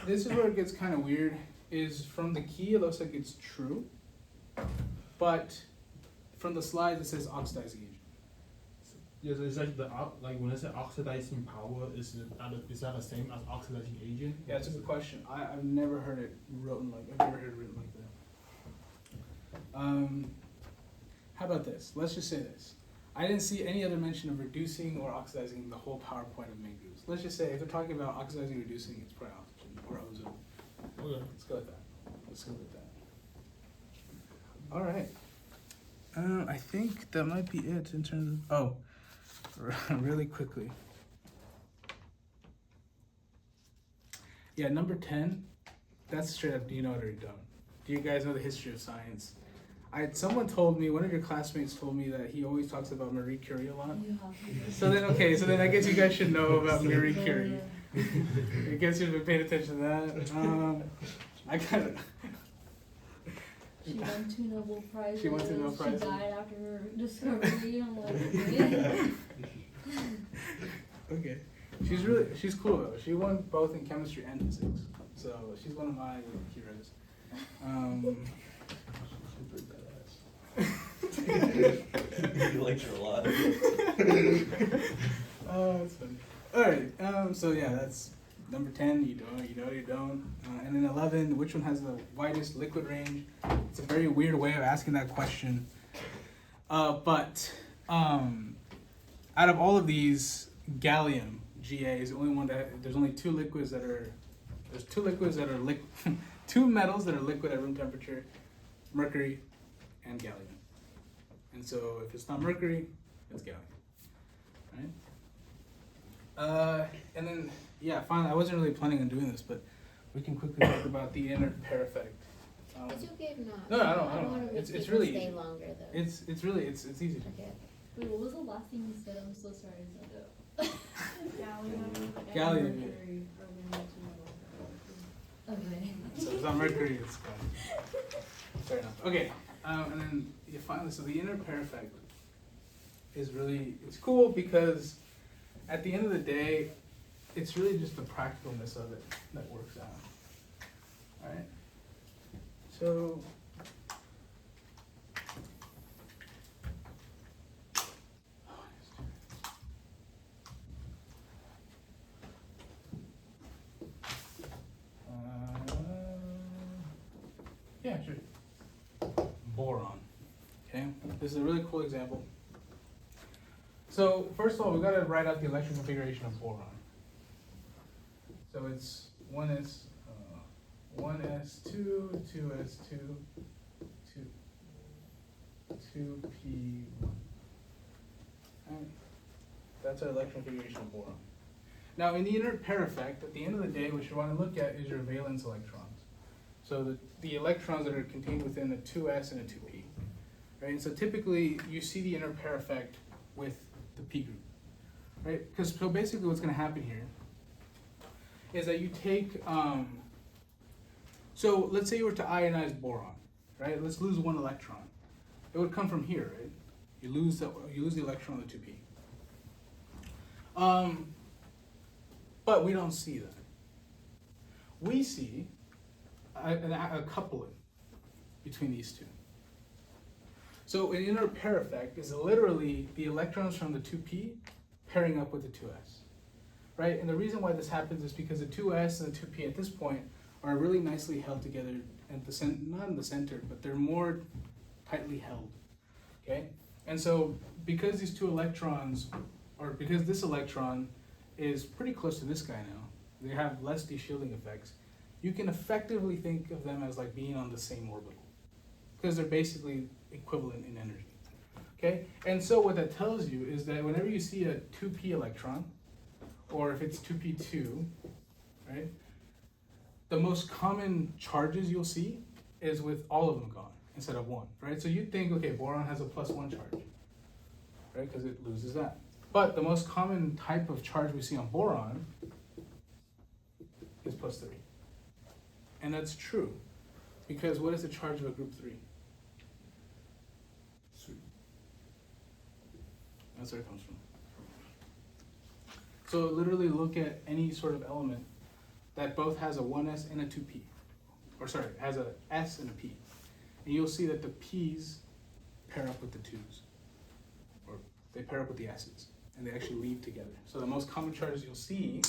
this is where it gets kind of weird. Is from the key, it looks like it's true, but from the slide it says oxidizing agent. Yes, it's like like when I say oxidizing power, is that the same as oxidizing agent? Yeah, it's a good question. I've never heard it written like that. How about this? Let's just say this. I didn't see any other mention of reducing or oxidizing in the whole PowerPoint of Mangoose. Let's just say if they're talking about oxidizing or reducing, it's probably oxygen or ozone. Okay. Let's go with that. Let's go with that. All right. I think that might be it in terms of, really quickly. Yeah, number 10, that's straight up, do you know it or you don't? Do you guys know the history of science? Someone told me, one of your classmates told me that he always talks about Marie Curie a lot. So then I guess you guys should know about Marie Curie. I guess you've been paying attention to that. I kind of. She won 2 Nobel Prizes. She won 2 Nobel Prizes. She died after her discovery. I'm like, okay. She's cool though. She won both in chemistry and physics. So she's one of my heroes. You liked her a lot. Oh, that's funny. Alright, so yeah, Number 10, you don't. And then 11, which one has the widest liquid range? It's a very weird way of asking that question. But out of all of these, gallium, Ga, is the only one that, there's only two metals that are two metals that are liquid at room temperature, mercury and gallium. And so if it's not mercury, it's gallium, right? And then, yeah, finally, I wasn't really planning on doing this, but we can quickly talk about the inner pair effect. It's okay if not. No, I don't wanna make It's people really stay easy. longer though. It's really easy. Okay. Wait, what was the last thing you said? I'm so sorry, Zendo. Gallium. Okay. So if it's not mercury, it's fine. Fair enough. Okay, and then you finally, so the inner pair effect is really, it's cool because at the end of the day, it's really just the practicalness of it that works out. Alright? So, yeah, sure. Boron. Okay, this is a really cool example. So first of all, we've got to write out the electron configuration of boron. So it's 1s, 1s2, 2s2, 2p1. Right. That's our electron configuration of boron. Now in the inner pair effect, at the end of the day, what you want to look at is your valence electrons. So the electrons that are contained within a 2s and a 2p. Right? And so typically you see the inner pair effect with the p group. Right? Because so basically what's going to happen here is that you take, so let's say you were to ionize boron, right? Let's lose one electron. It would come from here, right? You lose the electron on the 2p. But we don't see that. We see a coupling between these two. So an inner pair effect is literally the electrons from the 2p pairing up with the 2s. Right? And the reason why this happens is because the 2s and the 2p at this point are really nicely held together at the not in the center, but they're more tightly held. Okay? And so because these two electrons, or because this electron is pretty close to this guy now, they have less de-shielding effects, you can effectively think of them as like being on the same orbital. Because they're basically equivalent in energy. Okay? And so what that tells you is that whenever you see a 2p electron, or if it's 2p2, right? The most common charges you'll see is with all of them gone instead of one, right? So you'd think, okay, boron has a +1 charge, right? Because it loses that. But the most common type of charge we see on boron is +3. And that's true, because what is the charge of a group 3? That's where it comes from. So literally look at any sort of element that both has a 1s and a 2p. Or sorry, has a s and a p. And you'll see that the p's pair up with the 2s. Or they pair up with the s's. And they actually leave together. So the most common charges you'll see,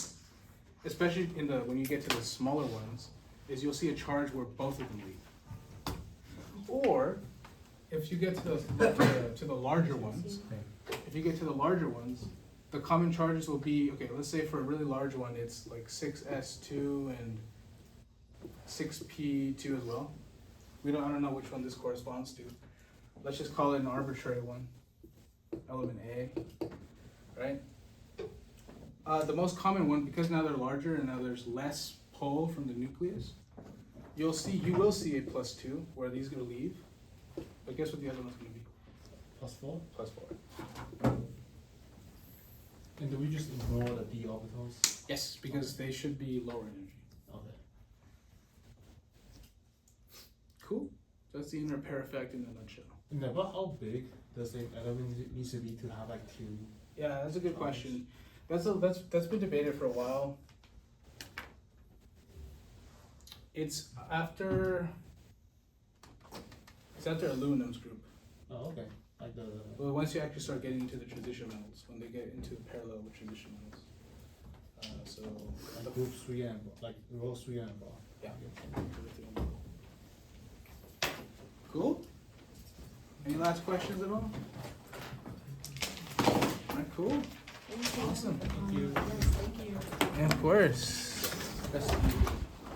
especially in when you get to the smaller ones, is you'll see a charge where both of them leave. Or if you get to the larger ones, the common charges will be, okay, let's say for a really large one, it's like 6s2 and 6p2 as well. I don't know which one this corresponds to. Let's just call it an arbitrary one, element A, right? The most common one, because now they're larger and now there's less pull from the nucleus, you will see a +2 where these are going to leave. But guess what the other one's going to be? +4? +4. And do we just ignore the d orbitals? Yes, because they should be lower energy. Okay. Cool. That's the inner pair effect in a nutshell. And about how big does the element needs to be to have like two? Yeah, that's a good question. That's been debated for a while. It's after aluminum's group. Oh, okay. Like the. Well, once you actually start getting into the transition metals, when they get into parallel with transition metals. So like group 3 and like row 3 and above. Yeah. Cool? Any last questions at all? Alright, cool. Thank you. Awesome. Thank you. Yes, thank you. And of course. Best of you.